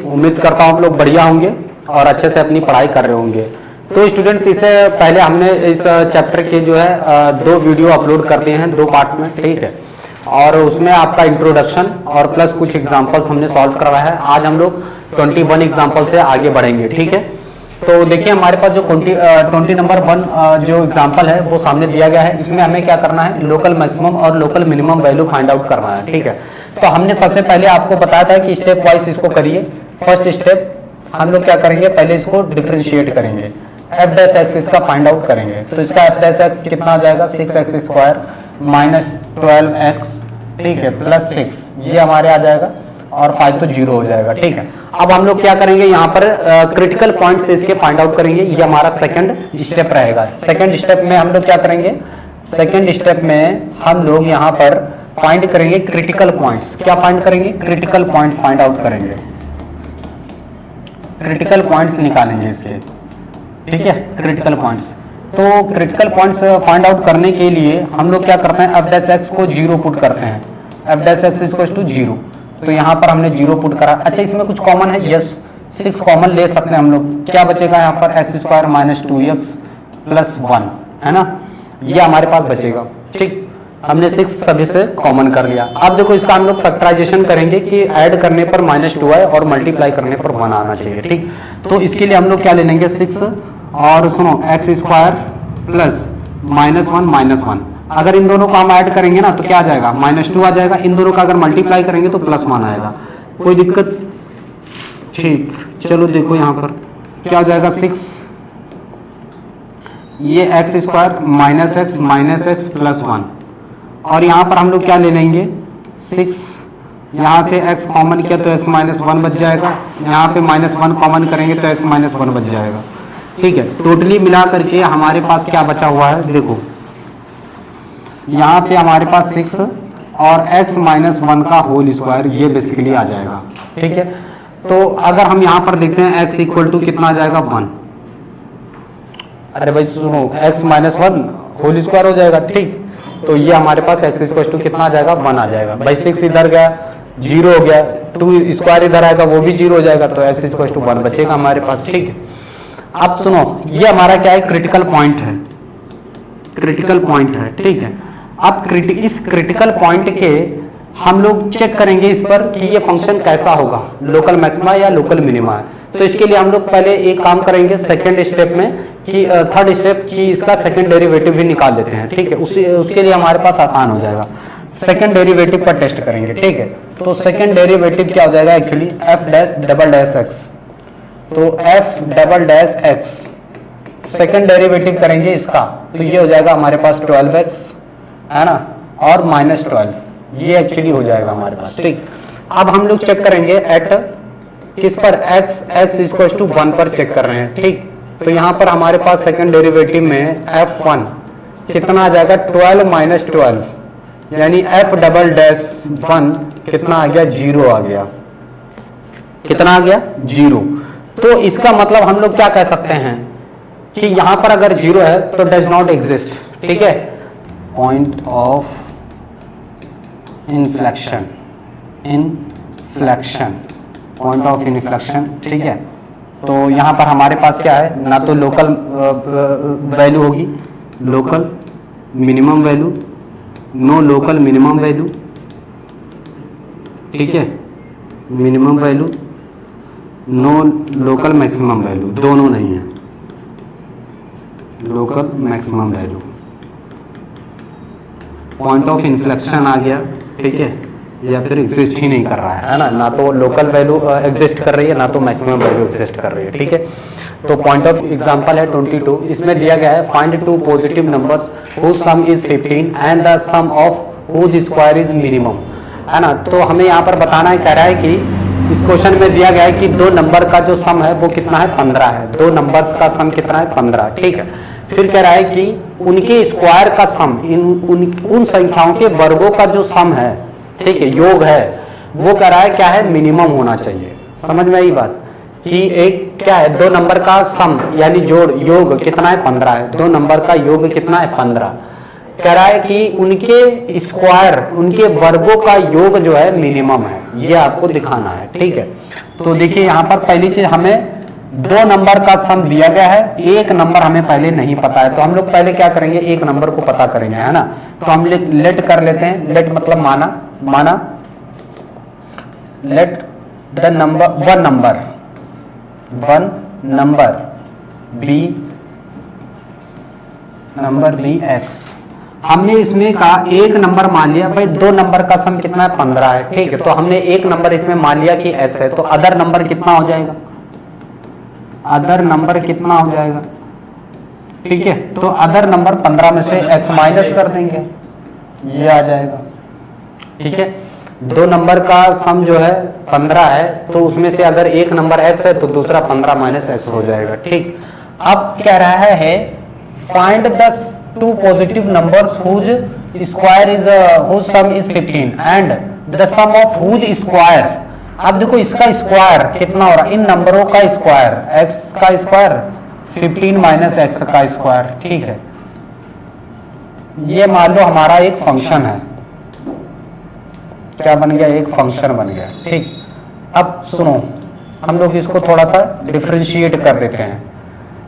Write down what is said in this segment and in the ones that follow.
उम्मीद करता हूँ आप लोग बढ़िया होंगे और अच्छे से अपनी पढ़ाई कर रहे होंगे। तो स्टूडेंट्स, इससे पहले हमने इस चैप्टर के जो है 2 वीडियो अपलोड कर दिए हैं 2 पार्ट्स में, ठीक है। और उसमें आपका इंट्रोडक्शन और प्लस कुछ एग्जांपल्स हमने सॉल्व करवाया है। आज हम लोग 21 एग्जांपल से आगे बढ़ेंगे, ठीक है। तो देखिए हमारे पास जो 20 नंबर 1 जो एग्जांपल है वो सामने दिया गया है। इसमें हमें क्या करना है, लोकल मैक्सिमम और local minimum value find out करना है, ठीक है। तो हमने सबसे पहले आपको बताया था कि स्टेप वाइज इसको करिए। फर्स्ट स्टेप हम लोग क्या करेंगे, पहले इसको डिफरेंशिएट करेंगे, एफ डैश एक्स इसका फाइंड आउट करेंगे। तो इसका एफ डैश एक्स कितना आ जाएगा, 6x² माइनस 12x, ठीक है, प्लस 6, ये हमारे आ जाएगा और 5 तो 0 हो जाएगा, ठीक है। अब हम लोग क्या करेंगे, यहाँ पर क्रिटिकल पॉइंट्स इसके फाइंड आउट करेंगे। ये हमारा सेकंड स्टेप रहेगा। सेकंड स्टेप में हम लोग क्या करेंगे, सेकंड स्टेप में हम लोग यहाँ पर फाइंड करेंगे क्रिटिकल पॉइंट्स। क्या फाइंड करेंगे, क्रिटिकल पॉइंट्स फाइंड आउट करेंगे, क्रिटिकल पॉइंट्स निकालेंगे इसके, ठीक है, क्रिटिकल पॉइंट्स। तो क्रिटिकल पॉइंट्स फाइंड आउट करने के लिए हम लोग क्या करते हैं, एफ डैश एक्स को 0 पुट करते हैं, f dash x equal to 0। तो यहाँ पर हमने 0 पुट करा। अच्छा, इसमें कुछ कॉमन है, यस 6 कॉमन ले सकते हैं हम लोग। क्या बचेगा यहाँ पर, x² माइनस 2x प्लस 1, है ना, ये हमारे पास बचेगा, ठीक। हमने 6 सभी से कॉमन कर लिया। अब देखो इसका हम लोग फैक्टराइजेशन करेंगे कि ऐड करने पर -2 और मल्टीप्लाई करने पर 1 आना चाहिए, ठीक। तो इसके लिए हम लोग क्या ले लेंगे, 6 और सुनो x² प्लस -1 अगर इन दोनों को हम ऐड करेंगे ना तो क्या आ जाएगा, -2 आ जाएगा। इन दोनों का अगर मल्टीप्लाई करेंगे तो +1 आएगा। कोई दिक्कत, ठीक। चलो देखो यहाँ पर क्या हो जाएगा, 6 ये x² माइनस x प्लस 1 और यहाँ पर हम लोग क्या ले लेंगे, 6, यहाँ से x कॉमन किया तो x माइनस 1 बच जाएगा। यहाँ पे -1 कॉमन करेंगे तो x माइनस 1 बच जाएगा, ठीक है। टोटली मिला करके हमारे पास क्या बचा हुआ है, देखो यहाँ पे हमारे पास 6 और x माइनस 1 का होल स्क्वायर, ये बेसिकली आ जाएगा, ठीक है। तो अगर हम यहाँ पर देखते हैं x इक्वल टू कितना आ जाएगा, 1। अरे भाई सुनो, x माइनस 1 होल स्क्वायर हो जाएगा, ठीक। तो ये हमारे पास x इक्वल टू कितना आ जाएगा, 1 आ जाएगा। भाई 6 इधर गया 0 हो गया, 2 स्क्वायर इधर आएगा वो भी 0 हो जाएगा, तो x इक्वल टू 1 बचेगा हमारे पास, ठीक। अब सुनो, ये हमारा क्या है, क्रिटिकल पॉइंट है, क्रिटिकल पॉइंट है, ठीक है। अब इस क्रिटिकल पॉइंट के हम लोग चेक करेंगे इस पर कि ये फंक्शन कैसा होगा, लोकल मैक्सिमा या लोकल मिनिमा है। तो इसके लिए हम लोग पहले एक काम करेंगे सेकंड स्टेप में कि थर्ड स्टेप की इसका सेकंड डेरिवेटिव भी निकाल देते हैं, ठीक है। उसके लिए हमारे पास आसान हो जाएगा, सेकंड डेरिवेटिव पर टेस्ट करेंगे, ठीक है। तो सेकंड डेरिवेटिव क्या हो जाएगा, actually F double dash X. तो F double dash X second derivative करेंगे इसका, तो ये हो जाएगा हमारे पास 12x, है ना, और -12, ये एक्चुअली हो जाएगा हमारे पास, ठीक। अब हम लोग चेक करेंगे एट किस पर, x इक्वल टू 1 पर चेक कर रहे हैं, ठीक। तो यहाँ पर हमारे पास सेकंड डेरिवेटिव में f1 कितना आ जाएगा, 12 माइनस 12, यानी f डबल डैश 1 कितना आ गया, 0 आ गया। कितना आ गया, 0। तो इसका मतलब हम लोग क्या कह सकते हैं कि यहाँ पर अगर 0 है तो डज नॉट एग्जिस्ट, ठीक है। Point of inflection, point of inflection, ठीक है। तो यहाँ पर हमारे पास क्या है, ना तो लोकल वैल्यू होगी, local minimum value, no local minimum value, ठीक है, minimum value, no local maximum value, दोनों नहीं है, local maximum value. Point of inflection आ गया, ठीक है, या फिर एग्जिस्ट ही नहीं कर रहा है ना, ना तो लोकल वैल्यू एग्जिस्ट कर रही है ना तो मैक्सिमम वैल्यू एग्जिस्ट कर रही है, ठीक है। तो पॉइंट ऑफ एग्जांपल है 22, इसमें दिया गया है find 2 positive numbers whose sum is 15 and the sum of whose square is minimum, है ना। तो हमें यहाँ पर बताना है, कह रहा है कि इस क्वेश्चन में दिया गया है कि 2 नंबर का जो सम है वो कितना है, 15 है। 2 नंबर्स का सम कितना है, 15, ठीक है। फिर कह रहा है कि उनके स्क्वायर का सम, उन संख्याओं के वर्गों का जो सम है, ठीक है, योग है, वो कह रहा है क्या है, मिनिमम होना चाहिए। समझ में आई बात कि एक क्या है, 2 नंबर का सम यानी जोड़, योग कितना है, 15 है। 2 नंबर का योग कितना है, 15। कह रहा है कि उनके स्क्वायर, उनके वर्गों का योग जो है मिनिमम है, ये आपको दिखाना है, ठीक है। तो देखिए यहाँ पर पहली चीज हमें 2 नंबर का सम दिया गया है, एक नंबर हमें पहले नहीं पता है, तो हम लोग पहले क्या करेंगे, एक नंबर को पता करेंगे, है ना। तो हम लेट कर लेते हैं, लेट मतलब माना let the number one number be x. हमने इसमें कहा एक नंबर मान लिया भाई, 2 नंबर का सम कितना है 15 है, ठीक है। तो हमने एक नंबर इसमें मान लिया कि एस है, तो अदर नंबर कितना हो जाएगा, अदर नंबर कितना हो जाएगा, ठीक है। तो अदर नंबर 15 में से एस माइनस कर देंगे, ये आ जाएगा, ठीक है। 2 नंबर का सम जो है 15 है, तो उसमें से अगर एक नंबर एस है तो दूसरा 15 माइनस एस हो जाएगा, ठीक। अब कह रहा है find the 2 positive numbers whose sum is 15 and the sum of whose square। अब देखो इसका स्क्वायर कितना हो रहा है, इन नंबरों का स्क्वायर, x का स्क्वायर 15 माइनस एक्स का स्क्वायर, ठीक है। ये मान लो हमारा एक फंक्शन है, क्या बन गया, एक फंक्शन बन गया, ठीक। अब सुनो, हम लोग इसको थोड़ा सा डिफरेंशिएट कर देते हैं,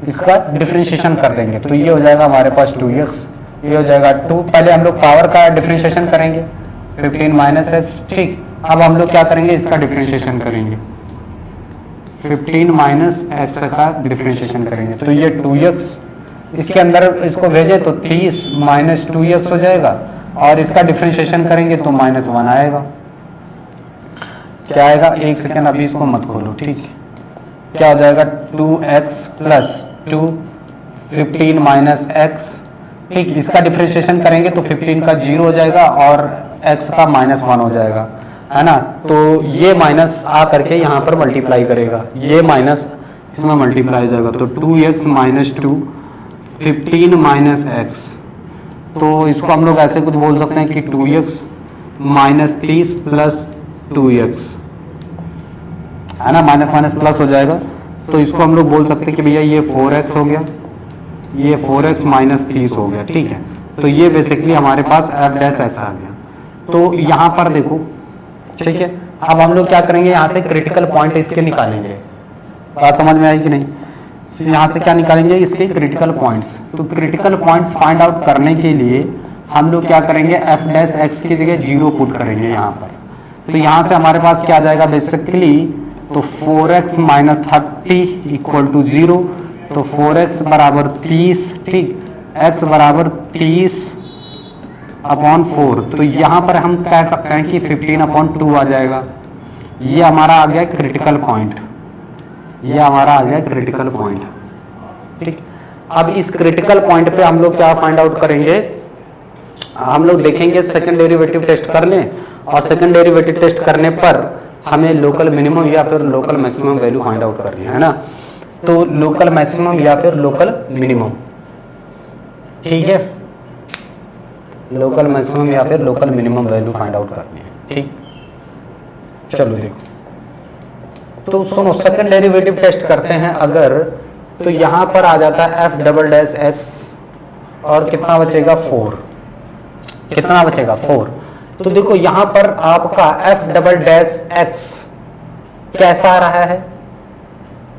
इसका डिफरेंशिएशन कर देंगे, तो ये हो जाएगा हमारे पास 2x, ये हो जाएगा 2। पहले हम लोग पावर का डिफरेंशिएशन करेंगे 15 माइनस एक्स, ठीक। अब हम लोग क्या करेंगे, इसका डिफरेंशिएशन करेंगे 15 माइनस एक्स का डिफरेंशिएशन करेंगे, तो ये 2x, इसके अंदर इसको भेजे तो 30 माइनस 2x हो जाएगा, और इसका डिफरेंशिएशन करेंगे तो -1 आएगा। क्या आएगा, एक सेकेंड अभी इसको मत खोलो, ठीक। क्या हो जाएगा 2x प्लस 2 15 माइनस एक्स, ठीक। इसका डिफरेंशिएशन करेंगे तो 15 का 0 हो जाएगा और x का -1 हो जाएगा, है ना। तो ये माइनस आ करके यहाँ पर मल्टीप्लाई करेगा, ये माइनस इसमें मल्टीप्लाई हो जाएगा, तो 2x माइनस 2 15 माइनस एक्स। तो इसको हम लोग ऐसे कुछ बोल सकते हैं कि 2x माइनस 30 प्लस 2x, है ना, माइनस माइनस प्लस हो जाएगा। तो इसको हम लोग बोल सकते हैं कि भैया ये 4x हो गया, ये 4x माइनस 30 हो गया, ठीक है। तो ये बेसिकली हमारे पास f डैश x आ गया। तो यहाँ पर देखो, ठीक है। अब हम लोग क्या करेंगे, यहाँ से क्रिटिकल पॉइंट इसके निकालेंगे, बात समझ में आई कि नहीं। यहाँ से क्या निकालेंगे, इसके क्रिटिकल पॉइंट्स। तो क्रिटिकल पॉइंट्स फाइंड आउट करने के लिए हम लोग क्या करेंगे, f डैश x की जगह 0 पुट करेंगे यहाँ पर। तो यहाँ से हमारे पास क्या आ जाएगा बेसिकली, तो 4x माइनस 30 इक्वल टू 0, तो 4x बराबर 30, ठीक, x बराबर 30 अपॉन 4। तो यहाँ पर हम कह सकते हैं कि 15/2 आ जाएगा। ये हमारा आ गया क्रिटिकल पॉइंट, ये हमारा आ गया क्रिटिकल पॉइंट, ठीक। अब इस क्रिटिकल पॉइंट पे हम लोग क्या फाइंड आउट करेंगे, हम लोग देखेंगे सेकंड डेरिवेटिव टेस्ट कर लें, और सेकंड डेरिवेटिव टेस्ट करने पर हमें लोकल मिनिमम या फिर local maximum value find out करनी है ना। तो लोकल मैक्सिमम या फिर लोकल मिनिमम, ठीक है, लोकल मैक्सिमम या फिर local minimum value find out करनी है, ठीक। चलो देखो, तो सुनो, सेकंड डेरिवेटिव टेस्ट करते हैं अगर, तो यहां पर आ जाता है f डबल डैश x, और कितना बचेगा 4, कितना बचेगा 4। तो देखो यहां पर आपका f डबल डैश x कैसा आ रहा है,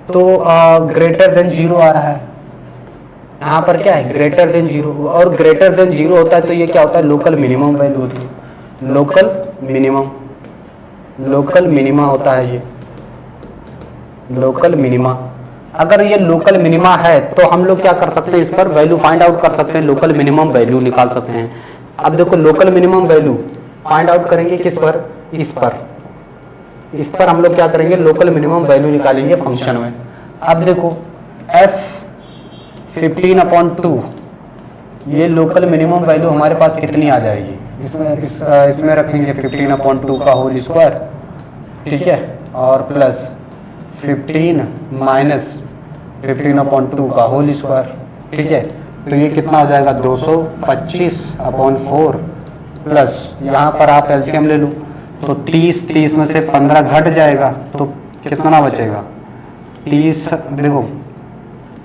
तो ग्रेटर देन 0 आ रहा है। यहाँ पर क्या है, ग्रेटर देन 0, और ग्रेटर देन 0 होता है तो ये क्या होता है, लोकल मिनिमम वैल्यू होती है, लोकल मिनिमम, लोकल मिनिमा होता है ये, लोकल मिनिमा। अगर ये लोकल मिनिमा है तो हम लोग क्या कर सकते हैं, इस पर वैल्यू फाइंड आउट कर सकते हैं, लोकल मिनिमम वैल्यू निकाल सकते हैं। अब देखो local minimum value find out करेंगे किस पर, इस पर हम लोग क्या करेंगे, लोकल मिनिमम वैल्यू निकालेंगे फंक्शन में। अब देखो f 15/2, ये लोकल मिनिमम वैल्यू हमारे पास कितनी आ जाएगी, इसमें रखेंगे 15/2 का होल स्क्वायर, ठीक है, और प्लस 15 माइनस 15/2 का होल स्क्वायर, ठीक है। तो ये कितना हो जाएगा 225/4 प्लस, यहाँ पर आप एलसीएम ले लो तो 30 में से 15 घट जाएगा तो कितना बचेगा 30। देखो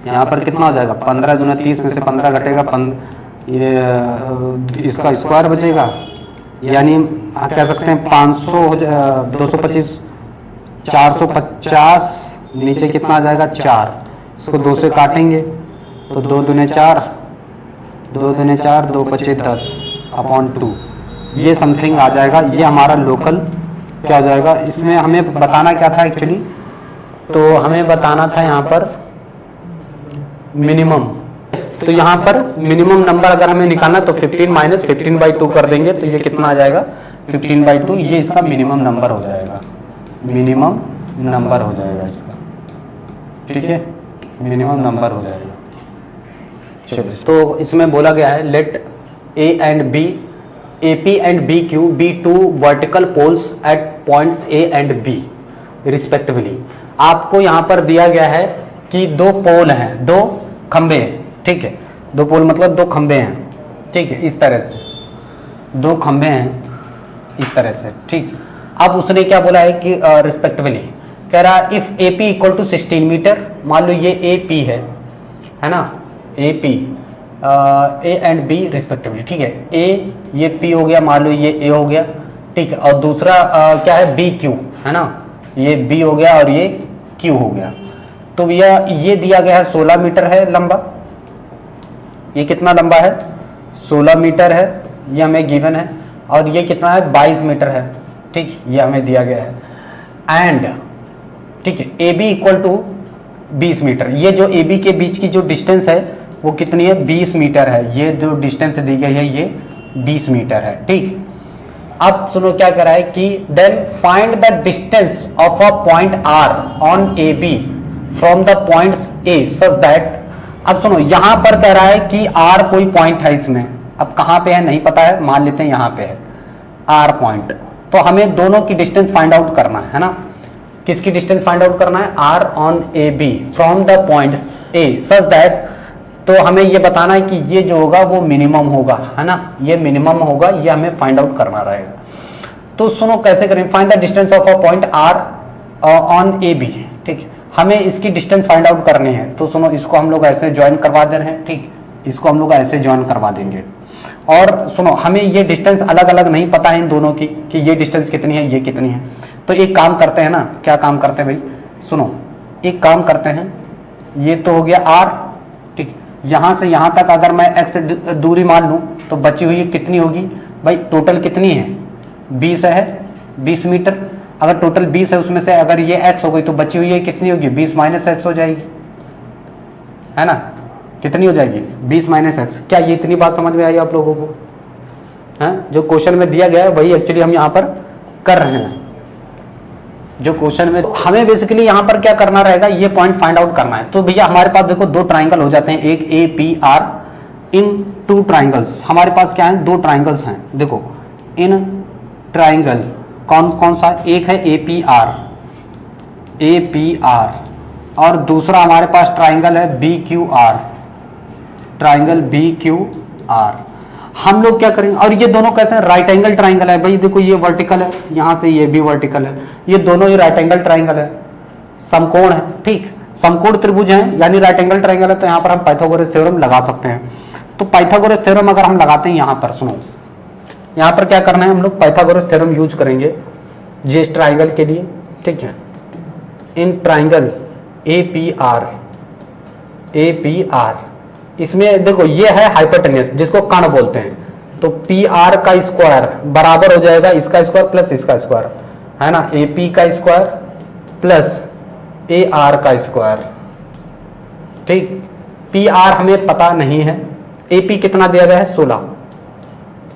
यहाँ पर कितना हो जाएगा 15 दूना 30 में से 15 घटेगा, ये इसका स्क्वायर बचेगा, यानी कह सकते हैं 500 225 450 नीचे कितना आ जाएगा 4, इसको 2 से काटेंगे तो 2 दूने 4, 2 दूने 4, 2 पचे 10 अपॉन 2, ये समथिंग आ जाएगा। ये हमारा लोकल क्या हो जाएगा। इसमें हमें बताना क्या था एक्चुअली, तो हमें बताना था यहाँ पर मिनिमम। तो यहाँ पर मिनिमम नंबर अगर हमें निकालना तो 15 माइनस 15/2 कर देंगे तो ये कितना आ जाएगा 15/2, ये इसका मिनिमम नंबर हो जाएगा, मिनिमम नंबर हो जाएगा इसका, ठीक है, मिनिमम नंबर हो जाएगा। चलो, तो इसमें बोला गया है let A and B, AP and BQ be two vertical poles at points A and B respectively। आपको यहाँ पर दिया गया है कि 2 पोल हैं, 2 खंबे हैं, ठीक है, 2 पोल मतलब 2 खंबे हैं, ठीक है, इस तरह से 2 खंबे हैं इस तरह से, ठीक। अब उसने क्या बोला है कि रिस्पेक्टिवली कह रहा है if AP equal to 16 metre, मान लो ये AP है ना, AP A and B respectively, ठीक है, A ये P हो गया, मान लो ये A हो गया, ठीक है, और दूसरा क्या है BQ है ना, ये B हो गया और ये Q हो गया। तो ये दिया गया है 16 मीटर है लंबा, ये कितना लंबा है 16 मीटर है, ये हमें गिवन है, और ये कितना है 22 मीटर है, ठीक, ये हमें दिया गया है। एंड ठीक है AB इक्वल टू 20 मीटर, ये जो AB के बीच की जो डिस्टेंस है वो कितनी है 20 मीटर है, ये जो डिस्टेंस दी गई है ये 20 मीटर है, ठीक। अब सुनो क्या कह रहा है कि then find the distance of a point R on AB from the points A such that. अब सुनो यहाँ पर कह रहा है कि R कोई पॉइंट है इसमें, अब कहाँ पे है नहीं पता है, मान लेते हैं यहाँ पे है R पॉइंट, तो हमें दोनों की डिस्टेंस फाइंड आउट करना है ना, किसकी डिस्टेंस फाइंड आउट करना है R on AB from the points A such that. तो हमें ये बताना है कि ये जो होगा वो मिनिमम होगा, है ना, ये मिनिमम होगा, ये हमें फाइंड आउट करना रहेगा। तो सुनो कैसे करें, find the distance of a point R on AB, ठीक, हमें इसकी डिस्टेंस फाइंड आउट करनी है। तो सुनो इसको हम लोग ऐसे ज्वाइन करवा दे रहे हैं, ठीक, इसको हम लोग ऐसे ज्वाइन करवा देंगे। और सुनो हमें ये डिस्टेंस अलग अलग नहीं पता है इन दोनों की कि ये डिस्टेंस कितनी है ये कितनी है, तो एक काम करते हैं ना, क्या काम करते हैं भाई, सुनो एक काम करते हैं, ये तो हो गया R, ठीक, यहां से यहां तक अगर मैं x दूरी मान लूं तो बची हुई कितनी होगी भाई, टोटल कितनी है 20 है, 20 मीटर, अगर टोटल 20 है उसमें से अगर ये x हो गई तो बची हुई है कितनी होगी 20 माइनस x हो जाएगी, है ना, कितनी हो जाएगी 20 माइनस x। क्या ये इतनी बात समझ में आई आप लोगों को, है जो क्वेश्चन में दिया गया है वही एक्चुअली हम यहाँ पर कर रहे हैं। जो क्वेश्चन में हमें बेसिकली यहाँ पर क्या करना रहेगा, ये पॉइंट फाइंड आउट करना है। तो भैया हमारे पास देखो 2 ट्राइंगल हो जाते हैं, एक APR, इन 2 ट्राइंगल्स हमारे पास क्या है 2 ट्राइंगल्स हैं, देखो इन ट्राइंगल कौन कौन सा, एक है APR और दूसरा हमारे पास ट्राइंगल है BQR, ट्राइंगल BQR। हम लोग क्या करेंगे, और ये दोनों कैसे हैं राइट एंगल ट्राइंगल है भाई, देखो ये वर्टिकल है, यहां से ये भी वर्टिकल है, ये दोनों ही राइट एंगल ट्राइंगल है, समकोण है, ठीक, समकोण त्रिभुज है यानी राइट एंगल ट्राइंगल है। तो यहाँ पर हम पाइथागोरस थ्योरम लगा सकते हैं। तो पाइथागोरस थ्योरम अगर हम लगाते हैं यहाँ पर, सुनो यहाँ पर क्या करना है, हम लोग पाइथागोरस थ्योरम यूज करेंगे जिस ट्राइंगल के लिए, ठीक है, इन ट्राइंगल APR इसमें देखो ये है हाइपोटेन्यूस जिसको कर्ण बोलते हैं, तो PR का स्क्वायर बराबर हो जाएगा इसका स्क्वायर प्लस इसका स्क्वायर, है ना, AP का स्क्वायर प्लस AR का स्क्वायर, ठीक। PR हमें पता नहीं है, AP कितना दिया गया है 16,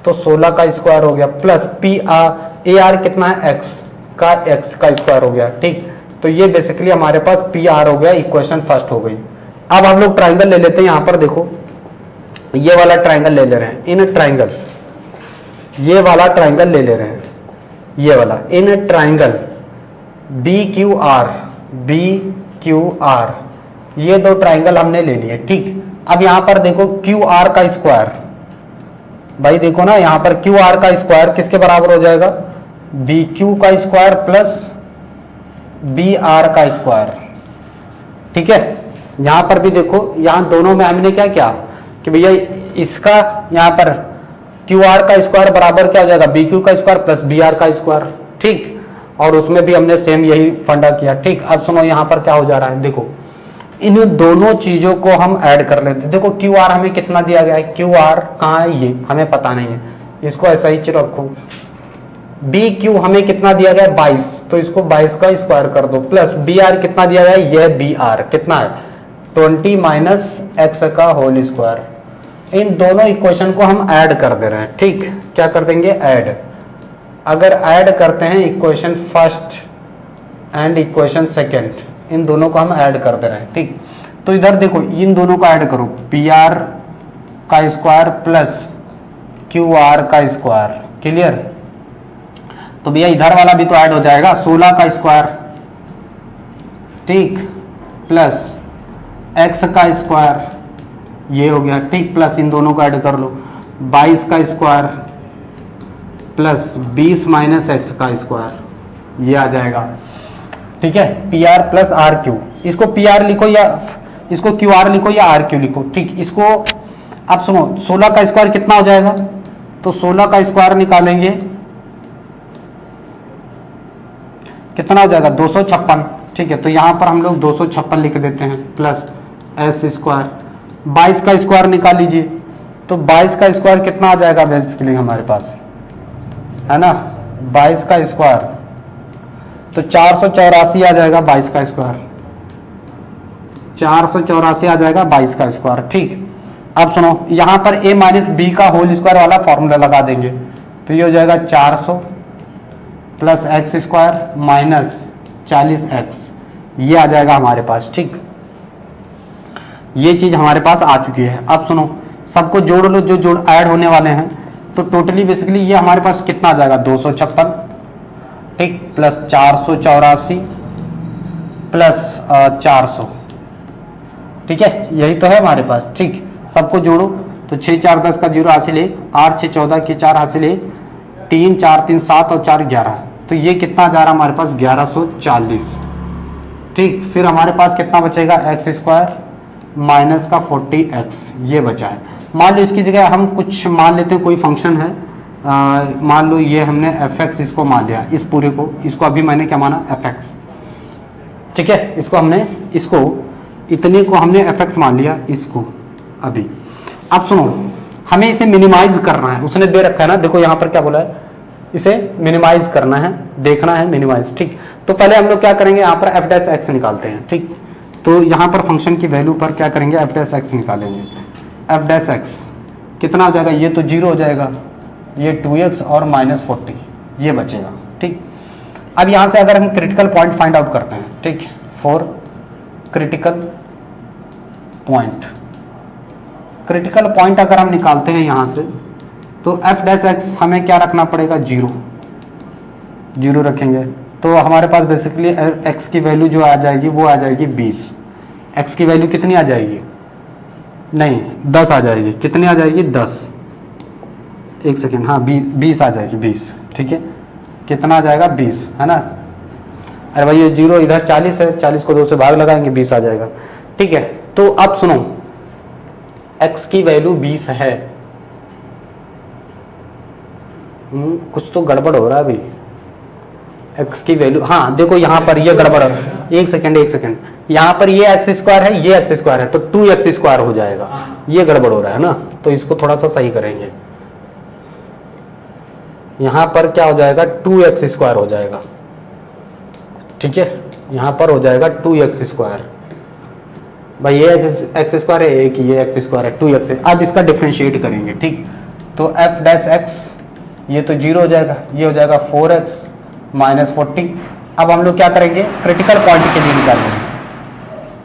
तो 16 का स्क्वायर हो गया प्लस AR कितना है x का स्क्वायर हो गया, ठीक। तो ये बेसिकली हमारे पास PR हो गया, इक्वेशन फर्स्ट हो गई। अब हम लोग ट्राइंगल ले लेते हैं, यहां पर देखो ये वाला ट्राइंगल ले ले रहे हैं, इन ट्राइंगल ये वाला ट्राइंगल ले ले रहे हैं, ये वाला इन ट्राइंगल BQR, ये 2 ट्राइंगल हमने ले लिए, ठीक। अब यहां पर देखो QR का स्क्वायर, भाई देखो ना यहां पर QR का स्क्वायर किसके बराबर हो जाएगा, BQ का स्क्वायर प्लस BR का स्क्वायर, ठीक है। यहां पर भी देखो, यहां दोनों में हमने क्या किया कि भैया इसका यहां पर QR का स्क्वायर बराबर क्या हो जाएगा BQ का स्क्वायर प्लस BR का स्क्वायर, ठीक। और उसमें भी हमने सेम यही फंडा किया। ठीक, अब सुनो यहाँ पर क्या हो जा रहा है, देखो इन दोनों चीजों को हम ऐड कर लेते हैं। देखो क्यू आर हमें कितना दिया गया है, क्यू आर कहाँ है, ये हमें पता नहीं है, इसको ऐसा ही रखो। बी क्यू हमें कितना दिया गया है 22, तो इसको 22 का स्क्वायर कर दो, प्लस बी आर कितना दिया गया है, ये बी आर कितना है 20 माइनस एक्स का होल स्क्वायर। इन दोनों इक्वेशन को हम ऐड कर दे रहे हैं। ठीक, क्या कर देंगे, ऐड। अगर ऐड करते हैं equation first and equation second, इन दोनों को हम ऐड कर दे रहे हैं। ठीक, तो इधर देखो इन दोनों को ऐड करो, पी आर का स्क्वायर प्लस क्यू आर का स्क्वायर, क्लियर। तो भैया इधर वाला भी तो ऐड हो जाएगा, 16 का स्क्वायर, ठीक, प्लस एक्स का स्क्वायर, ये हो गया। ठीक, प्लस इन दोनों को ऐड कर लो, 22 का स्क्वायर प्लस 20 माइनस एक्स का स्क्वायर, ये आ जाएगा। ठीक है, P R plus R Q, इसको पी आर लिखो या इसको क्यू आर लिखो या आर क्यू लिखो। ठीक, इसको अब सुनो 16 का स्क्वायर कितना हो जाएगा, तो 16 का स्क्वायर निकालेंगे कितना हो जाएगा 256। ठीक है, तो यहां पर हम लोग 256 लिख देते हैं, प्लस एस स्क्वायर। 22 का स्क्वायर निकाल लीजिए, तो 22 का स्क्वायर कितना आ जाएगा बेसिकली हमारे पास, है ना, 22 का स्क्वायर तो 484 आ जाएगा 22 का स्क्वायर, 484 आ जाएगा 22 का स्क्वायर। ठीक, अब सुनो यहां पर a माइनस बी का होल स्क्वायर वाला फॉर्मूला लगा देंगे, तो ये हो जाएगा 400 plus x square minus 40x, ये आ जाएगा हमारे पास। ठीक, ये चीज हमारे पास आ चुकी है। अब सुनो सबको जोड़ लो, जो जोड़ ऐड होने वाले हैं, तो टोटली बेसिकली ये हमारे पास कितना आ जाएगा 256, ठीक, प्लस 484 प्लस 400, ठीक है, यही तो है हमारे पास। ठीक, सबको जोड़ो, तो 6 4 10 का 0 हासिल 1, 8 6 14 के 4 हासिल 1, 3 4 3 7 और 4 11, तो ये कितना जा रहा हमारे पास 1140। ठीक, फिर हमारे पास कितना बचेगा एक्स स्क्वायर माइनस का 40x, ये बचा है। मान लो इसकी जगह हम कुछ मान लेते हैं, कोई फंक्शन है, मान लो ये हमने fx इसको मान लिया, इस पूरे को, इसको अभी मैंने क्या माना fx, ठीक है, इसको हमने इसको इतने को हमने fx मान लिया इसको अभी। अब सुनो हमें इसे मिनिमाइज करना है, उसने दे रखा है ना, देखो यहाँ पर क्या बोला है, इसे मिनिमाइज करना है, देखना है मिनिमाइज। ठीक, तो पहले हम लोग क्या करेंगे, यहाँ पर f डैश x निकालते हैं। ठीक, तो यहाँ पर फंक्शन की वैल्यू पर क्या करेंगे, f डैश x निकालेंगे। f डैश x कितना हो जाएगा, ये तो 0 हो जाएगा, ये 2x और माइनस 40 ये बचेगा। ठीक, अब यहाँ से अगर हम क्रिटिकल पॉइंट फाइंड आउट करते हैं, ठीक, for critical point, critical point अगर हम निकालते हैं यहाँ से, तो f डैश x हमें क्या रखना पड़ेगा, 0 रखेंगे, तो हमारे पास बेसिकली x की वैल्यू जो आ जाएगी वो आ जाएगी 20। x की वैल्यू कितनी आ जाएगी, नहीं 10 आ जाएगी, कितनी आ जाएगी 10, एक सेकेंड, हाँ 20 आ जाएगी 20। ठीक है, कितना आ जाएगा 20, है ना, अरे भाई ये 0 इधर 40 है, 40 को 2 से भाग लगाएंगे 20 आ जाएगा। ठीक है, तो अब सुनो x की वैल्यू 20 है, कुछ तो गड़बड़ हो रहा है अभी, x की वैल्यू, हाँ देखो यहाँ पर ये गड़बड़ है, एक सेकेंड, यहाँ पर ये एक्स स्क्वायर है, ये एक्स स्क्वायर है, तो 2x स्क्वायर हो जाएगा, ये गड़बड़ हो रहा है ना, तो इसको थोड़ा सा सही करेंगे। यहाँ पर क्या हो जाएगा 2x स्क्वायर हो जाएगा, ठीक है, यहाँ पर हो जाएगा 2x स्क्वायर, भाई ये एक्स स्क्वायर है, एक ये एक्स स्क्वायर है, 2x है। अब इसका डिफ्रेंशिएट करेंगे। ठीक, तो f डैश x ये तो 0 हो जाएगा, ये हो जाएगा 4x माइनस 40। अब हम लोग क्या करेंगे, क्रिटिकल पॉइंट के लिए निकालेंगे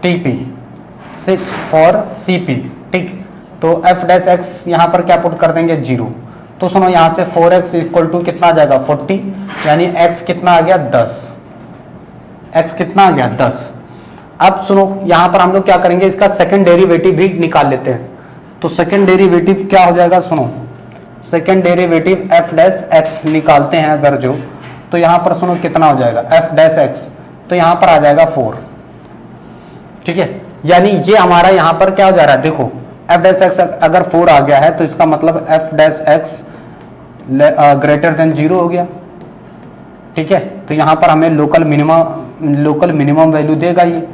TP 6 फॉर CP। ठीक, तो f डैश x यहाँ पर क्या पुट कर देंगे 0, तो सुनो यहाँ से 4x इक्वल टू कितना आ जाएगा 40, यानी x कितना आ गया 10, x कितना आ गया 10। अब सुनो यहाँ पर हम लोग क्या करेंगे, इसका सेकंड डेरिवेटिव भी निकाल लेते हैं, तो सेकंड डेरिवेटिव क्या हो जाएगा, सुनो second derivative f dash x निकालते हैं अगर जो, तो यहाँ पर सुनो कितना हो जाएगा f डैश x, तो यहाँ पर आ जाएगा 4। ठीक है, यानी ये हमारा यहाँ पर क्या हो जा रहा है, देखो f डैश x अगर 4 आ गया है, तो इसका मतलब f dash x greater than 0 हो गया। ठीक है, तो यहाँ पर हमें लोकल मिनिमम वैल्यू देगा ये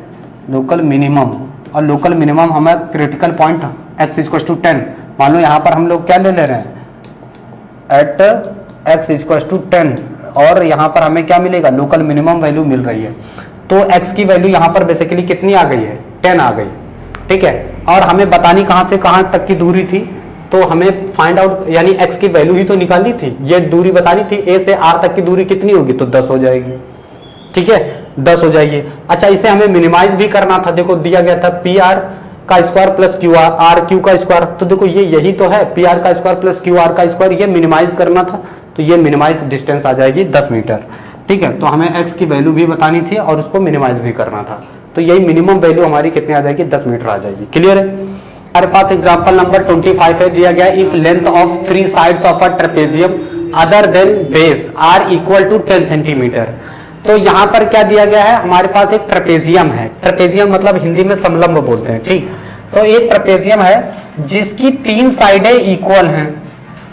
लोकल मिनिमम, और लोकल मिनिमम हमें critical point x equal to 10, मान लो यहाँ पर हम लोग क्या ले रहे हैं एट x इक्वल टू 10, और यहाँ पर हमें क्या मिलेगा लोकल मिनिमम वैल्यू मिल रही है। तो x की वैल्यू यहाँ पर बेसिकली कितनी आ गई है 10 आ गई, ठीक है। और हमें बतानी कहाँ से कहाँ तक की दूरी थी, तो हमें फाइंड आउट यानी x की वैल्यू ही तो निकालनी थी, ये दूरी बतानी थी a से r तक की दूरी कितनी होगी, तो 10 हो जाएगी, ठीक है 10 हो जाएगी। अच्छा इसे हमें मिनिमाइज भी करना था, देखो दिया गया था पी आर का square plus Q R, R Q का स्क्वायर, तो देखो ये यही तो है पी आर का स्क्वायर प्लस क्यू आर का स्क्वायर, ये मिनिमाइज करना था, तो ये मिनिमाइज डिस्टेंस आ जाएगी 10 मीटर, ठीक है। तो हमें x की वैल्यू भी बतानी थी और उसको मिनिमाइज भी करना था, तो यही मिनिमम वैल्यू हमारी कितनी आ जाएगी 10 मीटर आ जाएगी। क्लियर है। हमारे पास एग्जांपल नंबर 25 है, दिया गया if length of 3 sides of a trapezium other than base are equal to 10 centimetre. तो यहाँ पर क्या दिया गया है, हमारे पास एक ट्रेपेजियम है, ट्रेपेजियम मतलब हिंदी में समलंब बोलते हैं, ठीक। तो एक ट्रेपेजियम है जिसकी 3 साइडें इक्वल हैं,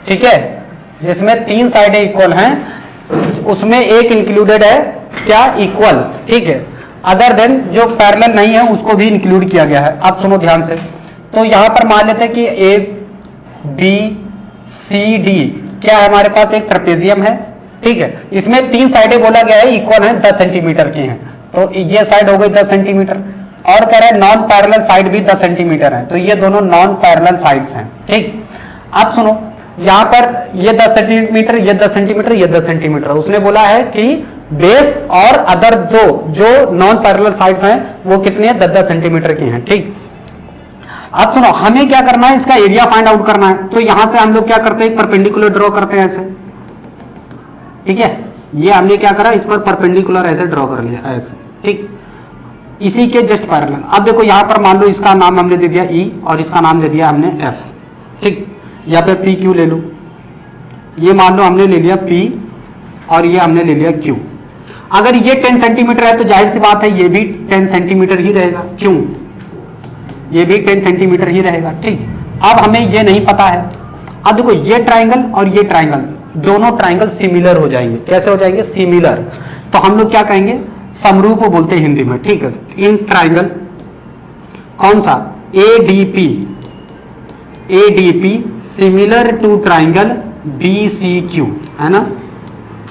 ठीक है, जिसमें 3 साइडें इक्वल हैं, उसमें एक इंक्लूडेड है क्या इक्वल, ठीक है, अदर देन जो पैरेलल नहीं है उसको भी इंक्लूड किया गया है। आप सुनो ध्यान से, तो यहां पर मान लेते हैं कि ए बी सी डी क्या है, हमारे पास एक ट्रेपेजियम है, ठीक है, इसमें 3 साइडें बोला गया है इक्वल है 10 सेंटीमीटर की हैं, तो ये साइड हो गई 10 सेंटीमीटर, और कह रहा है नॉन पैरेलल साइड भी 10 सेंटीमीटर है, तो ये दोनों नॉन पैरेलल साइड्स हैं, ठीक। अब सुनो यहां पर ये 10 सेंटीमीटर, ये 10 सेंटीमीटर, ये 10 सेंटीमीटर, उसने बोला है कि बेस और अदर दो जो नॉन पैरेलल साइड्स हैं वो कितनी है 10-10 सेंटीमीटर की हैं, ठीक। अब सुनो हमें क्या करना है, इसका एरिया फाइंड आउट करना है, तो यहां से हम लोग क्या करते हैं परपेंडिकुलर ड्रॉ करते हैं ऐसे, ठीक है, ये हमने क्या करा इस पर परपेंडिकुलर ऐसे ड्रॉ कर लिया ऐसे, ठीक, इसी के जस्ट पैरेलल। अब देखो यहां पर मान लो इसका नाम हमने दे दिया ई और इसका नाम दे दिया हमने एफ, ठीक, यहाँ पे पी क्यू ले लो, ये मान लो हमने ले लिया पी और ये हमने ले लिया क्यू। अगर ये 10 सेंटीमीटर है तो जाहिर सी बात है ये भी 10 सेंटीमीटर ही रहेगा, क्यों, ये भी 10 सेंटीमीटर ही रहेगा, ठीक। अब हमें ये नहीं पता है, अब देखो ये ट्राइंगल और ये ट्राइंगल दोनों ट्राइंगल सिमिलर हो जाएंगे, कैसे हो जाएंगे सिमिलर, तो हम लोग क्या कहेंगे समरूप बोलते हैं हिंदी में, ठीक है। इन ट्राइंगल कौन सा ADP, ADP similar to triangle BCQ, है ना,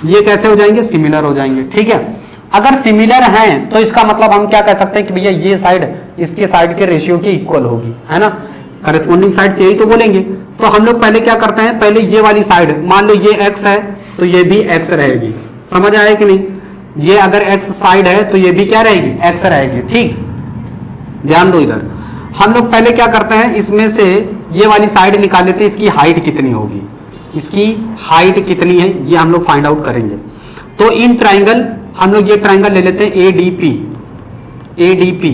ये कैसे हो जाएंगे सिमिलर हो जाएंगे, ठीक है। अगर सिमिलर हैं तो इसका मतलब हम क्या कह सकते हैं कि भैया ये साइड इसके साइड के रेशियो की इक्वल होगी, है ना, करस्पॉन्डिंग साइड यही तो बोलेंगे। तो हम लोग पहले क्या करते हैं, पहले ये वाली साइड मान लो ये x है तो ये भी x रहेगी, समझ आया कि नहीं, ये अगर x साइड है तो ये भी क्या रहेगी x रहेगी, ठीक। ध्यान दो इधर, हम लोग पहले क्या करते हैं इसमें से ये वाली साइड निकाल लेते हैं, इसकी हाइट कितनी होगी, इसकी हाइट कितनी है ये हम लोग फाइंड आउट करेंगे। तो इन ट्राइंगल हम लोग ये ट्राइंगल ले लेते हैं एडीपी, एडीपी,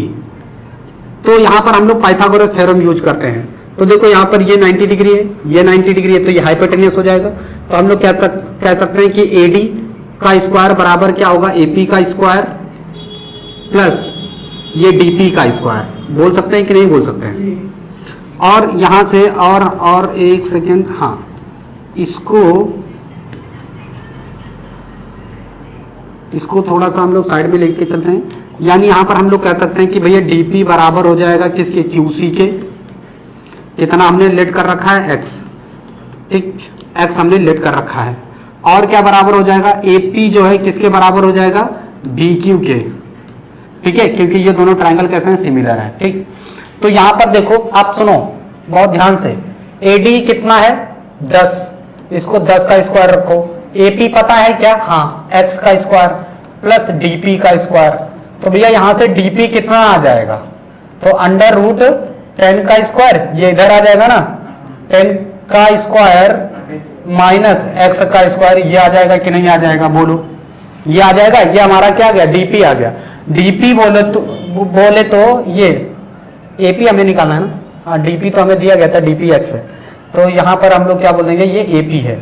तो यहां पर हम लोग पाइथागोरस थ्योरम यूज करते हैं। तो देखो यहां पर ये 90 डिग्री है, ये 90 डिग्री है, तो ये हाइपोटेन्यूस हो जाएगा। तो हम लोग क्या कह सकते हैं कि एडी का स्क्वायर बराबर क्या होगा एपी का स्क्वायर प्लस ये डीपी का स्क्वायर, बोल सकते हैं कि नहीं बोल सकते हैं। और यहां से और एक सेकेंड, हाँ इसको थोड़ा सा हम लोग साइड में लेके चलते हैं, यानी यहां पर हम लोग कह सकते हैं कि भैया डीपी बराबर हो जाएगा किसके क्यूसी के, कितना हमने लेट कर रखा है एक्स, ठीक, एक्स हमने लेट कर रखा है, और क्या बराबर हो जाएगा एपी जो है किसके बराबर हो जाएगा बी क्यू के, ठीक है, क्योंकि ये दोनों ट्राइंगल कैसे हैं सिमिलर है, ठीक। तो यहां पर देखो आप सुनो बहुत ध्यान से, एडी कितना है 10, इसको 10 का स्क्वायर रखो, एपी पता है क्या, हाँ एक्स का स्क्वायर प्लस डीपी का स्क्वायर, तो भैया यहां से डीपी कितना आ जाएगा, तो अंडर रूट 10 का स्क्वायर, ये इधर आ जाएगा ना 10 का स्क्वायर माइनस एक्स का स्क्वायर, ये आ जाएगा कि नहीं आ जाएगा बोलो, ये आ जाएगा, ये हमारा क्या आ गया डीपी आ गया। डीपी बोले तो ये एपी हमें निकालना है ना, हाँ डीपी तो हमें दिया गया था डीपी एक्स है, तो यहां पर हम लोग क्या बोलेंगे ये एपी है,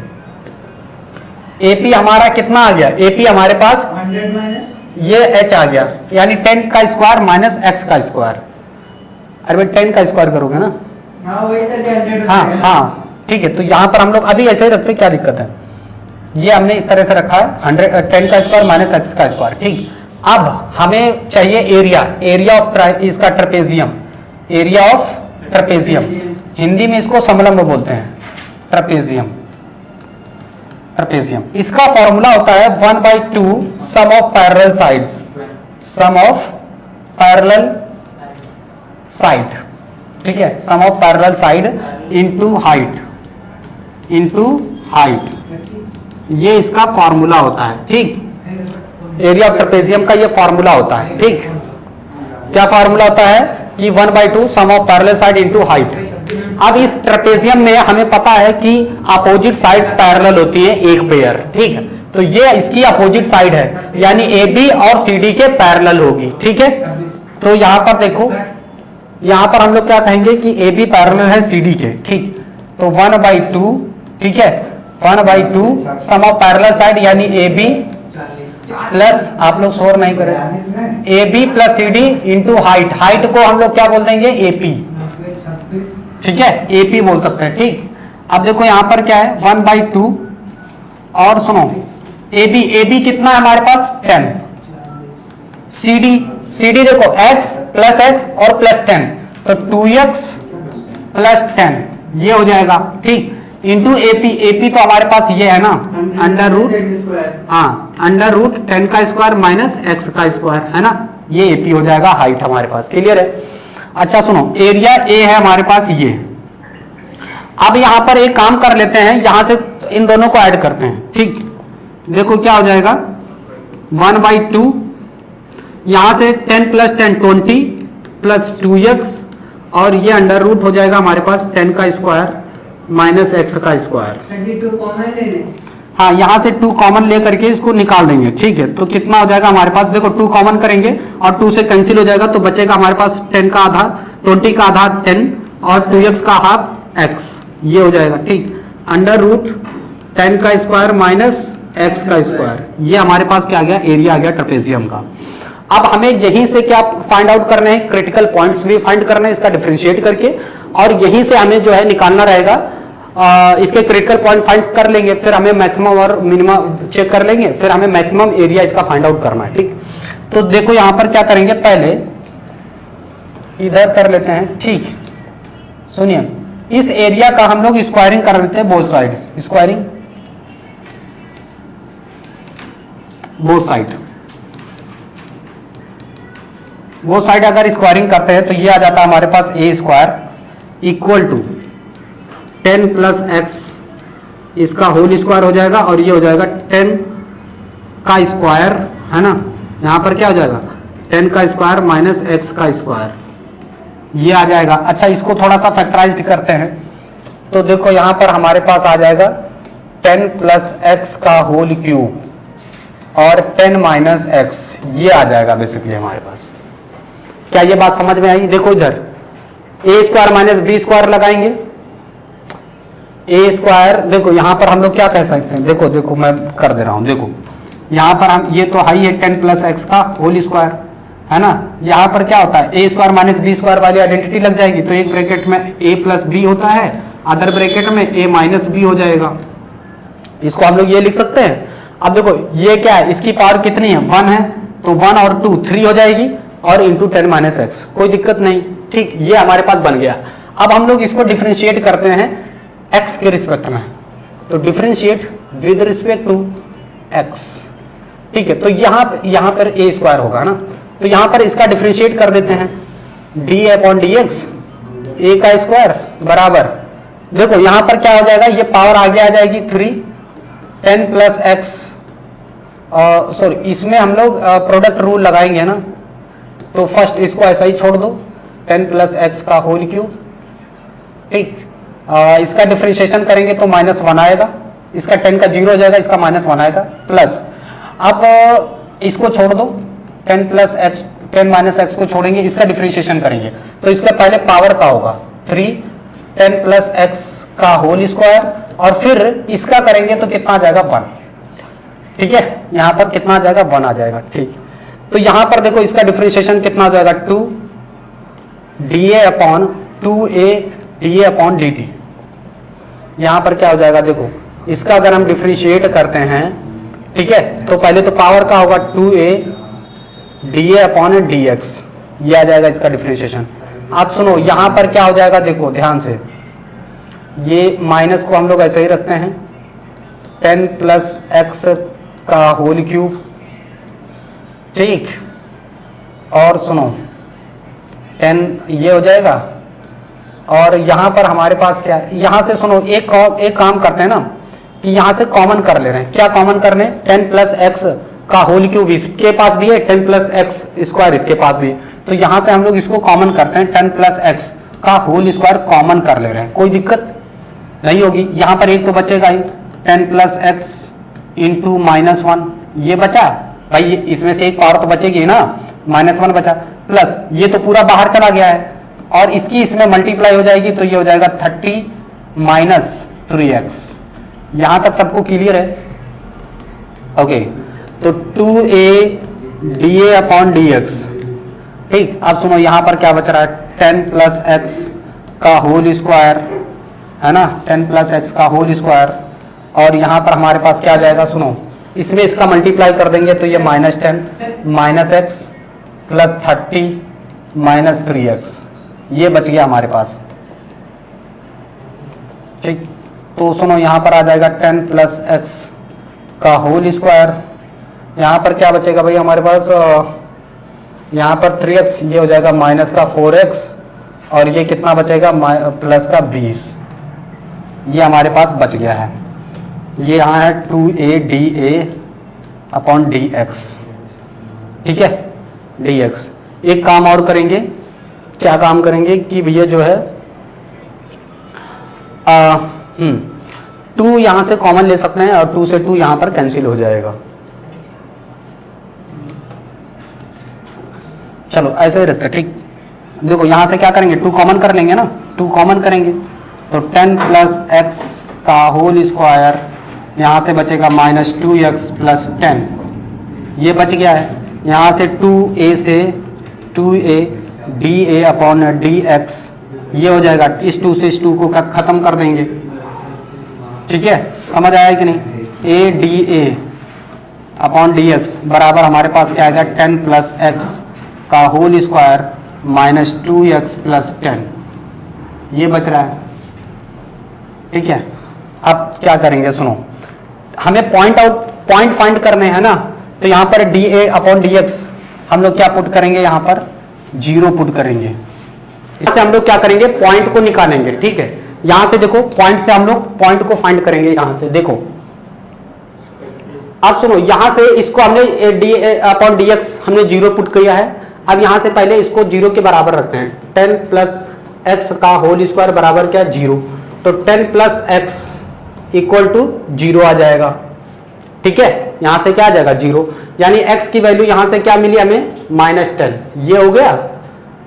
एपी हमारा कितना आ गया, एपी हमारे पास 100 माइनस ये एच आ गया, यानी 10 का स्क्वायर माइनस एक्स का स्क्वायर, अरे भाई 10 का स्क्वायर करोगे ना, हाँ वही तो 100 हाँ हाँ ठीक है। तो यहाँ पर हम लोग अभी ऐसे ही रखते क्या दिक्कत है, ये हमने इस तरह से रखा है 10 का स्क्वायर माइनस एक्स का स्क्वायर। ठीक, अब हमें चाहिए एरिया ऑफ इसका trapezium, area of trapezium, Hindi में इसको समलंब बोलते हैं, ट्रेपेजियम। ट्रेपेजियम इसका फॉर्मूला होता है 1/2 sum of parallel sides, sum of parallel side. ठीक है, sum of parallel side into height, ये इसका फॉर्मूला होता है। ठीक, एरिया ऑफ ट्रेपेजियम का ये फॉर्मूला होता है। ठीक, क्या फॉर्मूला होता है कि 1/2 sum of parallel side into height. अब इस ट्रेपेजियम में हमें पता है कि अपोजिट साइड्स पैरेलल होती है एक पेयर। ठीक है, तो ये इसकी अपोजिट साइड है, यानी ए बी और सी डी के पैरेलल होगी। ठीक है, तो यहां पर देखो, यहां पर हम लोग क्या कहेंगे कि ए बी पैरेलल है सी डी के। ठीक, तो 1/2, ठीक है, 1/2 सम ऑफ पैरेलल साइड यानी ए बी प्लस, आप लोग शोर नहीं करें, A B plus C D into height. Height को हम लोग क्या बोल देंगे, एपी। ठीक है, एपी बोल सकते हैं। ठीक, अब देखो यहां पर क्या है 1/2 और सुनो ए बी कितना है हमारे पास 10, सी डी देखो x प्लस एक्स और प्लस 10, तो 2x प्लस 10 ये हो जाएगा। ठीक, इंटू एपी तो हमारे पास ये है ना, अंडर रूट 10 का स्क्वायर माइनस एक्स का स्क्वायर है ना, ये एपी हो जाएगा हाइट हमारे पास। क्लियर है? अच्छा सुनो, एरिया ए है हमारे पास ये। अब यहां पर एक काम कर लेते हैं, यहां से इन दोनों को ऐड करते हैं। ठीक, देखो क्या हो जाएगा 1/2, यहां से 10 प्लस 10 20 प्लस 2x और ये अंडर रूट हो जाएगा हमारे पास 10 का स्क्वायर माइनस एक्स का स्क्वायर। हाँ, यहां से 2 कॉमन लेकर के इसको निकाल देंगे। ठीक है, तो कितना हो जाएगा हमारे पास, देखो 2 कॉमन करेंगे और 2 से कैंसिल हो जाएगा, तो बचेगा हमारे पास 10 का आधा, 20 का आधा 10 और 2x का हाफ x, ये हो जाएगा। ठीक, अंडर रूट 10 का स्क्वायर माइनस एक्स का स्क्वायर, ये हमारे पास क्या आ गया, एरिया आ गया ट्रेपेजियम का। अब हमें यहीं से क्या फाइंड आउट करना है, क्रिटिकल पॉइंट्स भी फाइंड करना है इसका डिफरेंशिएट करके, और यहीं से हमें जो है निकालना रहेगा, इसके क्रिटिकल पॉइंट फाइंड कर लेंगे, फिर हमें मैक्सिमम और मिनिमम चेक कर लेंगे, फिर हमें मैक्सिमम एरिया इसका फाइंड आउट करना है। ठीक, तो देखो यहां पर क्या करेंगे, पहले इधर कर लेते हैं। ठीक, सुनिए, इस एरिया का हम लोग स्क्वायरिंग कर लेते हैं, both side squaring, both side अगर स्क्वायरिंग करते हैं तो ये आ जाता है हमारे पास A square equal to 10 plus X, इसका होल स्क्वायर हो जाएगा, और ये हो जाएगा 10 का स्क्वायर है ना, यहां पर क्या हो जाएगा 10 का स्क्वायर माइनस एक्स का स्क्वायर, ये आ जाएगा। अच्छा, इसको थोड़ा सा फैक्टराइज्ड करते हैं, तो देखो यहां पर हमारे पास आ जाएगा 10 प्लस एक्स का होल क्यूब और 10 माइनस एक्स, ये आ जाएगा बेसिकली हमारे पास। क्या ये बात समझ में आई? देखो इधर ए स्क्वायर माइनस बी स्क्वायर लगाएंगे, ए स्क्वायर, देखो यहां पर हम लोग क्या कह सकते हैं, देखो मैं कर दे रहा हूं, देखो यहां पर हम, ये तो हाई है 10 प्लस एक्स का होल स्क्वायर है ना, यहां पर क्या होता है ए स्क्वायर माइनस बी स्क्वायर वाली आइडेंटिटी लग जाएगी, तो एक ब्रैकेट में ए प्लस बी होता है, अदर ब्रैकेट में ए माइनस बी हो जाएगा, इसको हम लोग ये लिख सकते हैं। अब देखो ये क्या है, इसकी पावर कितनी है 1 है, तो 1 और 2 3 हो जाएगी, और इंटू 10 माइनस एक्स, कोई दिक्कत नहीं। ठीक, ये हमारे पास बन गया। अब हम लोग इसको डिफरेंशिएट करते हैं एक्स के रिस्पेक्ट में, तो differentiate with respect to x. ठीक है, तो यहां पर ए स्क्वायर होगा ना, तो यहां पर इसका डिफरेंशिएट कर देते हैं, डी अपॉन डी एक्स, ए का स्क्वायर बराबर, देखो यहां पर क्या हो जाएगा, ये पावर आगे आ जाएगी 3, 10 प्लस एक्स, सॉरी इसमें हम लोग प्रोडक्ट रूल लगाएंगे ना, तो फर्स्ट इसको ऐसा ही छोड़ दो, 10 प्लस एक्स का होल क्यूब। ठीक, इसका डिफरेंशिएशन करेंगे तो -1 आएगा, इसका 10 का 0 हो जाएगा, इसका -1 आएगा, प्लस अब इसको छोड़ दो, 10 प्लस एक्स 10 माइनस एक्स को छोड़ेंगे, इसका डिफरेंशिएशन करेंगे तो इसका पहले पावर का होगा 3, 10 प्लस एक्स का होल स्क्वायर, और फिर इसका करेंगे तो कितना आ जाएगा 1। ठीक है, यहां पर कितना आ जाएगा 1 आ जाएगा। ठीक, तो यहां पर देखो इसका डिफरेंशिएशन कितना हो जाएगा 2 dA upon 2a dA upon dt, यहां पर क्या हो जाएगा देखो इसका अगर हम डिफरेंशिएट करते हैं, ठीक है, तो पहले तो पावर का होगा 2a dA अपॉन dx, ये आ जाएगा इसका डिफरेंशिएशन। आप सुनो यहां पर क्या हो जाएगा, देखो ध्यान से, ये माइनस को हम लोग ऐसे ही रखते हैं, 10 प्लस एक्स का होल क्यूब, ठीक, और सुनो 10 ये हो जाएगा, और यहां पर हमारे पास क्या है, यहां से सुनो एक काम करते हैं ना कि यहां से कॉमन कर ले रहे हैं। क्या कॉमन कर रहे हैं, 10 प्लस एक्स का होल क्यूब इसके पास भी है, 10 प्लस एक्स स्क्वायर इसके पास भी है, तो यहां से हम लोग इसको कॉमन करते हैं, 10 प्लस एक्स का होल स्क्वायर कॉमन कर ले रहे हैं, कोई दिक्कत नहीं होगी। यहां पर एक तो बचेगा ही, 10 प्लस एक्स इंटू -1, ये बचा भाई, इसमें से एक पावर तो बचेगी ना, -1 बचा, प्लस ये तो पूरा बाहर चला गया है और इसकी इसमें मल्टीप्लाई हो जाएगी, तो ये हो जाएगा 30 माइनस 3x। यहां तक सबको क्लियर है? ओके, तो 2a dA अपॉन dx, ठीक। अब सुनो यहां पर क्या बच रहा है, 10 प्लस एक्स का होल स्क्वायर, है ना, 10 प्लस एक्स का होल स्क्वायर, और यहां पर हमारे पास क्या आ जाएगा, सुनो इसमें इसका मल्टीप्लाई कर देंगे तो ये -10 minus x plus 30 minus 3x, ये बच गया हमारे पास, ठीक। तो सुनो यहां पर आ जाएगा 10 प्लस एक्स का होल स्क्वायर, यहां पर क्या बचेगा भाई हमारे पास, यहां पर 3x, ये हो जाएगा माइनस का 4x, और ये कितना बचेगा, प्लस का 20, ये हमारे पास बच गया है। ये यहाँ है 2a dA अपॉन dx, ठीक है, dx। एक काम और करेंगे, क्या काम करेंगे कि भैया जो है 2 यहां से कॉमन ले सकते हैं और 2 से 2 यहां पर कैंसिल हो जाएगा। चलो ऐसे ही रखते, ठीक। देखो यहां से क्या करेंगे, 2 कॉमन कर लेंगे ना, 2 कॉमन करेंगे तो 10 प्लस एक्स का होल स्क्वायर, यहां से बचेगा -2x प्लस 10, ये बच गया है। यहां से 2a से 2a dA अपॉन dx, ये हो जाएगा, इस 2 से इस 2 को खत्म कर देंगे, ठीक है, समझ आया कि नहीं, a dA अपॉन dx बराबर हमारे पास क्या आएगा, 10 प्लस एक्स का whole square minus 2x plus 10, ये बच रहा है, ठीक है। अब क्या करेंगे, सुनो हमें पॉइंट फाइंड करने हैं ना, तो यहां पर dA अपॉन dx हम लोग क्या पुट करेंगे, यहां पर 0 पुट करेंगे। इससे हम लोग क्या करेंगे, पॉइंट को निकालेंगे, ठीक है। यहां से देखो पॉइंट से हम लोग पॉइंट को फाइंड करेंगे, यहां से देखो। अब सुनो यहां से इसको हमने dA अपॉन dx हमने 0 पुट किया है। अब यहां से पहले इसको 0 के बराबर रखते हैं, 10 प्लस एक्स का होल स्क्वायर बराबर क्या, 0, तो 10 प्लस एक्स इक्वल टू 0 आ जाएगा, ठीक है। यहां से क्या आ जाएगा, 0, यानी x की वैल्यू यहां से क्या मिली हमें, -10, ये हो गया।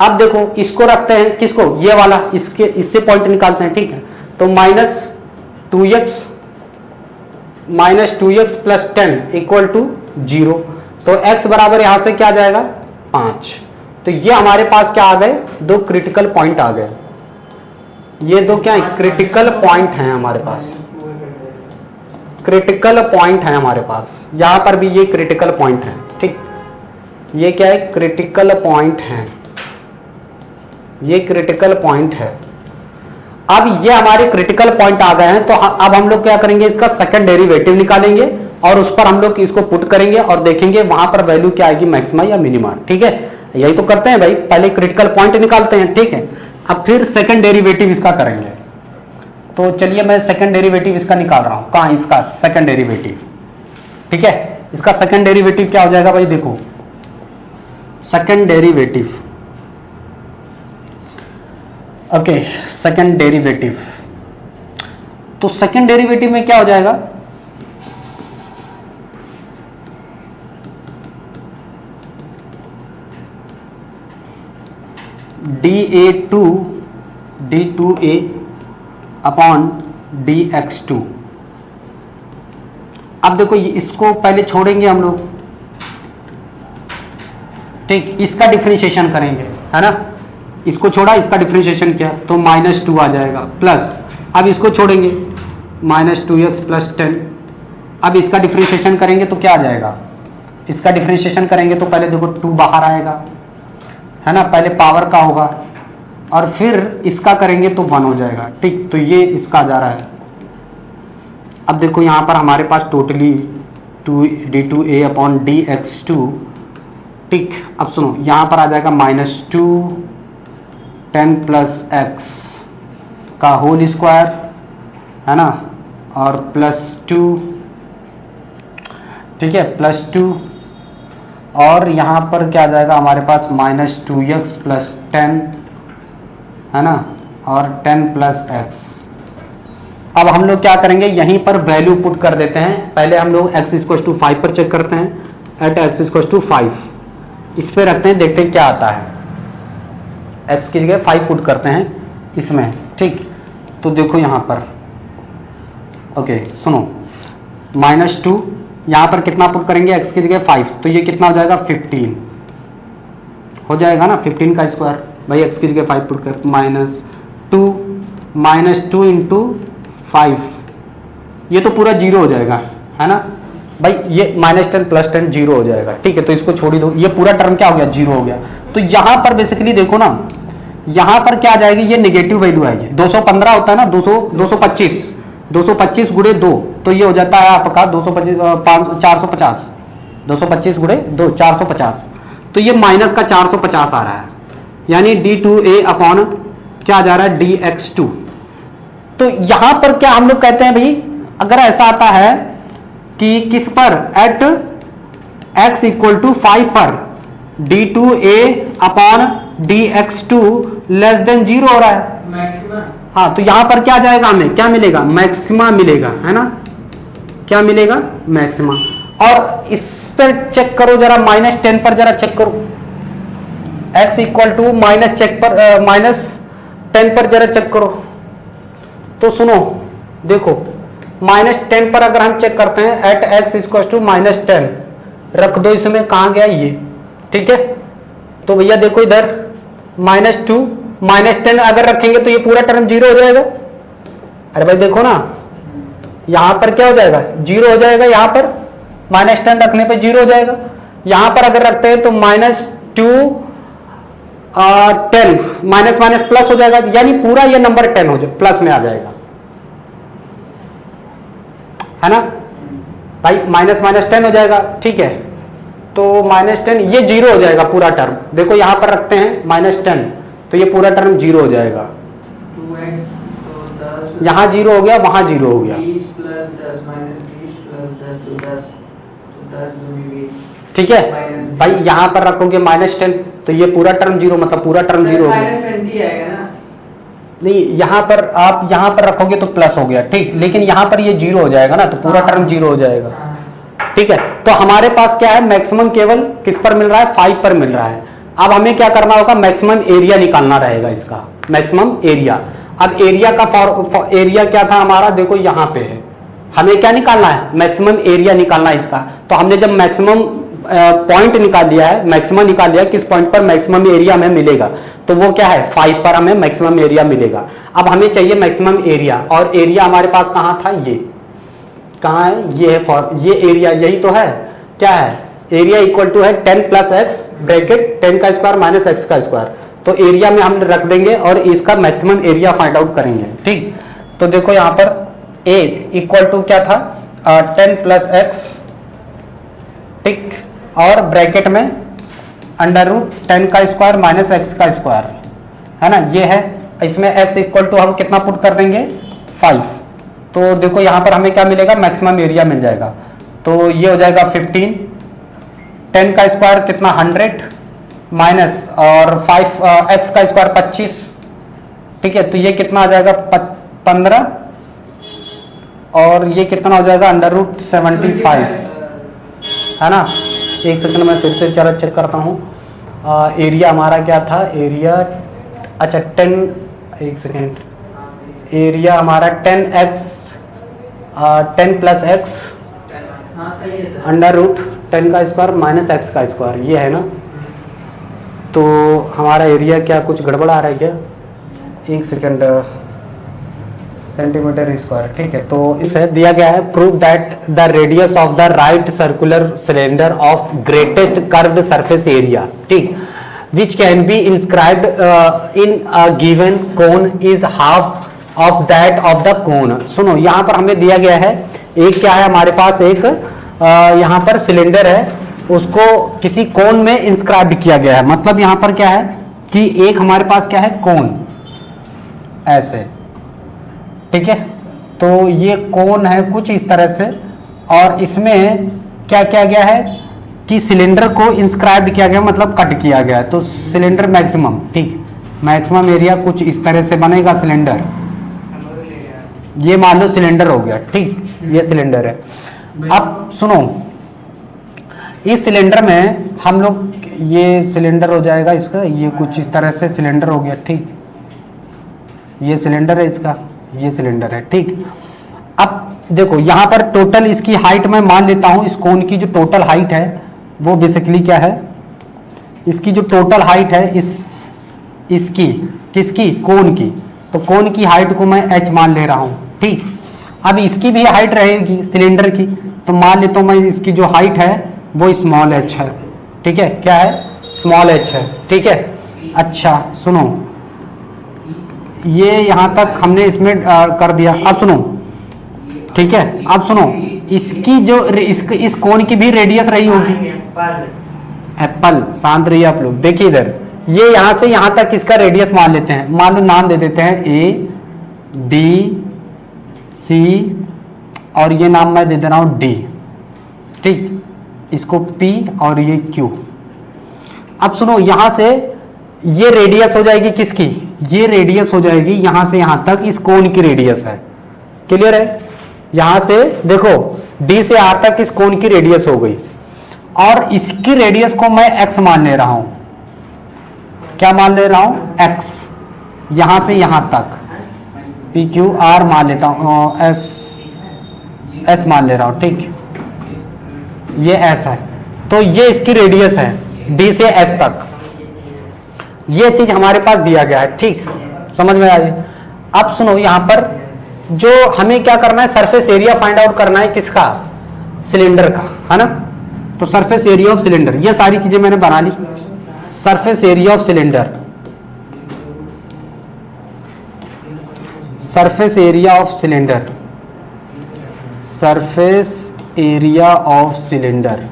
अब देखो इसको रखते हैं, किसको, ये वाला, इससे पॉइंट निकालते हैं, ठीक है। तो -2x प्लस 10 इक्वल टू 0, तो x बराबर यहां से क्या आ जाएगा, 5। तो ये हमारे पास क्या आ गए, 2 क्रिटिकल पॉइंट आ गए। ये 2 क्या है, क्रिटिकल पॉइंट हैं हमारे पास, क्रिटिकल पॉइंट है हमारे पास। यहां पर भी ये क्रिटिकल पॉइंट है, ठीक। ये क्या है, क्रिटिकल पॉइंट है, ये क्रिटिकल पॉइंट है। अब ये हमारे क्रिटिकल पॉइंट आ गए हैं, तो अब हम लोग क्या करेंगे, इसका सेकंड डेरिवेटिव निकालेंगे और उस पर हम लोग इसको पुट करेंगे और देखेंगे वहां पर वैल्यू क्या आएगी, मैक्सिमा या मिनिमा, ठीक है। यही तो करते हैं भाई, पहले क्रिटिकल पॉइंट निकालते हैं, ठीक है। अब फिर सेकंड डेरिवेटिव इसका करेंगे। तो चलिए मैं सेकंड डेरिवेटिव इसका निकाल रहा हूं, कहां, इसका सेकंड डेरिवेटिव, ठीक है। इसका सेकंड डेरिवेटिव क्या हो जाएगा भाई, देखो second derivative, okay, second derivative, तो सेकंड डेरिवेटिव में क्या हो जाएगा, dA2 d2a अपॉन dx2। अब देखो इसको पहले छोड़ेंगे हम लोग, ठीक, इसका डिफरेंशिएशन करेंगे, है ना, इसको छोड़ा, इसका डिफरेंशिएशन किया तो -2 आ जाएगा, प्लस अब इसको छोड़ेंगे माइनस 2x प्लस 10। अब इसका डिफ्रेंशिएशन करेंगे तो क्या आ जाएगा, इसका डिफ्रेंशिएशन करेंगे तो पहले देखो 2 बाहर आएगा, है ना, पहले पावर का होगा और फिर इसका करेंगे तो 1 हो जाएगा। ठीक, तो ये इसका जा रहा है। अब देखो यहाँ पर हमारे पास टोटली d2a अपॉन dx2। ठीक, अब सुनो यहाँ पर आ जाएगा -2 10 प्लस एक्स का होल स्क्वायर, है ना, और +2, ठीक है, +2, और यहाँ पर क्या आ जाएगा हमारे पास -2x प्लस 10, है ना, और 10 प्लस एक्स। अब हम लोग क्या करेंगे, यहीं पर वैल्यू पुट कर देते हैं। पहले हम लोग x = 5 पर चेक करते हैं, एट x = 5 इस पे रखते हैं, देखते हैं क्या आता है। x की जगह 5 पुट करते हैं इसमें। ठीक, तो देखो यहाँ पर, ओके सुनो, -2 यहाँ पर कितना पुट करेंगे, x की जगह 5, तो ये कितना हो जाएगा 15 हो जाएगा ना, 15 का स्क्वायर। भाई x की जगह 5 पुट कर, -2 इंटू 5, ये तो पूरा 0 हो जाएगा, है ना भाई, ये -10 प्लस 10 0 हो जाएगा। ठीक है, तो इसको छोड़ ही दो, ये पूरा टर्म क्या हो गया, 0 हो गया। तो यहाँ पर बेसिकली देखो ना, यहाँ पर क्या आ जाएगी, ये नेगेटिव वैल्यू आएगी। 215 होता है ना, 225 गुणे 2, तो ये हो जाता है आपका 450, 225 गुणे 2 450, तो ये माइनस का 450 आ रहा है, यानी d2a अपॉन क्या आ जा रहा है, dx2। तो यहां पर क्या हम लोग कहते हैं भाई, अगर ऐसा आता है कि किस पर, एट x = 5 पर d2a upon dx2 less than 0 हो रहा है। हाँ, तो यहां पर क्या जाएगा, हमें क्या मिलेगा, मैक्सिमा मिलेगा, है ना, क्या मिलेगा, मैक्सिमा। और इस पर चेक करो जरा, -10 पर जरा चेक करो, x = -10 पर जरा चेक करो। तो सुनो देखो, -10 पर अगर हम चेक करते हैं, एट x = -10 रख दो इसमें, कहां गया ये, ठीक है। तो भैया देखो इधर -2 -10 अगर रखेंगे तो ये पूरा टर्म 0 हो जाएगा। अरे भाई देखो ना, यहां पर क्या हो जाएगा, 0 हो जाएगा, यहां पर -10 रखने पे 0 हो जाएगा। यहां पर अगर रखते हैं तो -2 10 माइनस माइनस प्लस हो जाएगा, यानी पूरा ये नंबर 10 हो जाए, प्लस में आ जाएगा, है ना भाई, -10 हो जाएगा। ठीक है, तो -10 ये 0 हो जाएगा पूरा टर्म। देखो यहां पर रखते हैं -10, तो ये पूरा टर्म 0 हो जाएगा। 2x तो 10, यहाँ 0 हो गया, वहां 0 हो गया, 20 + 10 -20 + 10 तो 10, तो 10 दूनी 20। ठीक है भाई, यहां पर रखोगे -10, तो ये पूरा टर्म 0, मतलब पूरा टर्म 0 हो गया। -20 आएगा ना, नहीं, यहाँ पर आप यहाँ पर रखोगे तो प्लस हो गया, ठीक, लेकिन यहाँ पर ये 0 हो जाएगा ना, तो पूरा टर्म 0 हो जाएगा। ठीक है, तो हमारे पास क्या है, मैक्सिमम केवल किस पर मिल रहा है, 5 पर मिल रहा है। अब हमें क्या करना होगा, मैक्सिमम एरिया निकालना रहेगा इसका, मैक्सिमम एरिया। अब एरिया का एरिया क्या था हमारा, देखो यहाँ पे है, हमें क्या निकालना है, मैक्सिमम एरिया निकालना है इसका। तो हमने जब मैक्सिमम पॉइंट निकाल लिया है, मैक्सिमम निकाल लिया, किस पॉइंट पर मैक्सिमम एरिया हमें मिलेगा, तो वो क्या है, 5 पर हमें मैक्सिमम एरिया मिलेगा। अब हमें चाहिए मैक्सिमम एरिया, और एरिया हमारे पास कहाँ था, ये कहाँ है, ये है, ये एरिया यही तो है, क्या है, एरिया इक्वल टू है 10 + x ब्रैकेट 10 का स्क्वायर माइनस x का स्क्वायर। तो एरिया में हम रख देंगे और इसका मैक्सिमम एरिया फाइंड आउट करेंगे। ठीक, तो देखो यहाँ पर a इक्वल टू क्या था, 10 + x, ठीक, और ब्रैकेट में √10 का स्क्वायर माइनस x का स्क्वायर, है ना, ये है। इसमें x इक्वल टू हम कितना पुट कर देंगे, 5। तो देखो यहाँ पर हमें क्या मिलेगा, मैक्सिमम एरिया मिल जाएगा। तो ये हो जाएगा 15, 10 का स्क्वायर कितना 100 माइनस और 5 x का स्क्वायर 25। ठीक है, तो ये कितना आ जाएगा 15, और ये कितना हो जाएगा √75, है ना। एक सेकंड में फिर से जरा चेक करता हूँ, एरिया हमारा क्या था, एरिया, अच्छा 10, एक सेकेंड, एरिया हमारा 10x 10 + x √10 का स्क्वायर माइनस x का स्क्वायर, ये है ना। तो हमारा एरिया क्या कुछ गड़बड़ आ रहा है क्या, एक सेकेंड, सेंटीमीटर स्क्वायर, ठीक है। तो इसे दिया गया है prove that the radius of the right circular cylinder of greatest curved surface area, ठीक, which can be inscribed in a given cone is half of that of the cone। सुनो, यहाँ पर हमें दिया गया है एक क्या है हमारे पास, एक यहाँ पर सिलेंडर है, उसको किसी कोन में इंस्क्राइब किया गया है। मतलब यहाँ पर क्या है कि एक हमारे पास क्या है, कोन ऐसे, ठीक है। तो ये कोन है कुछ इस तरह से, और इसमें क्या किया गया है कि सिलेंडर को इंस्क्राइब किया गया, मतलब कट किया गया। तो सिलेंडर मैक्सिमम, ठीक, मैक्सिमम एरिया कुछ इस तरह से बनेगा सिलेंडर। ये मान लो सिलेंडर हो गया, ठीक, ये सिलेंडर है। अब सुनो, इस सिलेंडर में हम लोग, ये सिलेंडर हो जाएगा इसका, ये कुछ इस तरह से सिलेंडर हो गया, ठीक, ये सिलेंडर है इसका, ये सिलेंडर है, ठीक। अब देखो यहाँ पर टोटल इसकी हाइट मैं मान लेता हूँ, इस कोन की जो टोटल हाइट है वो बेसिकली क्या है, इसकी जो टोटल हाइट है इसकी किसकी, कोन की, तो कोन की हाइट को मैं h मान ले रहा हूँ, ठीक। अब इसकी भी हाइट रहेगी सिलेंडर की, तो मान लेता हूँ मैं इसकी जो हाइट है वो स्मॉल h है, ठीक है, क्या है, स्मॉल h है, ठीक है। अच्छा सुनो, ये यहाँ तक हमने इसमें कर दिया। अब सुनो, ठीक है, अब सुनो, इसकी जो इस कोन की भी रेडियस रही होगी, एप्पल, शांत रहिए आप लोग, देखिए इधर, ये यहां से यहां तक इसका रेडियस मान लेते हैं, मान लो नाम दे देते हैं ए बी सी, और ये नाम मैं दे दे रहा हूं डी, ठीक, इसको पी और ये क्यू। अब सुनो, यहां से ये रेडियस हो जाएगी किसकी, ये रेडियस हो जाएगी यहां से यहां तक, इस कोन की रेडियस है, क्लियर है। यहां से देखो डी से आर तक इस कोन की रेडियस हो गई, और इसकी रेडियस को मैं एक्स मान ले रहा हूं, क्या मान ले रहा हूं, एक्स, यहां से यहां तक पी क्यू आर मान लेता हूं, एस मान ले रहा हूं, ठीक, ये एस है, तो ये इसकी रेडियस है डी से एस तक। ये चीज हमारे पास दिया गया है, ठीक, समझ में आ रही। अब सुनो, यहां पर जो हमें क्या करना है, सरफेस एरिया फाइंड आउट करना है, किसका, सिलेंडर का, है ना। तो सरफेस एरिया ऑफ सिलेंडर, ये सारी चीजें मैंने बना ली। Surface area of cylinder, surface area of cylinder, surface area of cylinder,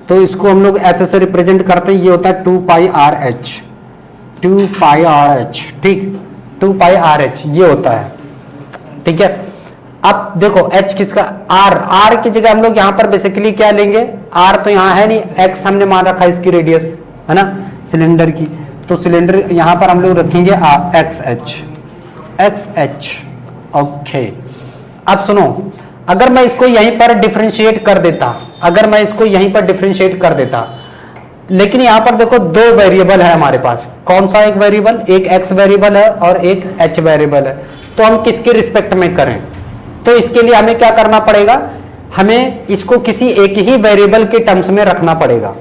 तो इसको हम लोग ऐसे से रिप्रेजेंट करते हैं, ये होता है 2 पाई आर एच, 2 पाई आर एच, ठीक, 2 पाई आर एच ये होता है, ठीक है। अब देखो h किसका, r की जगह हम लोग यहाँ पर बेसिकली क्या लेंगे, r तो यहाँ है नहीं, x हमने मान रखा है इसकी रेडियस, है ना, सिलेंडर की, तो सिलेंडर यहाँ पर हम लोग रखेंगे xh, ओके। अब सुनो, अगर मैं इसको यहीं पर डिफरेंशिएट कर देता, अगर मैं इसको यहीं पर डिफरेंशिएट कर देता, लेकिन यहां पर देखो दो वेरिएबल है हमारे पास, कौन सा एक वेरिएबल, एक x वेरिएबल है और एक h वेरिएबल है, तो हम किसके रिस्पेक्ट में करें, तो इसके लिए हमें क्या करना पड़ेगा, हमें इसको किसी एक ही वेरिएबल के टर्म्स में रखना पड़ेगा,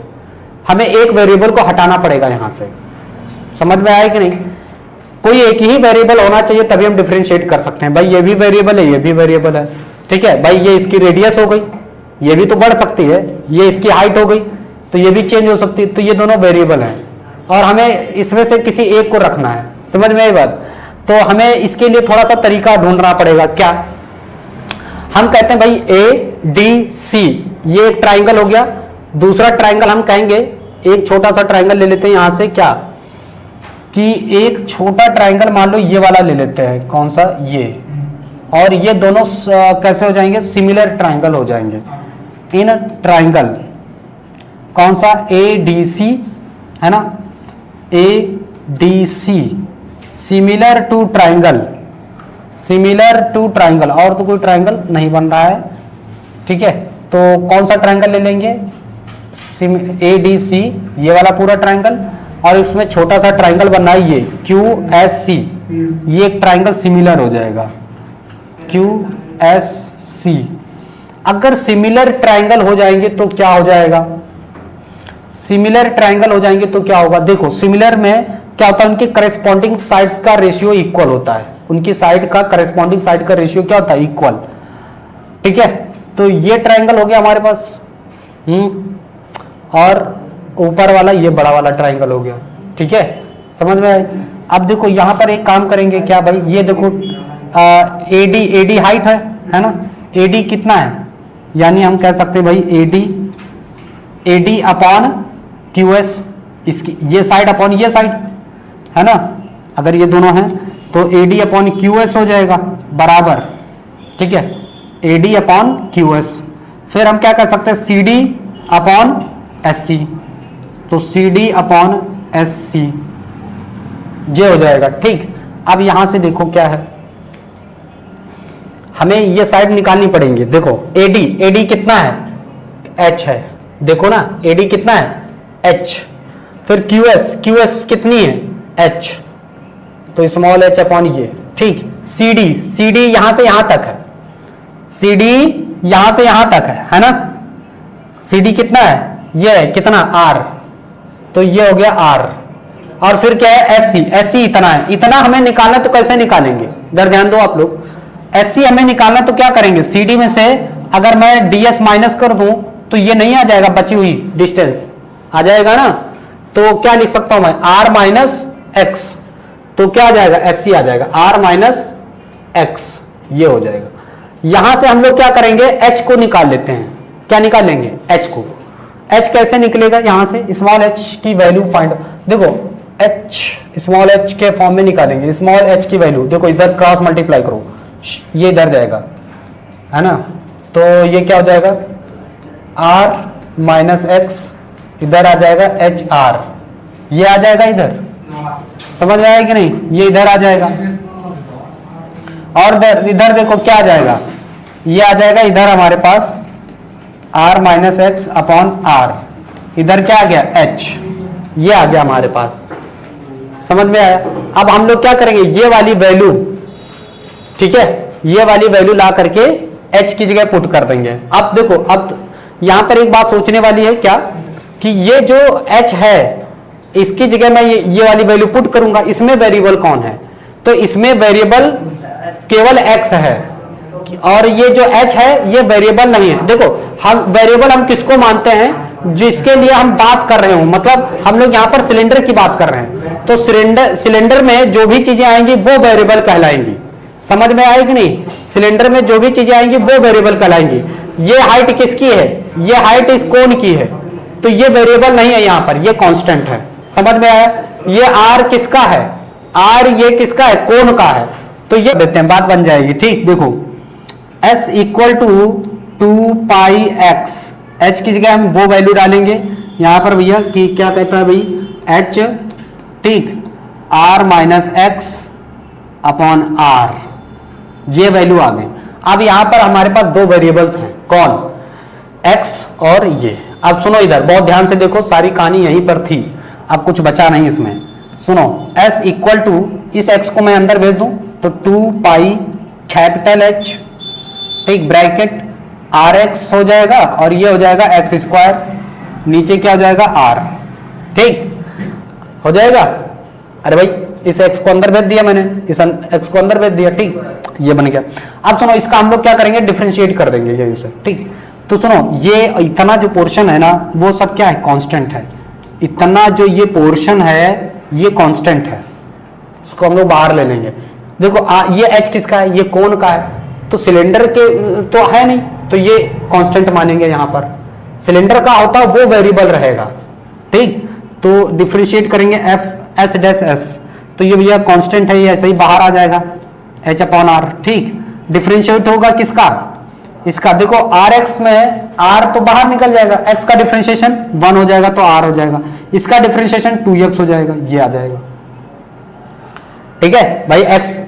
हमें एक वेरिएबल को हटाना पड़ेगा यहां से, समझ में आया कि नहीं। कोई एक ही वेरिएबल होना चाहिए तभी हम डिफरेंशिएट कर सकते हैं, भाई ये भी वेरिएबल है, ये भी वेरिएबल है, ठीक है, भाई ये इसकी रेडियस हो गई, ये भी तो बढ़ सकती है, ये इसकी हाइट हो गई तो ये भी चेंज हो सकती है, तो ये दोनों वेरिएबल हैं और हमें इसमें से किसी एक को रखना है, समझ में आई बात। तो हमें इसके लिए थोड़ा सा तरीका ढूंढना पड़ेगा, क्या हम कहते हैं भाई ए डी सी, ये एक ट्राइंगल हो गया, दूसरा ट्राइंगल हम कहेंगे, एक छोटा सा ट्राइंगल ले लेते हैं यहां से, क्या कि एक छोटा ट्राइंगल मान लो ये वाला ले लेते हैं, कौन सा, ये, और ये दोनों कैसे हो जाएंगे, सिमिलर ट्राइंगल हो जाएंगे। इन ट्राइंगल कौन सा, ए डी सी, है ना, A D C, similar to triangle, similar to triangle, और तो कोई ट्राइंगल नहीं बन रहा है, ठीक है, तो कौन सा ट्राइंगल ले लेंगे, ए डी सी, ये वाला पूरा ट्राइंगल, और इसमें छोटा सा ट्राइंगल बनना है ये क्यू एस सी, ये एक ट्राइंगल सिमिलर हो जाएगा, क्यू एस सी। अगर सिमिलर ट्राइंगल हो जाएंगे तो क्या हो जाएगा, सिमिलर ट्राइंगल हो जाएंगे तो क्या होगा, देखो सिमिलर में क्या होता है, उनकी करस्पॉन्डिंग साइड्स का रेशियो इक्वल होता है, उनकी साइड का करस्पॉन्डिंग साइड का रेशियो क्या होता है, इक्वल। ठीक है, तो ये ट्रायंगल हो गया हमारे पास, और ऊपर वाला ये बड़ा वाला ट्रायंगल हो गया। ठीक है, समझ में आए। अब देखो यहां पर एक काम करेंगे क्या भाई, ये देखो एडी हाइट है ना, एडी कितना है, यानी हम कह सकते हैं भाई एडी अपॉन क्यूएस, इसकी ये साइड अपॉन ये साइड है ना, अगर ये दोनों हैं तो एडी अपॉन क्यूएस हो जाएगा बराबर। ठीक है, एडी अपॉन क्यूएस, फिर हम क्या कर सकते हैं, सीडी अपॉन एससी, तो सीडी अपॉन एससी ये हो जाएगा। ठीक, अब यहां से देखो क्या है, हमें ये साइड निकालनी पड़ेंगी। देखो एडी कितना है, एच है, देखो ना एडी कितना है, एच, फिर क्यूएस कितनी है, एच, तो स्मॉल एच अपॉन ये। ठीक, सीडी यहां से यहां तक है, सीडी यहां से यहां तक है ना, सीडी कितना है, ये है कितना, आर, तो ये हो गया आर, और फिर क्या है, एससी इतना है, इतना हमें निकालना, तो कैसे निकालेंगे, इधर ध्यान दो आप लोग, एससी हमें निकालना तो क्या करेंगे, सीडी में से अगर मैं डीएस माइनस कर दूं तो ये नहीं आ जाएगा, बची हुई डिस्टेंस आ जाएगा ना, तो क्या लिख सकता हूं मैं, आर माइनस एक्स, तो क्या आ जाएगा, एससी आ जाएगा, आर माइनस एक्स, ये हो जाएगा। यहां से हम लोग क्या करेंगे, एच को निकाल लेते हैं, क्या निकालेंगे, एच को, एच कैसे निकलेगा, यहां से स्मॉल एच की वैल्यू फाइंड, देखो एच स्मॉल एच के फॉर्म में निकालेंगे, स्मॉल एच की वैल्यू देखो, इधर क्रॉस मल्टीप्लाई करो, ये इधर जाएगा है ना, तो ये क्या हो जाएगा, आर माइनस एक्स, इधर आ जाएगा एच आर, ये आ जाएगा इधर, समझ में आया कि नहीं, ये इधर आ जाएगा, और इधर देखो क्या आ जाएगा, ये आ जाएगा इधर हमारे पास R minus X upon R, इधर क्या आ गया, एच, ये आ गया हमारे पास, समझ में आया। अब हम लोग क्या करेंगे, ये वाली वैल्यू, ठीक है, ये वाली वैल्यू ला करके एच की जगह पुट कर देंगे। अब देखो, अब यहां पर एक बात सोचने वाली है क्या, कि ये जो एच है इसकी जगह मैं ये वाली वैल्यू पुट करूंगा, इसमें वेरिएबल कौन है, तो इसमें वेरिएबल केवल एक्स है, और ये जो एच है ये वेरिएबल नहीं है। देखो हम वेरिएबल हम किसको मानते हैं, जिसके लिए हम बात कर रहे हो, मतलब हम लोग यहाँ पर सिलेंडर की बात कर रहे हैं, तो सिलेंडर में जो भी चीजें आएंगी वो वेरिएबल कहलाएंगी, समझ में आएगी नहीं, सिलेंडर में जो भी चीजें आएंगी वो वेरिएबल कहलाएंगी। ये हाइट किसकी है, ये हाइट इस कोन की है, तो ये वेरिएबल नहीं है, यहाँ पर ये कांस्टेंट है, समझ में आया। ये आर किसका है, आर ये किसका है, कोन का है, तो ये देते हैं, बात बन जाएगी। ठीक, देखो s equal to 2 pi x, h की जगह हम वो वैल्यू डालेंगे यहां पर भैया, कि क्या कहता है भाई, h, ठीक, r minus X upon r, ये वैल्यू आ गई। अब यहां पर हमारे पास दो वेरिएबल्स हैं, कौन, x और ये। अब सुनो इधर बहुत ध्यान से देखो, सारी कहानी यहीं पर थी, अब कुछ बचा नहीं इसमें, सुनो, s इक्वल टू, इस x को मैं अंदर भेज दूं तो 2 पाई कैपिटल H, ठीक, ब्रैकेट आर एक्स हो जाएगा, और ये हो जाएगा एक्स स्क्वायर, नीचे क्या हो जाएगा, आर, ठीक हो जाएगा। अरे भाई इस एक्स को अंदर भेज दिया मैंने, इस एक्स को अंदर भेज दिया, ठीक, ये बन गया। अब सुनो, इसका हम लोग क्या करेंगे, डिफरेंशिएट कर देंगे यहीं से, ठीक। तो सुनो, ये इतना जो पोर्शन है ना, वो सब क्या है, कांस्टेंट है, इतना जो ये पोर्शन है ये कांस्टेंट है, इसको हम लोग बाहर ले लेंगे। देखो ये एच किसका है, ये कोन का है, तो सिलेंडर के तो है नहीं, तो ये कांस्टेंट मानेंगे यहां पर, सिलेंडर का होता वो वेरिएबल रहेगा, ठीक। तो डिफरेंशिएट करेंगे एफ एस डैश एस, तो ये भैया कांस्टेंट है, ये ऐसे ही बाहर आ जाएगा, एच अपॉन आर, ठीक। डिफरेंशिएट होगा किसका, इसका, देखो आर एक्स में आर तो बाहर निकल जाएगा, एक्स का डिफरेंशिएशन 1 हो जाएगा तो आर हो जाएगा, इसका डिफरेंशिएशन 2x हो जाएगा, ये आ जाएगा, ठीक है भाई। एक्स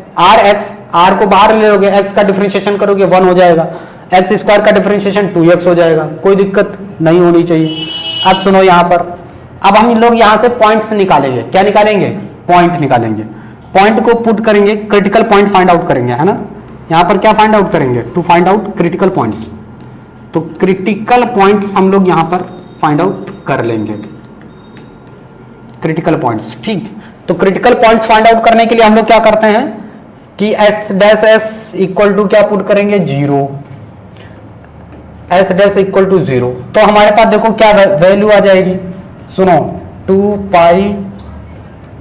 आर को बाहर ले लोगे, एक्स का डिफरेंशिएशन करोगे 1 हो जाएगा, एक्स स्क्वायर का डिफरेंशिएशन 2x हो जाएगा, कोई दिक्कत नहीं होनी चाहिए। अब सुनो यहां पर, अब हम लोग यहां से पॉइंट्स निकालेंगे, क्या निकालेंगे, पॉइंट निकालेंगे, पॉइंट को पुट करेंगे, क्रिटिकल पॉइंट फाइंड आउट करेंगे, है ना। यहां पर क्या फाइंड आउट करेंगे, to find out critical points, तो क्रिटिकल पॉइंट्स हम लोग यहां पर फाइंड आउट कर लेंगे, क्रिटिकल पॉइंट्स, ठीक। तो क्रिटिकल पॉइंट्स फाइंड आउट करने के लिए हम लोग क्या करते हैं कि S dash S equal to क्या पुट करेंगे, 0, एस डैश इक्वल टू 0। तो हमारे पास देखो क्या वैल्यू आ जाएगी, सुनो 2 पाई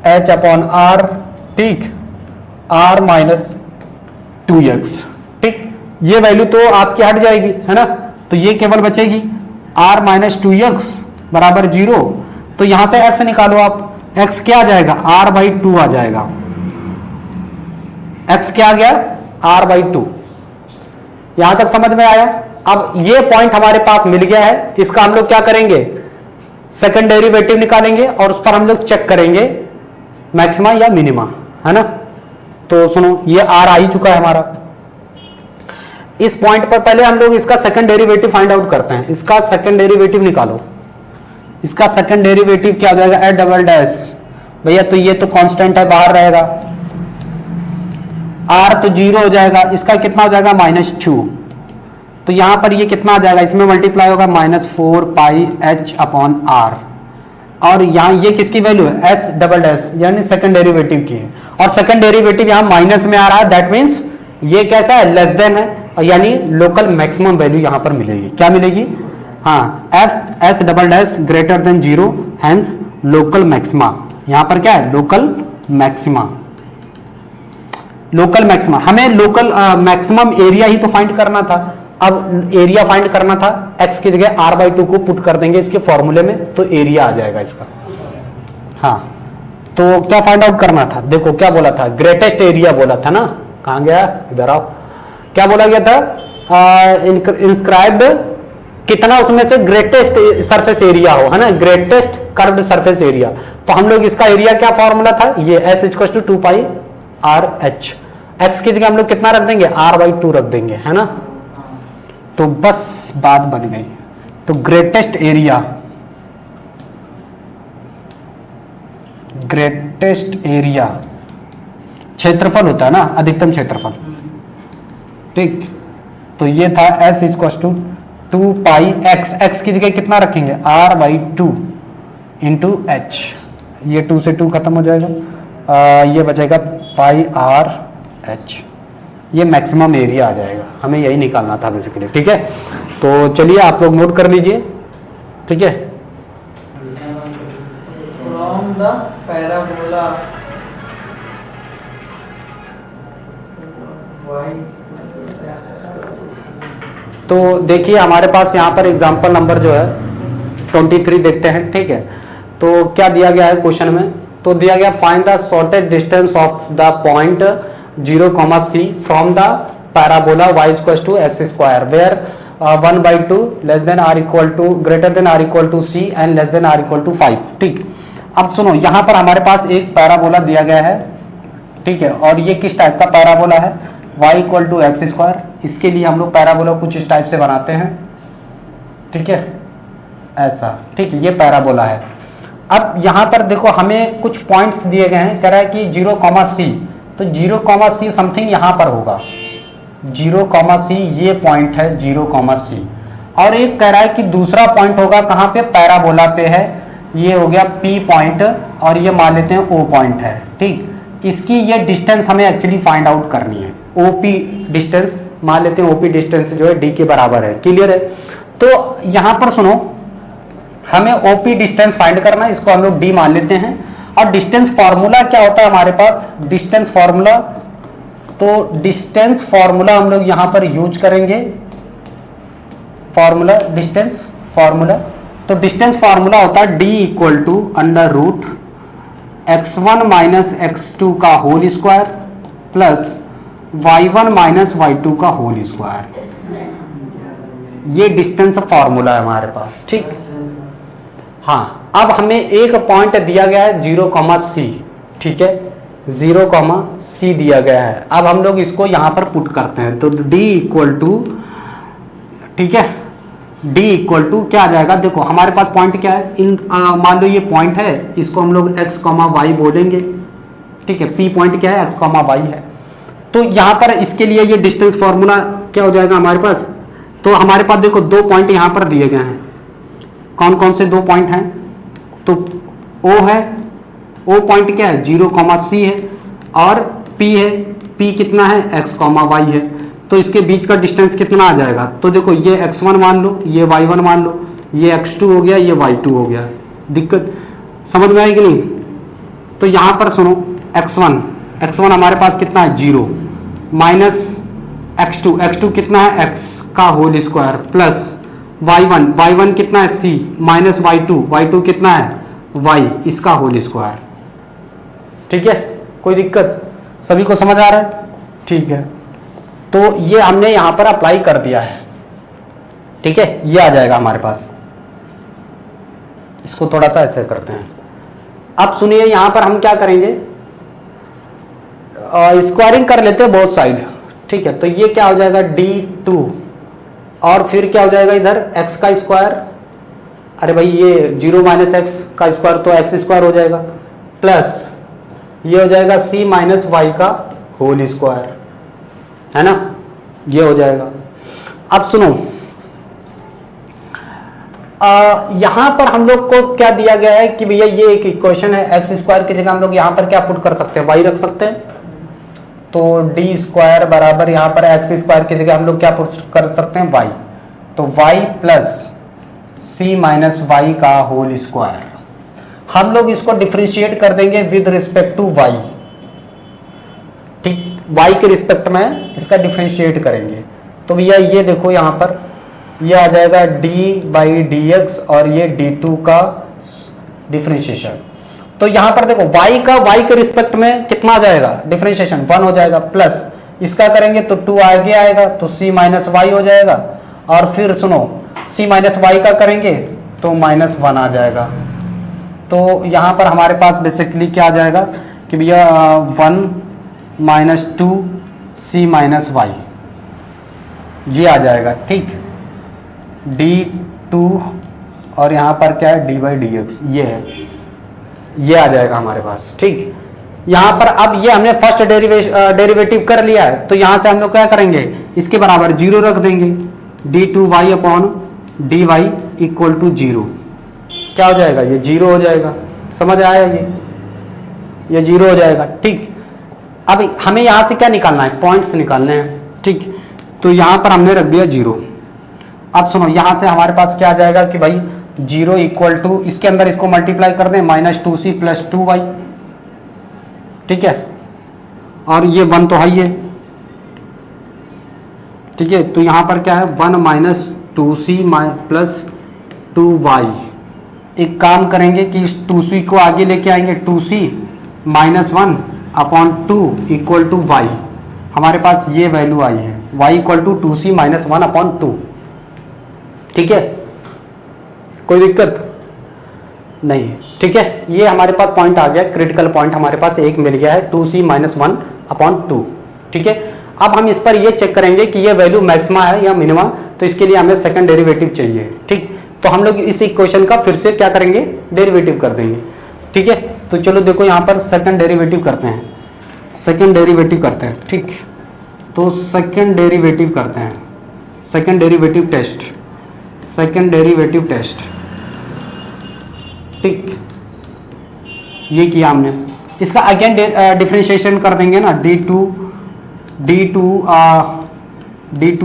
एच अपॉन आर, ठीक, आर माइनस 2x, ठीक, ये वैल्यू तो आपकी हट जाएगी, है ना, तो ये केवल बचेगी r माइनस 2x बराबर 0। तो यहां से x निकालो आप, x क्या आ जाएगा, r बाई 2 आ जाएगा, x क्या आ गया, r बाई 2। यहां तक समझ में आया। अब ये पॉइंट हमारे पास मिल गया है, इसका हम लोग क्या करेंगे, सेकंड डेरिवेटिव निकालेंगे और उस पर हम लोग चेक करेंगे मैक्सिमा या मिनिमा, है ना। तो सुनो ये r आ ही चुका है हमारा, इस पॉइंट पर पहले हम लोग इसका सेकंड डेरिवेटिव फाइंड आउट करते हैं। इसका सेकंड डेरिवेटिव निकालो, इसका सेकंड डेरिवेटिव क्या हो जाएगा, एच डबल डैश, भैया तो ये तो कांस्टेंट है, बाहर रहेगा, r तो 0 हो जाएगा, इसका कितना हो जाएगा -2, तो यहां पर ये कितना आ जाएगा, इसमें मल्टीप्लाई होगा -4 पाई h अपॉन r, और यहां ये किसकी वैल्यू है, एस डबल डैश यानी सेकंड डेरिवेटिव की है, और सेकंड डेरिवेटिव यहां माइनस में आ रहा है, दैट मीन्स ये कैसा है, लेस देन है, यानी लोकल मैक्सिमम वैल्यू यहां पर मिलेगी, क्या मिलेगी, हाँ, F S double dash greater than 0, hence local maxima, यहां पर क्या है, लोकल मैक्सिमा, लोकल मैक्सिमा, हमें लोकल मैक्सिमम एरिया ही तो फाइंड करना था। अब एरिया फाइंड करना था, x की जगह r/2 को पुट कर देंगे इसके फॉर्मूले में, तो एरिया आ जाएगा इसका। हाँ, तो क्या फाइंड आउट करना था, देखो क्या बोला था, ग्रेटेस्ट एरिया बोला था ना, कहां गया, इधर आओ, क्या बोला गया था, इंस्क्राइब्ड कितना उसमें से ग्रेटेस्ट सरफेस एरिया हो, है ना, ग्रेटेस्ट कर्व्ड सरफेस एरिया। तो हम लोग इसका एरिया क्या फॉर्मूला था, ये s equal to 2 pi r h, x की जगह हम लोग कितना रख देंगे, r/2 रख देंगे, है ना, तो बस बात बन गई। तो ग्रेटेस्ट एरिया, ग्रेटेस्ट एरिया क्षेत्रफल होता है ना, अधिकतम क्षेत्रफल, ठीक, तो ये था s equal to 2 pi x, x की जगह कितना रखेंगे, r/2 इंटू h, ये 2 से 2 खत्म हो जाएगा, ये बचेगा पाई r h, ये मैक्सिमम एरिया आ जाएगा, हमें यही निकालना था बेसिकली, ठीक है। तो चलिए आप लोग नोट कर लीजिए, ठीक है। फ्रॉम द पैराबोला तो देखिए हमारे पास यहाँ पर एग्जांपल नंबर जो है 23 देखते हैं, ठीक है। तो क्या दिया गया है क्वेश्चन में, तो दिया गया find the shortest distance of the point 0, C from the parabola y equal to x square where 1/2 less than r equal to greater than r equal to c and less than r equal to 5, ठीक। अब सुनो यहाँ पर हमारे पास एक parabola दिया गया है, ठीक है, और ये किस टाइप का पैराबोला है, y equal to x square, इसके लिए हम लोग पैराबोला कुछ इस टाइप से बनाते हैं, ठीक है, ऐसा, ठीक है, ये पैराबोला है। अब यहाँ पर देखो हमें कुछ पॉइंट्स दिए गए हैं, कह रहा है कि 0, C, तो 0, C समथिंग यहाँ पर होगा, 0, C ये पॉइंट है 0, C, और एक कह रहा है कि दूसरा पॉइंट होगा कहाँ पे, पैराबोला पे है, ये हो गया P पॉइंट, और ये मान लेते हैं O पॉइंट है, ठीक। इसकी ये डिस्टेंस हमें एक्चुअली फाइंड आउट करनी है, OP डिस्टेंस मान लेते हैं, OP डिस्टेंस जो है D के बराबर है, क्लियर है। तो यहाँ पर सुनो हमें OP डिस्टेंस फाइंड करना है, इसको हम लोग D मान लेते हैं, और डिस्टेंस फॉर्मूला क्या होता है हमारे पास, डिस्टेंस फॉर्मूला, तो डिस्टेंस फॉर्मूला हम लोग यहाँ पर यूज करेंगे, फॉर्मूला डिस्टेंस फॉर्मूला, तो डिस्टेंस फॉर्मूला होता है D equal to under root x1 minus x2 का whole square plus y1 minus y2 का होल स्क्वायर, ये डिस्टेंस फॉर्मूला है हमारे पास, ठीक। हाँ, अब हमें एक पॉइंट दिया गया है 0, C, ठीक है, 0, C दिया गया है। अब हम लोग इसको यहां पर पुट करते हैं, तो D इक्वल टू, ठीक है, D इक्वल टू क्या आ जाएगा, देखो हमारे पास पॉइंट क्या है, इन मान लो ये पॉइंट है, इसको हम लोग x, y बोलेंगे, ठीक है, P पॉइंट क्या है, x, y है। तो यहां पर इसके लिए ये डिस्टेंस फॉर्मूला क्या हो जाएगा हमारे पास, तो हमारे पास देखो 2 पॉइंट यहां पर दिए गए हैं, कौन कौन से 2 पॉइंट हैं, तो O है वो पॉइंट क्या है 0,c है और p है, p कितना है x,y है, तो इसके बीच का डिस्टेंस कितना आ जाएगा, तो देखो ये x1 मान लो, ये y1 मान लो, ये x2 हो गया, ये y2 हो गया। दिक्कत समझ में आई कि नहीं? तो यहां पर सुनो x1 हमारे पास कितना है 0 माइनस x2 कितना है x का होल स्क्वायर प्लस y1 कितना है c माइनस y2 कितना है y इसका होल स्क्वायर। ठीक है, कोई दिक्कत? सभी को समझ आ रहा है? ठीक है, तो ये हमने यहां पर अप्लाई कर दिया है। ठीक है, ये आ जाएगा हमारे पास। इसको थोड़ा सा ऐसे करते हैं। अब सुनिए, यहां पर हम क्या करेंगे, स्क्वायरिंग कर लेते हैं बोथ साइड। ठीक है, तो ये क्या हो जाएगा d2 और फिर क्या हो जाएगा इधर x का स्क्वायर, अरे भाई ये 0 माइनस एक्स का स्क्वायर तो x स्क्वायर हो जाएगा, प्लस ये हो जाएगा c माइनस वाई का होल स्क्वायर, है ना, ये हो जाएगा। अब सुनो, यहां पर हम लोग को क्या दिया गया है कि भैया ये एक इक्वेशन है, एक्स स्क्वायर की जगह हम लोग यहां पर क्या पुट कर सकते हैं, वाई रख सकते हैं। तो डी स्क्वायर बराबर यहां पर एक्स स्क्वायर की जगह हम लोग क्या पुट कर सकते हैं, वाई। तो Y plus C minus y का होल स्क्वायर, हम लोग इसको डिफरेंशिएट कर देंगे विद रिस्पेक्ट टू वाई। ठीक, वाई के रिस्पेक्ट में इसका डिफरेंशिएट करेंगे। तो भैया ये देखो यहां पर ये आ जाएगा d बाई डी एक्स और ये d2 का डिफरेंशिएशन। तो यहां पर देखो y का y के रिस्पेक्ट में कितना आ जाएगा डिफरेंशिएशन, 1 हो जाएगा, प्लस इसका करेंगे तो 2 आगे आएगा तो c माइनस वाई हो जाएगा, और फिर सुनो c माइनस वाई का करेंगे तो -1 आ जाएगा। तो यहां पर हमारे पास बेसिकली क्या आ जाएगा कि भैया 1 माइनस 2 c माइनस वाई, ये आ जाएगा। ठीक, d2 और यहाँ पर क्या है d बाई डी एक्स, ये है, ये आ जाएगा हमारे पास। ठीक, यहाँ पर अब ये हमने फर्स्ट डेरिवेटिव कर लिया है, तो यहाँ से हम लोग क्या करेंगे, इसके बराबर 0 रख देंगे, d2y upon dy equal to 0, क्या हो जाएगा, ये 0 हो जाएगा। समझ आया, ये 0 हो जाएगा। ठीक, अब हमें यहाँ से क्या निकालना है, पॉइंट्स निकालने हैं। ठीक, तो यहाँ पर हमने रख दिया 0। अब सुनो, यहां से हमारे पास क्या आ जाएगा कि भाई 0 इक्वल टू, इसके अंदर इसको मल्टीप्लाई कर दें -2c प्लस 2y। ठीक है, और ये 1 तो है ही है। ठीक है, तो यहां पर क्या है 1 माइनस 2c प्लस 2y। एक काम करेंगे कि इस 2c को आगे लेके आएंगे, 2c minus 1 upon 2 equal to y. हमारे पास ये वैल्यू आई है, y equal to 2c minus 1 upon 2। ठीक है, कोई दिक्कत नहीं है। ठीक है, ये हमारे पास पॉइंट आ गया, क्रिटिकल पॉइंट हमारे पास एक मिल गया है 2c माइनस 1 अपॉन 2। ठीक है, अब हम इस पर ये चेक करेंगे कि ये वैल्यू मैक्सिमा है या मिनिमा, तो इसके लिए हमें सेकंड डेरिवेटिव चाहिए। ठीक, तो हम लोग इस इक्वेशन का फिर से क्या करेंगे, डेरिवेटिव कर देंगे। ठीक है, तो चलो देखो यहाँ पर सेकंड डेरिवेटिव करते हैं, सेकंड डेरिवेटिव करते हैं। ठीक, तो सेकंड डेरिवेटिव करते हैं, second derivative test, second derivative test. ठीक, ये किया हमने, इसका अगेन डिफरेंशिएशन कर देंगे ना, d2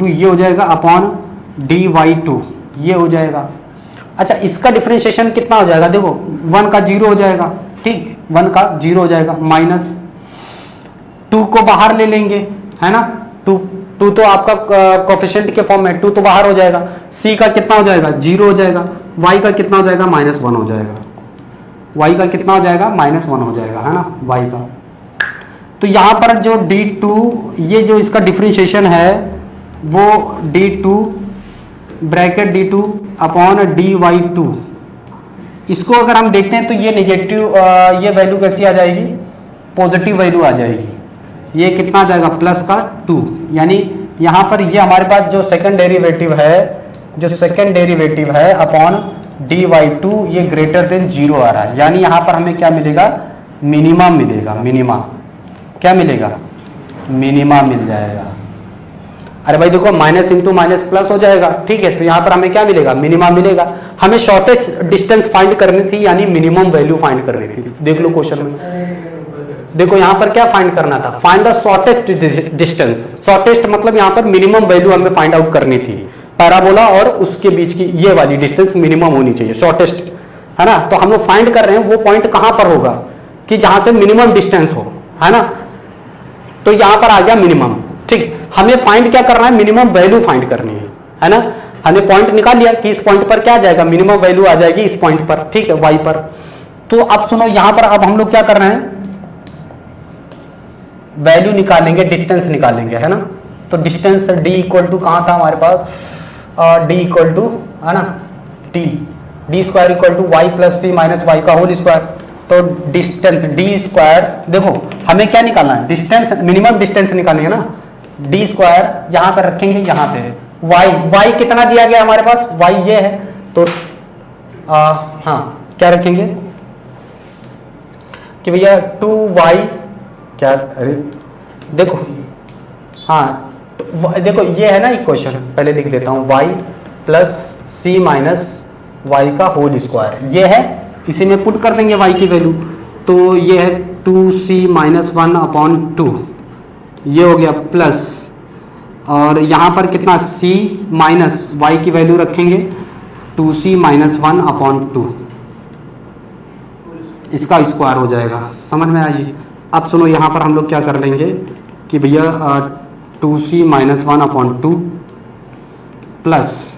ये हो जाएगा अपॉन dy2, ये हो जाएगा। अच्छा, इसका डिफरेंशिएशन कितना हो जाएगा, देखो 1 का 0 हो जाएगा। ठीक, 1 का 0 हो जाएगा, माइनस 2 को बाहर ले लेंगे, है ना, 2 तो आपका कोफिशिएंट के फॉर्म में 2 तो बाहर हो जाएगा, c का कितना हो जाएगा 0 हो जाएगा, y का कितना हो जाएगा -1 हो जाएगा, y का कितना हो जाएगा -1 हो जाएगा, है ना, y का। तो यहाँ पर जो d2, ये जो इसका डिफरेंशिएशन है वो d2 bracket d2 upon dy2, इसको अगर हम देखते हैं तो ये नेगेटिव, ये वैल्यू कैसी आ जाएगी, पॉजिटिव वैल्यू आ जाएगी। ये कितना आ जाएगा प्लस का 2, यानी यहाँ पर ये हमारे पास जो सेकंड डेरिवेटिव है, जो सेकंड डेरिवेटिव है अपॉन dy2, ये ग्रेटर देन 0 आ रहा है, यानी यहाँ पर हमें क्या मिलेगा, मिनिमा मिलेगा। मिनिमा क्या मिलेगा, मिनिमा मिल जाएगा। अरे भाई देखो माइनस इंटू माइनस प्लस हो जाएगा, ठीक है। तो यहाँ पर हमें क्या मिलेगा, मिनिमा मिलेगा। हमें शॉर्टेस्ट डिस्टेंस फाइंड करनी थी, यानी मिनिमम वैल्यू फाइंड करनी थी। देख लो क्वेश्चन में, देखो यहाँ पर क्या फाइंड करना था, find the shortest distance. Shortest मतलब यहाँ पर मिनिमम वैल्यू हमें फाइंड आउट करनी थी। पैराबोला और उसके बीच की ये वाली डिस्टेंस मिनिमम होनी चाहिए, शॉर्टेस्ट, है ना। तो हम लोग फाइंड कर रहे हैं वो पॉइंट कहां पर होगा कि जहां से मिनिमम डिस्टेंस हो, है ना। तो यहां पर आ गया मिनिमम, ठीक। हमें फाइंड क्या करना है, मिनिमम वैल्यू फाइंड करनी है ना। हमने पॉइंट निकाल लिया कि इस पॉइंट पर क्या आ जाएगा, मिनिमम वैल्यू आ जाएगी इस पॉइंट पर, ठीक है, वाई पर। तो अब सुनो, यहां पर अब हम लोग क्या कर रहे हैं, वैल्यू निकालेंगे, डिस्टेंस निकालेंगे, है ना। तो डिस्टेंस डी इक्वल टू कहां था हमारे पास, डी इक्वल टू, है ना, T, D square equal to y plus C minus y का होल स्क्वायर। तो डिस्टेंस डी स्क्वायर, देखो हमें क्या निकालना है, डिस्टेंस, मिनिमम डिस्टेंस निकालेंगे ना। डी स्क्वायर यहां पर रखेंगे, यहां पे वाई कितना दिया गया हमारे पास, वाई ये है। तो हाँ क्या रखेंगे कि भैया 2y क्या, अरे देखो, हाँ देखो ये है ना इक्वेशन, पहले लिख देता हूं, y plus C minus y का होल स्क्वायर, ये है। इसी में पुट कर देंगे y की वैल्यू, तो ये है 2c माइनस 1 अपॉन 2, ये हो गया प्लस, और यहाँ पर कितना c माइनस वाई की वैल्यू रखेंगे 2c माइनस 1 अपॉन 2, इसका स्क्वायर हो जाएगा। समझ में आइए। अब सुनो, यहाँ पर हम लोग क्या कर लेंगे कि भैया 2c minus 1 upon 2 plus,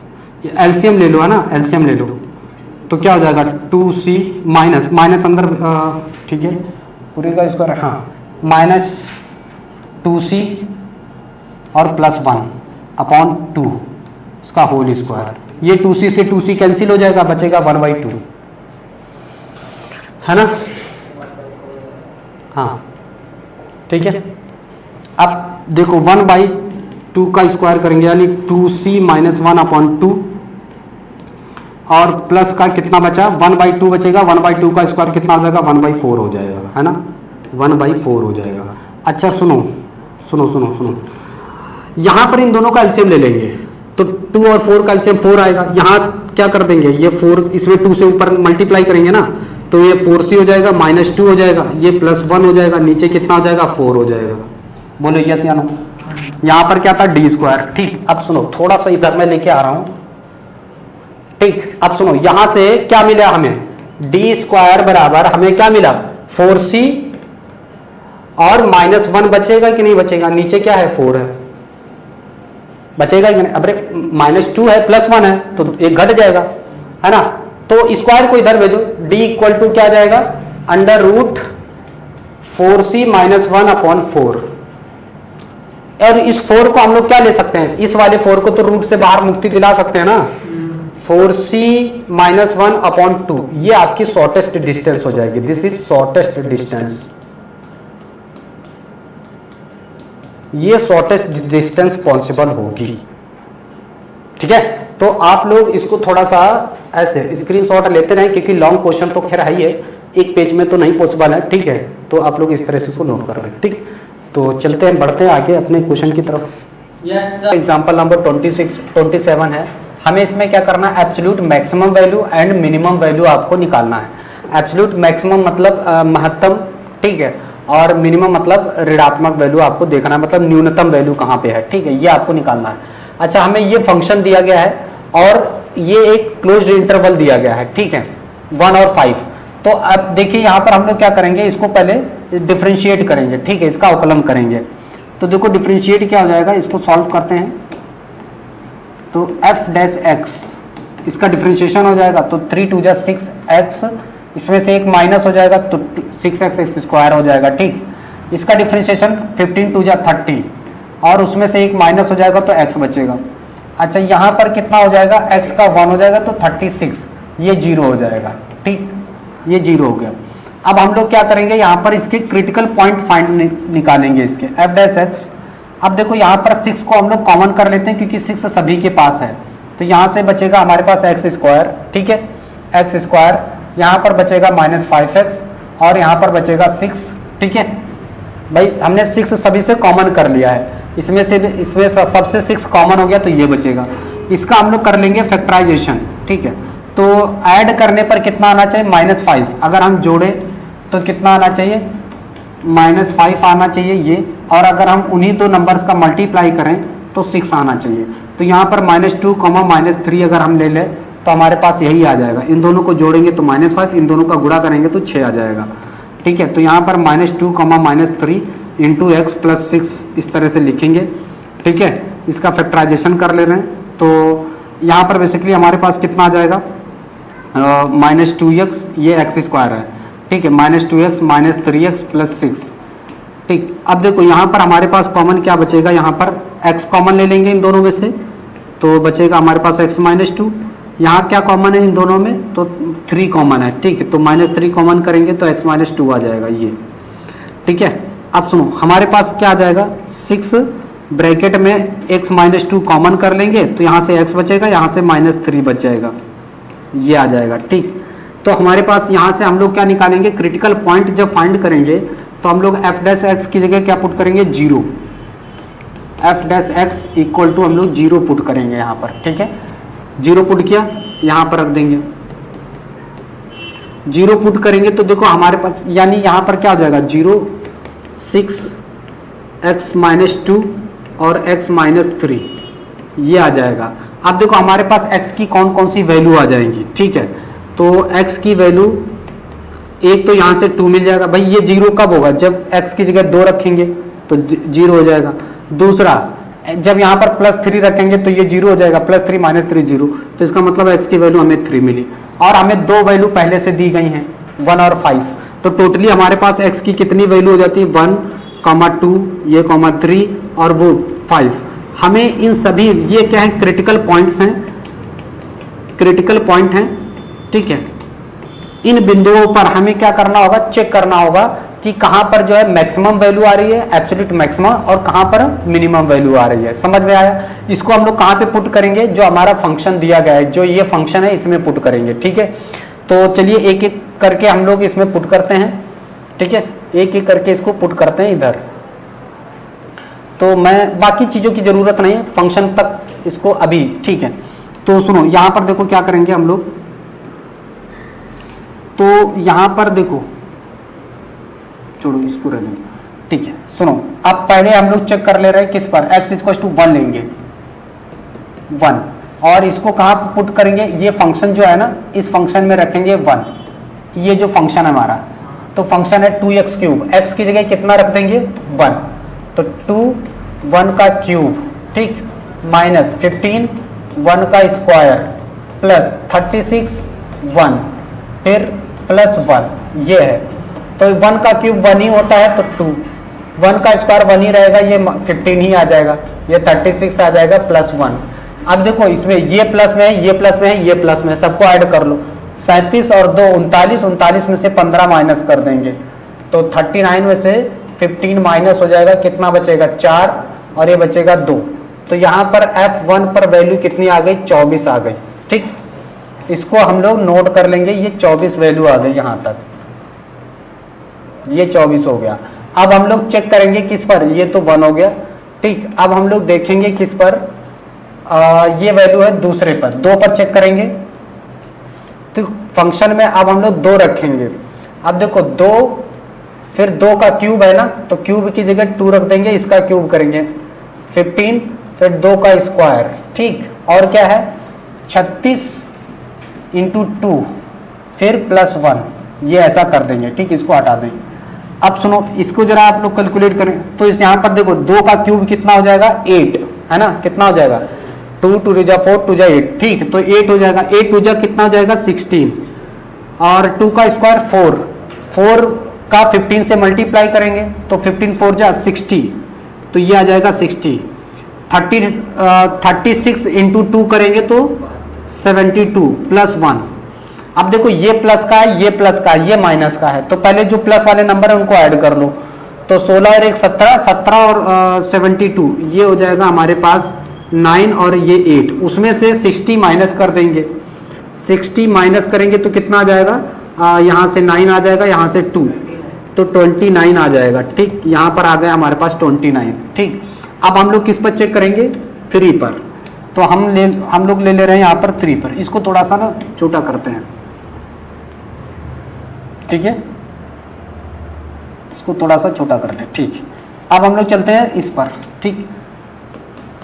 LCM ले लो, है ना, एलसीएम ले लो, तो क्या हो जाएगा 2c माइनस माइनस अंदर, ठीक है, पूरे का स्क्वायर, हाँ, माइनस 2c और प्लस 1 अपॉन 2 इसका होल स्क्वायर। ये 2c से 2c कैंसिल हो जाएगा, बचेगा 1/2, है ना। हाँ ठीक है। अब देखो 1/2 का स्क्वायर करेंगे, यानी 2c माइनस 1 अपॉन 2, और प्लस का कितना बचा, 1/2 बचेगा। 1/2 का स्क्वायर कितना हो जाएगा, 1/4 हो जाएगा, है ना, 1/4 हो जाएगा। अच्छा सुनो सुनो सुनो सुनो, यहां पर इन दोनों का एलसीएम ले लेंगे, तो 2 और 4 का एलसीएम 4 आएगा। यहां क्या कर देंगे, ये 4 इसमें 2 से ऊपर मल्टीप्लाई करेंगे ना, तो ये 4c हो जाएगा, -2 हो जाएगा, ये +1 हो जाएगा, नीचे कितना हो जाएगा, 4 हो जाएगा। बोलो यस या नो। यहां पर क्या था, डी स्क्वायर, ठीक। अब सुनो, थोड़ा सा इधर मैं लेके आ रहा हूं, ठीक। अब सुनो, यहां से क्या मिला हमें, डी स्क्वायर बराबर हमें क्या मिला, 4c और -1 बचेगा कि नहीं बचेगा, नीचे क्या है 4 है, बचेगा कि नहीं, अरे -2 है +1 है, तो एक घट जाएगा, है ना। तो स्क्वायर को इधर भेजो, d इक्वल टू क्या जाएगा, √4c माइनस 1 अपॉन 4। और इस 4 को हम लोग क्या ले सकते हैं, इस वाले 4 को तो रूट से बाहर मुक्ति दिला सकते हैं ना। 4c माइनस 1 अपॉन 2, ये आपकी शॉर्टेस्ट डिस्टेंस हो जाएगी। दिस इज शॉर्टेस्ट डिस्टेंस, ये शॉर्टेस्ट डिस्टेंस पॉसिबल होगी, ठीक है। तो आप लोग इसको थोड़ा सा ऐसे स्क्रीनशॉट लेते रहें, क्योंकि लॉन्ग क्वेश्चन तो खैर है ही है, एक पेज में तो नहीं पॉसिबल है, ठीक है। तो आप लोग इस तरह से इसको नोट कर रहे हैं, ठीक। तो चलते हैं, बढ़ते हैं आगे अपने क्वेश्चन की तरफ। एग्जाम्पल नंबर 27 है। हमें इसमें क्या करना है, absolute maximum value and minimum value आपको निकालना है। एब्सोल्यूट मैक्सिमम मतलब महत्तम, ठीक है, और मिनिमम मतलब ऋणात्मक वैल्यू आपको देखना है, मतलब न्यूनतम वैल्यू कहाँ पे है, ठीक है, ये आपको निकालना है। अच्छा, हमें ये फंक्शन दिया गया है और ये एक क्लोज्ड इंटरवल दिया गया है, ठीक है, 1 और 5। तो अब देखिए यहाँ पर हम लोग क्या करेंगे, इसको पहले डिफरेंशिएट करेंगे, ठीक है, इसका अवकलन करेंगे। तो देखो डिफरेंशिएट क्या हो जाएगा, इसको सॉल्व करते हैं। तो f डैश x, इसका डिफरेंशिएशन हो जाएगा, तो 3 2 जा 6x, इसमें से एक माइनस हो जाएगा, तो 6x स्क्वायर हो जाएगा, ठीक। इसका डिफरेंशिएशन 15 2 जा 30, और उसमें से एक माइनस हो जाएगा, तो x बचेगा। अच्छा, यहाँ पर कितना हो जाएगा, x का 1 हो जाएगा, तो 36, ये 0 हो जाएगा, ठीक, ये 0 हो गया। अब हम लोग क्या करेंगे, यहाँ पर इसके क्रिटिकल पॉइंट फाइंड निकालेंगे इसके, f डैश x। अब देखो यहाँ पर 6 को हम लोग कॉमन कर लेते हैं, क्योंकि 6 सभी के पास है, तो यहाँ से बचेगा हमारे पास x स्क्वायर, ठीक है, x स्क्वायर, यहाँ पर बचेगा -5x, और यहाँ पर बचेगा 6, ठीक है। भाई हमने 6 सभी से कॉमन कर लिया है, इसमें सबसे 6 कॉमन हो गया तो ये बचेगा। इसका हम लोग कर लेंगे फैक्टराइजेशन, ठीक है। तो ऐड करने पर कितना आना चाहिए, -5। अगर हम जोड़े तो कितना आना चाहिए, -5 आना चाहिए ये। और अगर हम उन्हीं दो नंबर्स का मल्टीप्लाई करें तो 6 आना चाहिए। तो यहाँ पर -2, -3 अगर हम ले लें तो हमारे पास यही आ जाएगा। इन दोनों को जोड़ेंगे तो -5, इन दोनों का गुणा करेंगे तो 6 आ जाएगा, ठीक है। तो यहाँ पर -2, -3 इंटू एक्स प्लस 6 इस तरह से लिखेंगे, ठीक है। इसका फैक्टराइजेशन कर ले रहे हैं तो यहाँ पर बेसिकली हमारे पास कितना आ जाएगा, -2x, ये x² है, ठीक है। -2x -3x प्लस 6, ठीक। अब देखो यहाँ पर हमारे पास कॉमन क्या बचेगा, यहाँ पर x कॉमन ले लेंगे इन दोनों में से तो बचेगा हमारे पास x -2। यहाँ क्या कॉमन है इन दोनों में, तो 3 कॉमन है, ठीक है। तो -3 कॉमन करेंगे तो x -2 आ जाएगा ये, ठीक है। अब सुनो हमारे पास क्या आ जाएगा, 6 ब्रैकेट में x -2 कॉमन कर लेंगे तो यहाँ से x बचेगा, यहाँ से -3 बच जाएगा, ये आ जाएगा, ठीक। तो हमारे पास यहाँ से हम लोग क्या निकालेंगे, क्रिटिकल पॉइंट जब फाइंड करेंगे तो हम लोग f' की जगह क्या पुट करेंगे, 0। f' इक्वल टू हम लोग 0 पुट करेंगे यहाँ पर, ठीक है। 0 पुट किया, यहाँ पर रख देंगे। 0 पुट करेंगे तो देखो हमारे पास यानी यहाँ पर क्या हो जाएगा, 0, 6, x -2 और x -3 ये आ जाएगा। अब देखो हमारे पास x की कौन कौन सी वैल्यू आ जाएंगी, ठीक है। तो x की वैल्यू एक तो यहाँ से 2 मिल जाएगा, भाई ये 0 कब होगा, जब x की जगह 2 रखेंगे तो 0 हो जाएगा। दूसरा जब यहाँ पर +3 रखेंगे तो ये 0 हो जाएगा, +3 -3 0, तो इसका मतलब x की वैल्यू हमें 3 मिली। और हमें 2 वैल्यू पहले से दी गई हैं, 1 और 5। तो टोटली हमारे पास x की कितनी वैल्यू हो जाती है, 1, 2, ये 3 और वो 5। हमें इन सभी, ये क्या है, क्रिटिकल पॉइंट्स हैं, क्रिटिकल पॉइंट हैं, ठीक है। इन बिंदुओं पर हमें क्या करना होगा, चेक करना होगा कि कहां पर जो है मैक्सिमम वैल्यू आ रही है, एब्सोल्यूट मैक्सिमम, और कहां पर मिनिमम वैल्यू आ रही है। समझ में आया। इसको हम लोग कहां पे पुट करेंगे, जो हमारा फंक्शन दिया गया है, जो ये फंक्शन है इसमें पुट करेंगे, ठीक है। तो चलिए एक एक करके हम लोग इसमें पुट करते हैं, ठीक है। एक एक करके इसको पुट करते हैं इधर। तो मैं बाकी चीजों की जरूरत नहीं है, फंक्शन तक इसको अभी, ठीक है। तो सुनो यहां पर देखो क्या करेंगे हम लोग, तो यहां पर देखो, छोड़ो इसको रहने दो, ठीक है। सुनो अब पहले हम लोग चेक कर ले रहे हैं किस पर, x = 1 लेंगे, 1, और इसको कहां पुट करेंगे, ये फंक्शन जो है ना, इस फंक्शन में रखेंगे 1। ये जो फंक्शन है हमारा, तो फंक्शन है 2x3, x की जगह कितना रख देंगे, 1, तो 2 1 का क्यूब, ठीक, -15 1 का स्क्वायर प्लस 36 1 फिर +1, ये है। तो 1 का क्यूब 1 ही होता है, तो 2, 1 का स्क्वायर 1 ही रहेगा, ये 15 ही आ जाएगा, ये 36 आ जाएगा +1। अब देखो इसमें ये प्लस में है, ये प्लस में है, ये प्लस में है, सबको ऐड कर लो। 37 और 2 39, 39 में से 15 माइनस कर देंगे तो 39 में से 15 माइनस हो जाएगा, कितना बचेगा, 4, और ये बचेगा 2। तो यहाँ पर F1 पर वैल्यू कितनी आ गई, 24 आ गई, ठीक। इसको हम लोग नोट कर लेंगे, ये 24 वैल्यू आ गई यहाँ तक, ये 24 हो गया। अब हम लोग चेक करेंगे किस पर, ये तो 1 हो गया, ठीक। अब हम लोग देखेंगे किस पर, ये वैल्यू है दूसरे पर, 2 पर चेक करेंगे। तो फंक्शन में अब हम लोग 2 रखेंगे। अब देखो 2 फिर 2 का क्यूब है ना, तो क्यूब की जगह 2 रख देंगे, इसका क्यूब करेंगे 15 फिर 2 का स्क्वायर, ठीक। और क्या है 36 × 2 फिर +1, ये ऐसा कर देंगे, ठीक। इसको हटा देंगे। अब सुनो इसको जरा आप लोग कैलकुलेट करें, तो इस यहाँ पर देखो 2 का क्यूब कितना हो जाएगा, 8 है ना, कितना हो जाएगा, 2 2 4 2 8, ठीक। तो 8 हो जाएगा, 8 2 कितना हो जाएगा, 16, और 2 का स्क्वायर 4, 4 का 15 से मल्टीप्लाई करेंगे तो 15 4 जा 60, तो ये आ जाएगा 60। 36 × 2 करेंगे तो 72 +1। अब देखो ये प्लस का है, ये प्लस का है, ये माइनस का है, तो पहले जो प्लस वाले नंबर है उनको ऐड कर लो। तो 16 और 1 17, 17 और 72, ये हो जाएगा हमारे पास 9 और ये 8, उसमें से 60 माइनस कर देंगे। 60 माइनस करेंगे तो कितना आ जाएगा, यहाँ से 9 आ जाएगा, यहाँ से 2, तो 29 आ जाएगा, ठीक। यहाँ पर आ गया हमारे पास 29, ठीक। अब हम लोग किस पर चेक करेंगे, 3 पर। तो हम लोग ले रहे हैं यहाँ पर 3 पर। इसको थोड़ा सा ना छोटा करते हैं, ठीक है, इसको थोड़ा सा छोटा कर ले, ठीक। अब हम लोग चलते हैं इस पर, ठीक।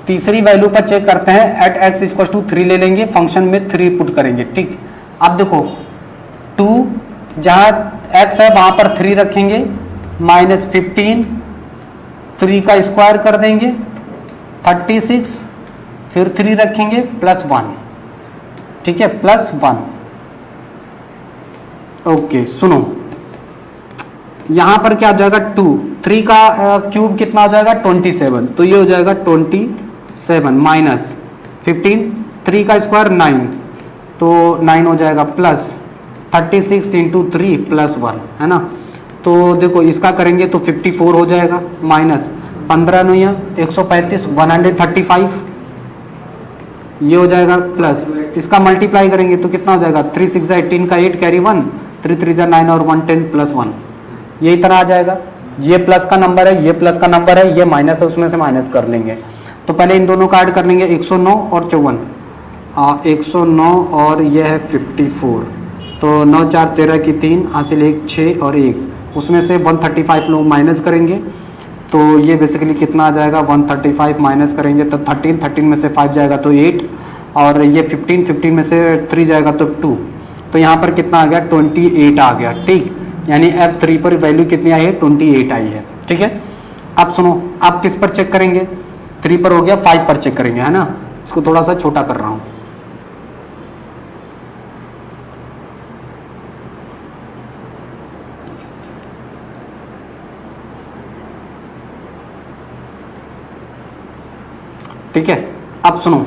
तीसरी वैल्यू पर चेक करते हैं, एट एक्स इक्वल टू 3 ले लेंगे, फंक्शन में 3 पुट करेंगे, ठीक। अब देखो 2 जहां x है वहां पर 3 रखेंगे, -15, 3 का स्क्वायर कर देंगे 36, फिर 3 रखेंगे +1, ठीक है, +1। ओके सुनो, यहां पर क्या हो जाएगा 2, 3 का क्यूब कितना हो जाएगा 27, तो ये हो जाएगा 27 माइनस 15, 3 का स्क्वायर 9, तो 9 हो जाएगा प्लस 36 इंटू 3 +1, है ना। तो देखो इसका करेंगे तो 54 हो जाएगा, माइनस 15 9 135 135, ये हो जाएगा प्लस, इसका मल्टीप्लाई करेंगे तो कितना हो जाएगा 3 6 18 का 8 कैरी 1, 3 3 9 और 1 10 +1, यही तरह आ जाएगा। ये प्लस का नंबर है, ये प्लस का नंबर है, ये माइनस है, उसमें से माइनस कर लेंगे। तो पहले इन दोनों का ऐड कर लेंगे, 109 और 54, 109 और ये है 54, तो 9 4 13 की 3 हासिल 1 6 और 1, उसमें से 135 लोग माइनस करेंगे, तो ये बेसिकली कितना आ जाएगा 135 माइनस करेंगे तो 13, 13 में से 5 जाएगा तो 8, और ये 15, 15 में से 3 जाएगा तो 2, तो यहाँ पर कितना आ गया 28 आ गया, ठीक। यानी F3 पर वैल्यू कितनी आई है 28 आई है, ठीक है। अब सुनो, आप किस पर चेक करेंगे, 3 पर हो गया, 5 पर चेक करेंगे, है ना। इसको थोड़ा सा छोटा कर रहा हूँ, ठीक है। अब सुनो,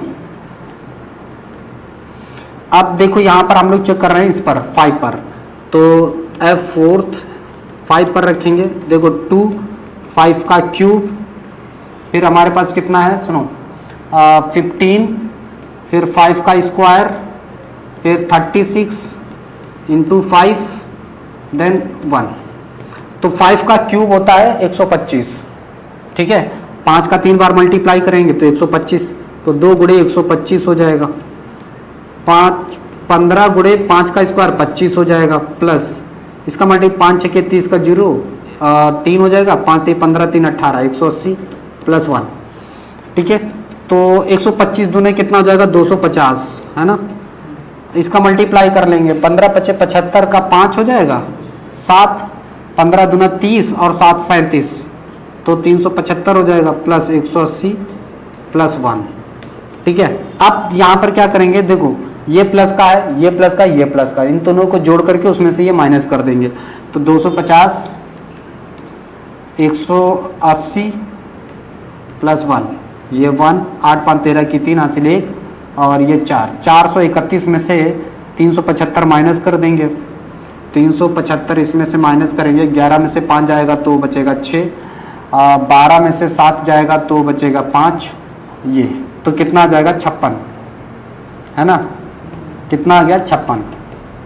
अब देखो यहां पर हम लोग चेक कर रहे हैं इस पर 5 पर, तो F4 5 पर रखेंगे, देखो 2 5 का क्यूब, फिर हमारे पास कितना है सुनो 15, फिर 5 का स्क्वायर, फिर 36 इंटू 5 देन 1, तो 5 का क्यूब होता है 125, ठीक है। 5 का 3 बार मल्टीप्लाई करेंगे तो 125, तो 2 गुणे 125 हो जाएगा, 15 गुणे 5 का स्क्वायर 25 हो जाएगा, प्लस इसका मल्टीप्लाई 5 6 30 का 0 3 हो जाएगा, 5 3 15 3 18 180 +1, ठीक है। तो 125 दूने कितना हो जाएगा 250, है ना। इसका मल्टीप्लाई कर लेंगे, 15 5 75 का 5 हो जाएगा 7, 15 दूना 30 और 7 37, तो 375 हो जाएगा, प्लस 180 +1, ठीक है। अब यहाँ पर क्या करेंगे, देखो ये प्लस का है, ये प्लस का, ये प्लस का, इन दोनों को जोड़ करके उसमें से ये माइनस कर देंगे, तो 250 180 +1, ये 1 8 5 13 की 3 हासिल 1 और ये 4, 431 में से 375 माइनस कर देंगे, 375 इसमें से माइनस करेंगे, 11 में से 5 जाएगा तो बचेगा 6, 12 में से 7 जाएगा तो बचेगा 5, ये तो कितना आ जाएगा 56, है ना। कितना आ गया 56।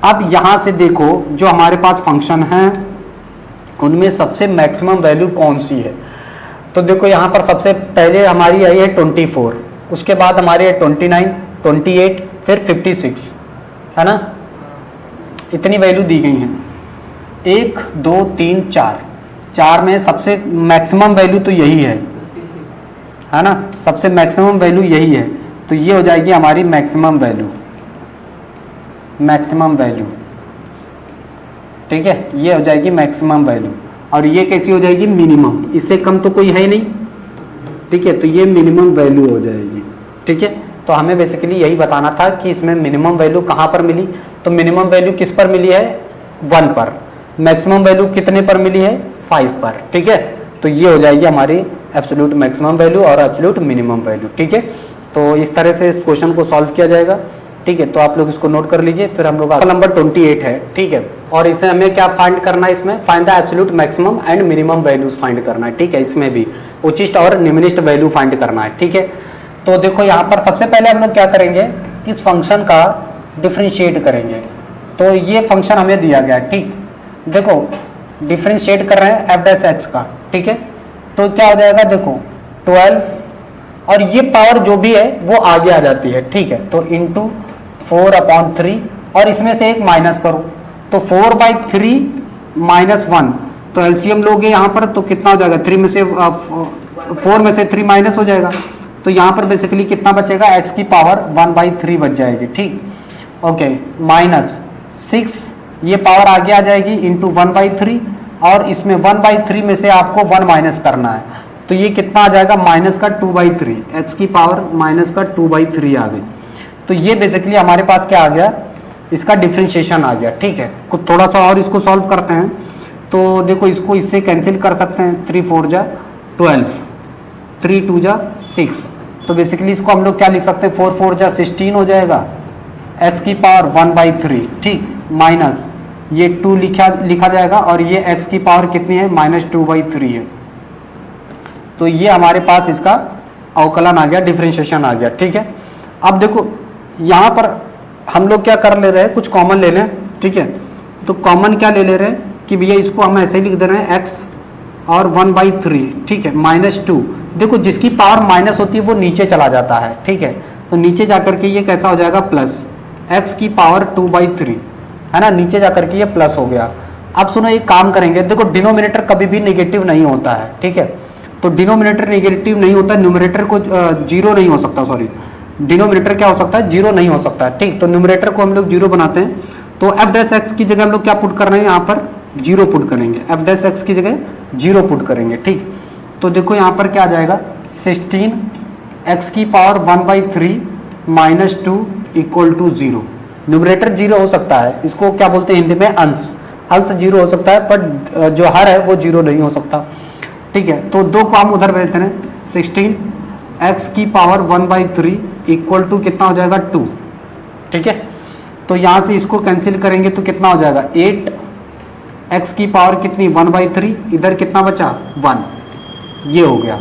अब यहाँ से देखो जो हमारे पास फंक्शन है उनमें सबसे मैक्सिमम वैल्यू कौन सी है, तो देखो यहाँ पर सबसे पहले हमारी आई है 24, उसके बाद हमारी है 29 28 फिर 56, है ना। इतनी वैल्यू दी गई हैं, 1 2 3 4, 4 में सबसे मैक्सिमम वैल्यू तो यही है ना, सबसे मैक्सिमम वैल्यू यही है, तो ये हो जाएगी हमारी मैक्सिमम वैल्यू, मैक्सिमम वैल्यू, ठीक है, ये हो जाएगी मैक्सिमम वैल्यू। और ये कैसी हो जाएगी मिनिमम, इससे कम तो कोई है ही नहीं, ठीक है, तो ये मिनिमम वैल्यू हो जाएगी, ठीक है। तो हमें बेसिकली यही बताना था कि इसमें मिनिमम वैल्यू कहाँ पर मिली, तो मिनिमम वैल्यू किस पर मिली है 1 पर, मैक्सिमम वैल्यू कितने पर मिली है 5 पर, ठीक है। तो ये हो जाएगी हमारी एब्सोल्यूट मैक्सिमम वैल्यू और एब्सोल्यूट मिनिमम वैल्यू, ठीक है। तो इस तरह से इस क्वेश्चन को सॉल्व किया जाएगा, ठीक है। तो आप लोग इसको नोट कर लीजिए, फिर हम लोग नंबर 28 है, ठीक है। और इसे हमें क्या फाइंड करना है, इसमें find the absolute maximum and minimum values find करना है, ठीक है। इसमें भी उचिष्ट और निम्नलिखित वैल्यू फाइंड करना है, ठीक है। तो देखो यहाँ पर सबसे पहले हम लोग क्या करेंगे, इस फंक्शन का डिफरेंशिएट करेंगे। तो ये फंक्शन हमें दिया गया है, ठीक, देखो डिफरेंशिएट कर रहे हैं f' का, ठीक है। तो क्या हो जाएगा, देखो 12 और ये पावर जो भी है वो आगे आ जाती है, ठीक है। तो इंटू 4/3 और इसमें से एक माइनस करो तो 4/3 -1, तो एलसीएम लोगे यहाँ पर तो कितना हो जाएगा, 3 में से 4 में से 3 माइनस हो जाएगा, तो यहाँ पर बेसिकली कितना बचेगा, x की पावर 1/3 बच जाएगी, ठीक। ओके, -6 ये पावर आगे आ जाएगी इंटू 1/3 और इसमें 1/3 में से आपको 1 माइनस करना है, तो ये कितना आ जाएगा, माइनस का 2/3, x की पावर माइनस का 2/3 आ गई। तो ये बेसिकली हमारे पास क्या आ गया, इसका डिफरेंशिएशन आ गया, ठीक है। कुछ थोड़ा सा और इसको सॉल्व करते हैं, तो देखो इसको इससे कैंसिल कर सकते हैं, 3 4 जा 12, 3 2 जा 6, तो बेसिकली इसको हम लोग क्या लिख सकते हैं, 4 4 जा 16 हो जाएगा, x की पावर 1/3, ठीक, माइनस ये 2 लिखा जाएगा और ये x की पावर कितनी है, -2/3 है। तो ये हमारे पास इसका अवकलन आ गया, डिफरेंशिएशन आ गया, ठीक है। अब देखो यहाँ पर हम लोग क्या कर ले रहे हैं, कुछ कॉमन ले लें, ठीक है। तो कॉमन क्या ले रहे हैं कि भैया इसको हम ऐसे लिख दे रहे हैं x और 1/3, ठीक है, -2। देखो जिसकी पावर माइनस होती है वो नीचे चला जाता है, ठीक है, तो नीचे जाकर के ये कैसा हो जाएगा, प्लस x की पावर 2/3, है ना, नीचे जाकर के ये प्लस हो गया। अब सुनो एक काम करेंगे, देखो डिनोमिनेटर कभी भी नेगेटिव नहीं होता है, ठीक है, तो डिनोमिनेटर नेगेटिव नहीं होता, न्यूमरेटर को जीरो नहीं हो सकता, सॉरी डिनोमिनेटर क्या हो सकता है, जीरो नहीं हो सकता है, ठीक। तो न्यूमरेटर को हम लोग जीरो बनाते हैं, तो f' की जगह हम लोग क्या पुट कर रहे हैं, यहाँ पर जीरो पुट करेंगे, f' की जगह जीरो पुट करेंगे, ठीक। तो देखो यहाँ पर क्या आ जाएगा, 16 x की पावर 1/3 -2 = 0। न्यूमरेटर जीरो हो सकता है, इसको क्या बोलते हैं हिंदी में, अंश जीरो हो सकता है, पर जो हर है वो जीरो नहीं हो सकता, ठीक है। तो दो को हम उधर भेजते हैं, 16 x की पावर 1/3 = कितना हो जाएगा, 2, ठीक है। तो यहाँ से इसको कैंसिल करेंगे तो कितना हो जाएगा, 8 x की पावर कितनी, 1/3, इधर कितना बचा, 1, ये हो गया,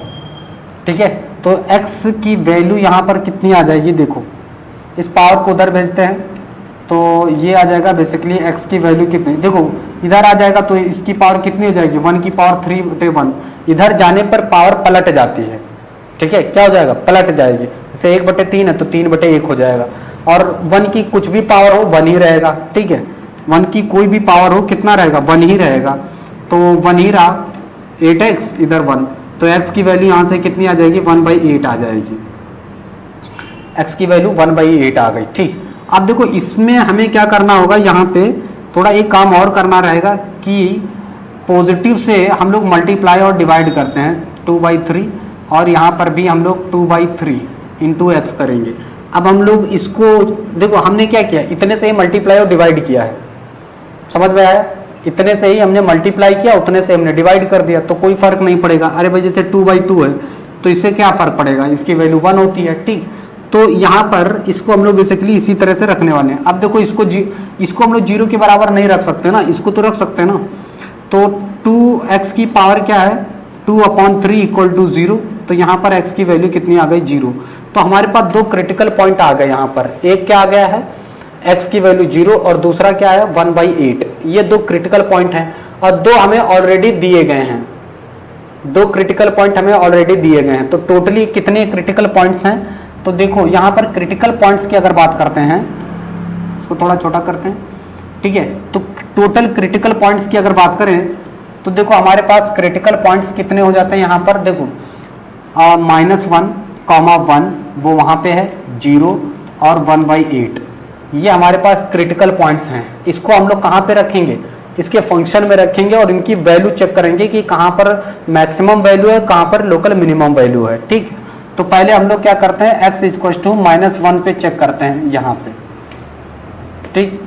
ठीक है। तो x की वैल्यू यहाँ पर कितनी आ जाएगी, देखो इस पावर को उधर भेजते हैं तो ये आ जाएगा बेसिकली x की वैल्यू कितनी, देखो इधर आ जाएगा तो इसकी पावर कितनी हो जाएगी, 1 की पावर 3/1, इधर जाने पर पावर पलट जाती है, ठीक है, क्या हो जाएगा, पलट जाएगी, जैसे 1/3 है तो 3/1 हो जाएगा, और 1 की कुछ भी पावर हो 1 ही रहेगा, ठीक है, 1 की कोई भी पावर हो कितना रहेगा, 1 ही रहेगा, तो 1 ही रहा, 8x इधर 1, तो x की वैल्यू यहाँ से कितनी आ जाएगी, 1/8 आ जाएगी, x की वैल्यू 1/8 आ गई, ठीक। अब देखो इसमें हमें क्या करना होगा, यहाँ पे थोड़ा एक काम और करना रहेगा कि पॉजिटिव से हम लोग मल्टीप्लाई और डिवाइड करते हैं 2/3, और यहाँ पर भी हम लोग 2/3 इंटू x करेंगे। अब हम लोग इसको देखो हमने क्या किया, इतने से ही मल्टीप्लाई और डिवाइड किया है, समझ में आया, इतने से ही हमने मल्टीप्लाई किया, उतने से हमने डिवाइड कर दिया, तो कोई फर्क नहीं पड़ेगा। अरे भाई जैसे 2/2 है तो इससे क्या फर्क पड़ेगा, इसकी वैल्यू 1 होती है, ठीक। तो यहाँ पर इसको हम लोग बेसिकली इसी तरह से रखने वाले हैं। अब देखो इसको हम लोग 0 के बराबर नहीं रख सकते ना, इसको तो रख सकते हैं ना, तो 2x की पावर क्या है, 2/3 = 0, तो यहाँ पर x की वैल्यू कितनी आ गई, 0। तो हमारे पास दो क्रिटिकल पॉइंट आ गए यहाँ पर, एक क्या आ गया है, x की वैल्यू 0, और दूसरा क्या है, 1/8। ये दो क्रिटिकल पॉइंट हैं, और दो हमें ऑलरेडी दिए गए हैं, दो क्रिटिकल पॉइंट हमें ऑलरेडी दिए गए हैं। तो टोटली कितने क्रिटिकल पॉइंट्स हैं, तो देखो यहाँ पर क्रिटिकल पॉइंट्स की अगर बात करते हैं, इसको थोड़ा छोटा करते हैं, ठीक है, तो टोटल क्रिटिकल पॉइंट्स की अगर बात करें तो देखो हमारे पास क्रिटिकल पॉइंट्स कितने हो जाते हैं, यहाँ पर देखो -1, 1 वो वहाँ पे है 0 और 1/8, ये हमारे पास क्रिटिकल पॉइंट्स हैं। इसको हम लोग कहाँ पे रखेंगे, इसके फंक्शन में रखेंगे और इनकी वैल्यू चेक करेंगे कि कहाँ पर मैक्सिमम वैल्यू है, कहाँ पर लोकल मिनिमम वैल्यू है, ठीक। तो पहले हम लोग क्या करते हैं, x = -1 पे चेक करते हैं यहाँ पे, ठीक,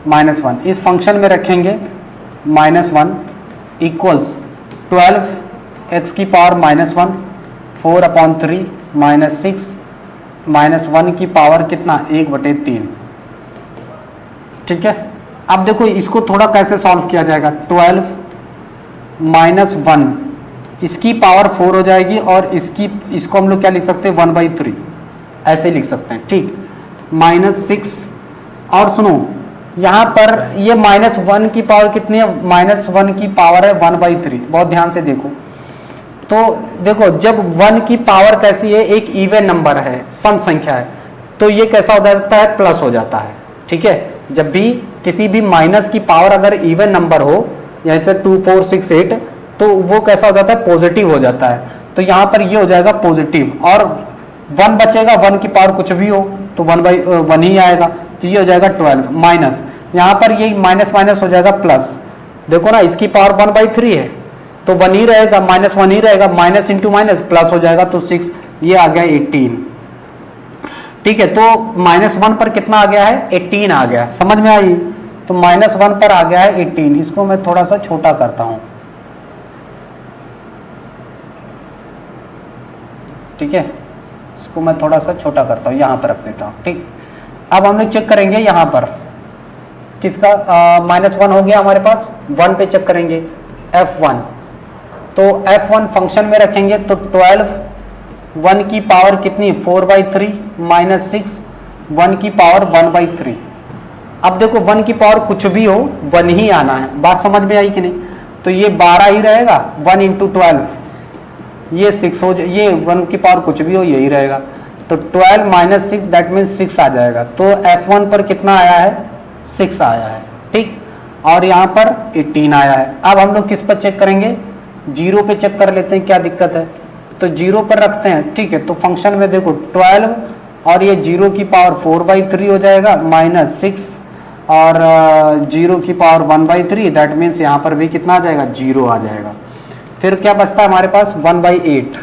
-1 इस फंक्शन में रखेंगे, -1 = 12 x की पावर -1, 4/3 -6 -1 की पावर कितना, 1/3, ठीक है। अब देखो इसको थोड़ा कैसे सॉल्व किया जाएगा, 12 -1 इसकी पावर 4 हो जाएगी, और इसको हम लोग क्या लिख सकते हैं, 1/3 ऐसे लिख सकते हैं, ठीक, -6, और सुनो यहाँ पर ये -1 की पावर कितनी है, -1 की पावर है 1/3, बहुत ध्यान से देखो, तो देखो जब 1 की पावर कैसी है, एक इवन नंबर है, सम संख्या है, तो ये कैसा हो जाता है, प्लस हो जाता है। ठीक है, जब भी किसी भी माइनस की पावर अगर इवन नंबर हो, जैसे 2 4 6 8, तो वो कैसा हो जाता है, पॉजिटिव हो जाता है। तो यहाँ पर ये हो जाएगा पॉजिटिव, और 1 बचेगा, 1 की पावर कुछ भी हो तो 1/1 ही आएगा, तो ये हो जाएगा 12 माइनस, यहाँ पर ये माइनस माइनस हो जाएगा प्लस। देखो ना, इसकी पावर 1/3 है तो 1 ही रहेगा, -1 ही रहेगा, माइनस इंटू माइनस प्लस हो जाएगा, तो 6, ये आ गया 18। ठीक है, तो -1 पर कितना आ गया है, 18 आ गया, समझ में आई। तो -1 पर आ गया है 18, इसको मैं थोड़ा सा छोटा करता हूं। ठीक है, इसको मैं थोड़ा सा छोटा करता हूं, यहां पर रख देता हूं। ठीक, अब हम लोग चेक करेंगे यहां पर किसका, -1 हो गया हमारे पास, 1 पे चेक करेंगे, F1। तो F1 फंक्शन में रखेंगे तो 12, 1 की पावर कितनी, 4/3 माइनस 6, 1 की पावर 1/3। अब देखो 1 की पावर कुछ भी हो 1 ही आना है, बात समझ में आई कि नहीं। तो ये 12 ही रहेगा, 1 इंटू 12, ये 6 हो जाए, ये 1 की पावर कुछ भी हो यही रहेगा, तो 12 माइनस 6 दैट मीन 6 आ जाएगा। तो F1 पर कितना आया है, 6 आया है। ठीक, और यहाँ पर 18 आया है। अब हम लोग किस पर चेक करेंगे, 0 पे चेक कर लेते हैं, क्या दिक्कत है, तो 0 पर रखते हैं। ठीक है, तो फंक्शन में देखो 12 और ये 0 की पावर 4/3 हो जाएगा, माइनस 6 और 0 की पावर 1/3, दैट मीन्स यहाँ पर भी कितना आ जाएगा, 0 आ जाएगा। फिर क्या बचता है हमारे पास, 1/8।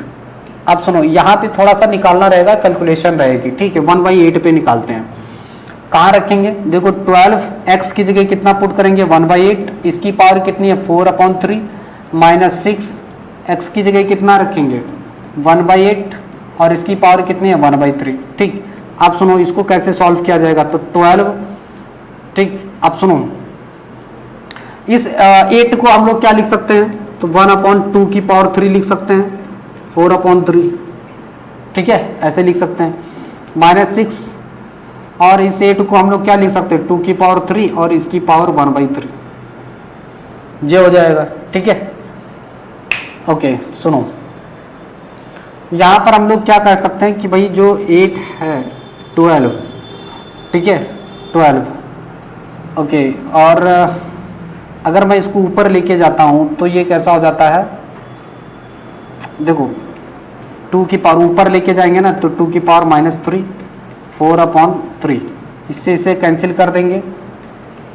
अब सुनो, यहाँ पे थोड़ा सा निकालना रहेगा, कैलकुलेशन रहेगी। ठीक है, 1/8 पे निकालते हैं, कहाँ रखेंगे, देखो 12 x की जगह कितना पुट करेंगे, 1/8, इसकी पावर कितनी है, 4/3 माइनस 6, x की जगह कितना रखेंगे, 1/8, और इसकी पावर कितनी है, 1/3। ठीक, अब सुनो इसको कैसे सॉल्व किया जाएगा, तो 12, ठीक, अब सुनो इस 8 को हम लोग क्या लिख सकते हैं, तो 1/2 की पावर 3 लिख सकते हैं, 4/3। ठीक है, ऐसे लिख सकते हैं, माइनस 6, और इस 8 को हम लोग क्या लिख सकते हैं, 2 की पावर 3 और इसकी पावर 1/3, ये हो जाएगा। ठीक है, ओके, सुनो यहां पर हम लोग क्या कह सकते हैं कि भाई जो 8 है 12, ठीक है 12, ओके, और अगर मैं इसको ऊपर लेके जाता हूं तो ये कैसा हो जाता है, देखो 2 की पावर ऊपर लेके जाएंगे ना, तो 2 की पावर -3, 4/3, इससे इसे कैंसिल कर देंगे,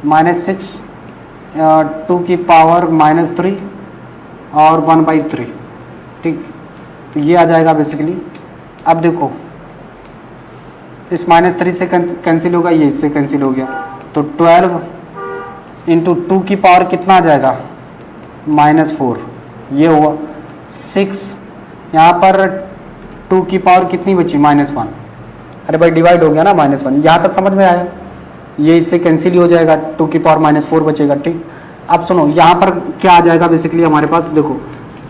-6, 2 की पावर -3 और 1/3। ठीक, तो ये आ जाएगा बेसिकली। अब देखो इस -3 से कैंसिल होगा, ये इससे कैंसिल हो गया, तो 12 इंटू 2 की पावर कितना आ जाएगा, -4, ये हुआ 6, यहाँ पर 2 की पावर कितनी बची, -1। अरे भाई डिवाइड हो गया ना, -1, यहाँ तक समझ में आया, ये इससे कैंसिल ही हो जाएगा, 2 की पावर -4 बचेगा। ठीक, अब सुनो यहाँ पर क्या आ जाएगा बेसिकली हमारे पास, देखो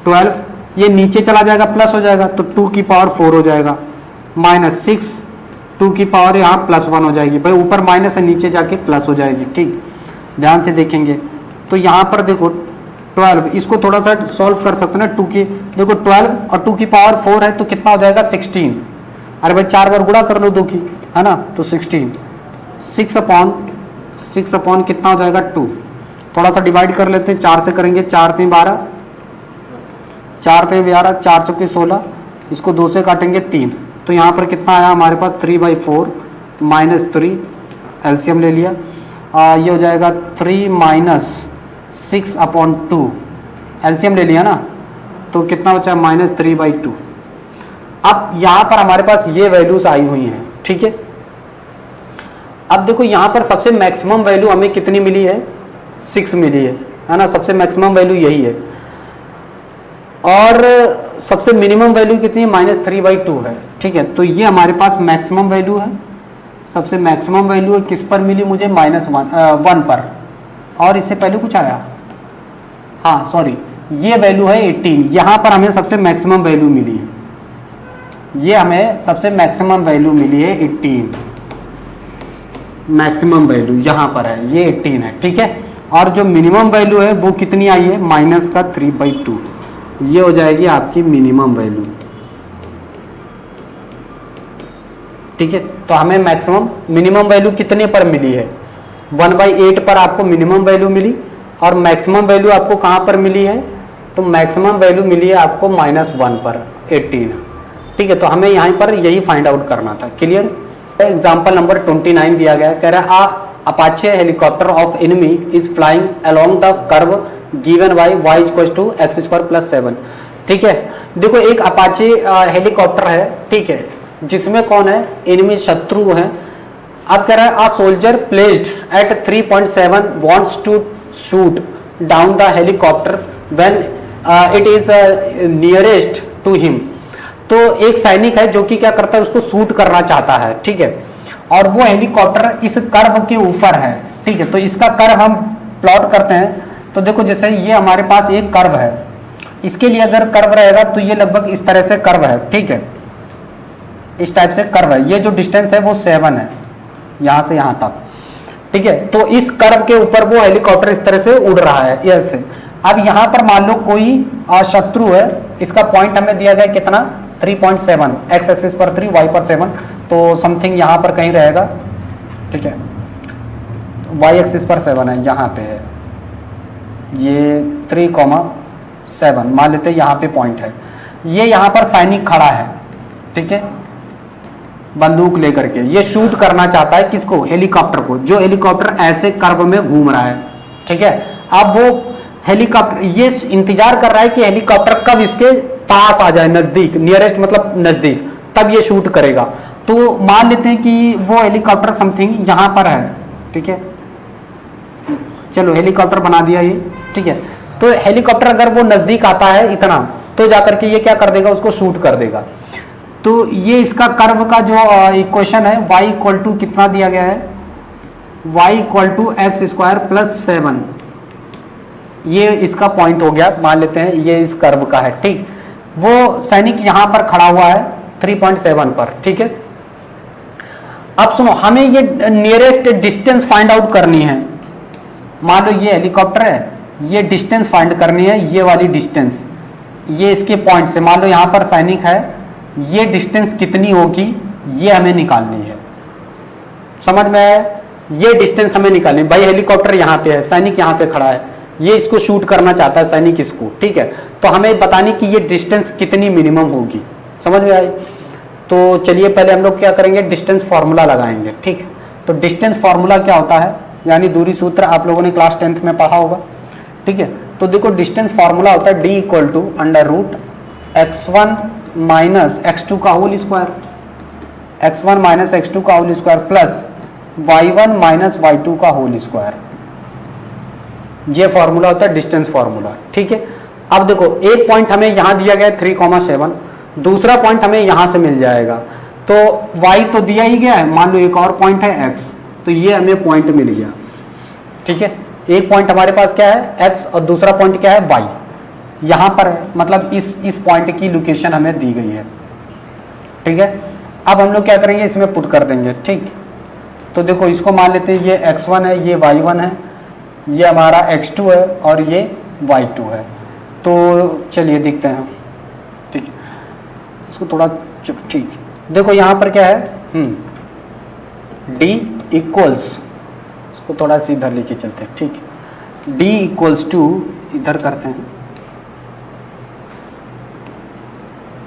12, ये नीचे चला जाएगा प्लस हो जाएगा, तो 2 की पावर 4 हो जाएगा, -6, 2 की पावर यहाँ +1 हो जाएगी, भाई ऊपर माइनस है नीचे जाके प्लस हो जाएगी। ठीक, ध्यान से देखेंगे तो यहाँ पर देखो 12, इसको थोड़ा सा सॉल्व कर सकते हैं ना, 2 की देखो 12 और 2 की पावर 4 है तो कितना हो जाएगा, 16। अरे भाई 4 बार गुणा कर लो 2 की, है ना, तो 16, 6/6 कितना हो जाएगा, 2। थोड़ा सा डिवाइड कर लेते हैं, 4 से करेंगे, 4 3 12, 4 3 12, 4 चौके 16, इसको 2 से काटेंगे 3, तो यहाँ पर कितना आया हमारे पास, 3/4 -3, एलसीएम ले लिया, ये हो जाएगा 3 - 6/2, एलसीएम ले लिया ना, तो कितना बचा, -3/2। अब यहाँ पर हमारे पास ये वैल्यूज आई हुई हैं। ठीक है, अब देखो यहाँ पर सबसे मैक्सिमम वैल्यू हमें कितनी मिली है, 6 मिली है ना, सबसे मैक्सिमम वैल्यू यही है, और सबसे मिनिमम वैल्यू कितनी है, -3/2 है। ठीक है, तो ये हमारे पास मैक्सिमम वैल्यू है, सबसे मैक्सिमम वैल्यू है किस पर मिली मुझे, -1 पर, और इससे पहले कुछ आया, हाँ सॉरी, ये वैल्यू है 18, यहाँ पर हमें सबसे मैक्सिमम वैल्यू मिली है, ये हमें सबसे मैक्सिमम वैल्यू मिली है 18, मैक्सिमम वैल्यू यहाँ पर है, ये 18 है। ठीक है, और जो मिनिमम वैल्यू है वो कितनी आई है, -3/2, ये हो जाएगी आपकी मिनिमम वैल्यू। ठीक है, तो हमें मैक्सिमम मिनिमम वैल्यू कितने पर मिली है? 1/8 पर आपको मिनिमम वैल्यू मिली, और मैक्सिमम वैल्यू आपको कहां पर मिली है? तो मैक्सिमम वैल्यू मिली है आपको -1 पर 18। ठीक है, तो हमें यहां पर यही फाइंड आउट करना था। क्लियर? एग्जाम्पल नंबर 29 दिया गया, कह रहा है Apache helicopter of enemy is flying along the curve given by y = x² + 7। ठीक है, देखो एक अपाचे हेलीकॉप्टर है, ठीक है, जिसमें कौन है? एनिमी, शत्रु है। अब कह रहा है a soldier placed at 3.7 wants to shoot down the helicopter when it is nearest to him. तो एक सैनिक है जो कि क्या करता है, उसको शूट करना चाहता है। ठीक है, और वो हेलीकॉप्टर इस कर्व के ऊपर है। ठीक है, तो इसका कर्व हम प्लॉट करते हैं। तो देखो जैसे ये हमारे पास एक कर्व है, इसके लिए अगर कर्व रहेगा तो ये लगभग इस तरह से कर्व है। ठीक है, इस टाइप से कर्व है। ये जो डिस्टेंस है वो 7 है, यहां से यहां तक। ठीक है, तो इस कर्व के ऊपर वो हेलीकॉप्टर इस तरह से उड़ रहा है ऐसे। अब यहां पर मान लो कोई शत्रु है, इसका पॉइंट हमें दिया गया कितना? 3.7, एक्स एक्सिस पर 3, वाई पर 7, तो समथिंग यहां पर कहीं रहेगा। ठीक है, वाई एक्सिस पर 7 है, यहां पे है ये 3,7, मान लेते हैं यहां पे पॉइंट है। ये यहां पर सैनिक खड़ा है, ठीक है, बंदूक लेकर के। ये शूट करना चाहता है किसको? हेलीकॉप्टर को, जो हेलीकॉप्टर ऐसे कर्व में घूम रहा है। ठीक है, अब वो हेलीकॉप्टर ये इंतजार कर रहा है कि हेलीकॉप्टर कब इसके पास आ जाए, नजदीक, नियरेस्ट मतलब नजदीक, तब ये शूट करेगा। तो मान लेते हैं कि वो हेलीकॉप्टर समथिंग यहां पर है। ठीक है, चलो हेलीकॉप्टर बना दिया ये। ठीक है, तो हेलीकॉप्टर अगर वो नजदीक आता है इतना, तो जाकर के ये क्या कर देगा? उसको शूट कर देगा। तो ये इसका कर्व का जो इक्वेशन है, y = कितना दिया गया है? y = x² + 7। ये इसका पॉइंट हो गया, मान लेते हैं ये इस कर्व का है। ठीक, वो सैनिक यहां पर खड़ा हुआ है 3.7 पर। ठीक है, अब सुनो, हमें ये नियरेस्ट डिस्टेंस फाइंड आउट करनी है। मान लो ये हेलीकॉप्टर है, ये डिस्टेंस फाइंड करनी है, ये वाली डिस्टेंस, ये इसके पॉइंट से। मान लो यहां पर सैनिक है, ये डिस्टेंस कितनी होगी ये हमें निकालनी है। समझ में आया? ये डिस्टेंस हमें निकालनी है। भाई हेलीकॉप्टर यहां पे है, सैनिक यहां पे खड़ा है, ये इसको शूट करना चाहता है सैनिक इसको। ठीक है, तो हमें बतानी कि ये डिस्टेंस कितनी मिनिमम होगी। समझ में आई? तो चलिए पहले हम लोग क्या करेंगे? डिस्टेंस फॉर्मूला लगाएंगे। ठीक, तो डिस्टेंस फॉर्मूला क्या होता है? यानी दूरी सूत्र आप लोगों ने क्लास 10th में पढ़ा होगा। ठीक है, तो देखो डिस्टेंस फॉर्मूला होता है D = √x1 - x2 का होल स्क्वायर, x1 - x2 का whole square plus y1 - y2 का होल स्क्वायर। ये फॉर्मूला होता है डिस्टेंस फॉर्मूला। ठीक है, अब देखो एक पॉइंट हमें यहां दिया गया 3,7, दूसरा पॉइंट हमें यहां से मिल जाएगा। तो y तो दिया ही गया है, मान लो एक और पॉइंट है x, तो ये हमें पॉइंट मिल गया। ठीक है, एक पॉइंट हमारे पास क्या है? x, और दूसरा पॉइंट क्या है? y, यहां पर है, मतलब इस पॉइंट की लोकेशन हमें दी गई है। ठीक है, अब हम लोग क्या करेंगे? इसमें पुट कर देंगे। ठीक, तो देखो इसको मान लेते हैं ये x1 है, ये y1 है, ये हमारा x2 है और ये y2 है। तो चलिए देखते हैं। ठीक है, इसको थोड़ा ठीक, देखो यहां पर क्या है? d इक्वल्स, इसको थोड़ा सा इधर लेके चलते हैं। ठीक, d = इधर करते हैं।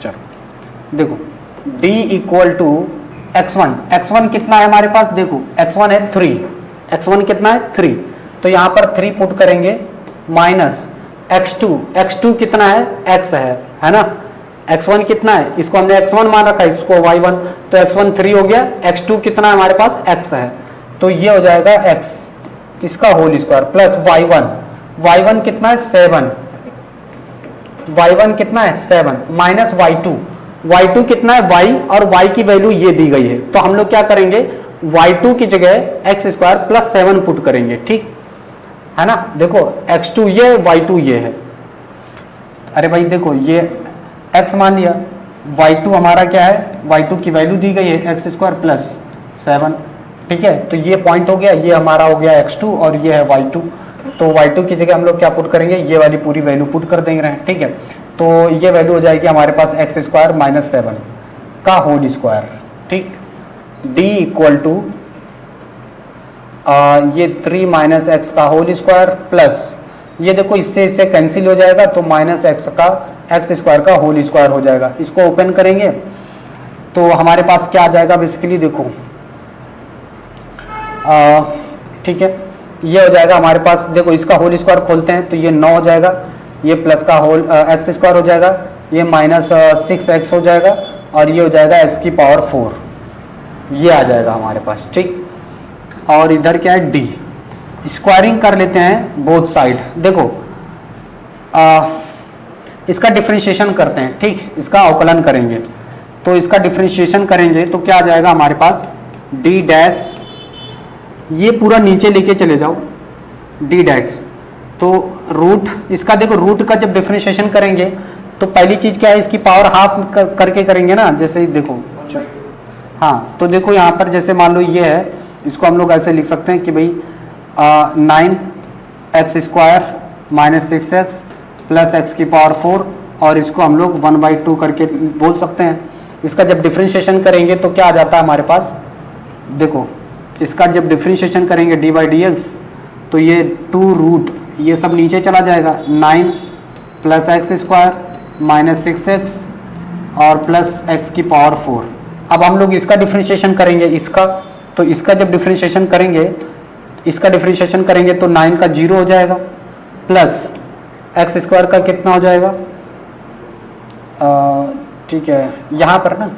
चलो देखो d = x1 कितना है हमारे पास? देखो x1 है 3, x1 कितना है? 3, तो यहां पर 3 पुट करेंगे माइनस x2 कितना है? x है ना? x1 कितना है? इसको हमने x1 मान रखा है, इसको y1, तो x1 3 हो गया, x2 कितना है हमारे पास? x है, तो ये हो जाएगा x, इसका होल स्क्वायर प्लस y1 कितना है? 7, y1 कितना है? 7 माइनस y2 कितना है? y, और y की वैल्यू ये दी गई है, तो हम लोग क्या करेंगे? y2 की जगह x² + 7 पुट करेंगे। ठीक है ना? देखो x2 ये, y2 ये है। अरे भाई देखो ये x मान लिया, y2 हमारा क्या है? y2 की वैल्यू दी गई है x² + 7। ठीक है, तो ये पॉइंट हो गया, ये हमारा हो गया x2 और ये है y2। तो y2 की जगह हम लोग क्या पुट करेंगे? ये वाली पूरी वैल्यू पुट कर देंगे। ठीक है, तो ये वैल्यू हो जाएगी हमारे पास एक्स स्क्वायर माइनस 7 का होल स्क्वायर, ठीक। डी इक्वल टू ये 3 माइनस एक्स का होल स्क्वायर प्लस ये देखो इससे कैंसिल हो जाएगा तो माइनस एक्स स्क्वायर का होल स्क्वायर हो जाएगा। इसको ओपन करेंगे तो हमारे पास क्या आ जाएगा बेसिकली देखो, ठीक है, ये हो जाएगा हमारे पास। देखो इसका होल स्क्वायर खोलते हैं तो ये 9 हो जाएगा, ये प्लस का होल एक्स स्क्वायर हो जाएगा, ये माइनस 6x हो जाएगा और ये हो जाएगा x की पावर 4, ये आ जाएगा हमारे पास, ठीक। और इधर क्या है डी, स्क्वायरिंग कर लेते हैं बोथ साइड। देखो इसका डिफरेंशिएशन करते हैं, ठीक, इसका अवकलन करेंगे तो इसका डिफरेंशिएशन करेंगे तो क्या आ जाएगा हमारे पास डी डैश, ये पूरा नीचे लेके चले जाओ डी डैश, तो रूट इसका देखो रूट का जब डिफरेंशिएशन करेंगे तो पहली चीज क्या है, इसकी पावर हाफ करके करेंगे ना, जैसे ही देखो, हाँ तो देखो यहाँ पर जैसे मान लो ये है, इसको हम लोग ऐसे लिख सकते हैं कि भाई 9x square minus 6x plus x की पावर 4 और इसको हम लोग 1/2 करके बोल सकते हैं। इसका जब डिफरेंशिएशन करेंगे तो क्या आ जाता है हमारे पास, देखो इसका जब डिफरेंशिएशन करेंगे डी बाई डी एक्स तो ये 2 रूट ये सब नीचे चला जाएगा, 9 plus x square minus 6x और प्लस एक्स की पावर 4। अब हम लोग इसका डिफरेंशिएशन करेंगे, इसका तो इसका जब डिफरेंशिएशन करेंगे, इसका डिफरेंशिएशन करेंगे तो 9 का 0 हो जाएगा प्लस एक्स स्क्वायर का कितना हो जाएगा, ठीक है यहाँ पर ना,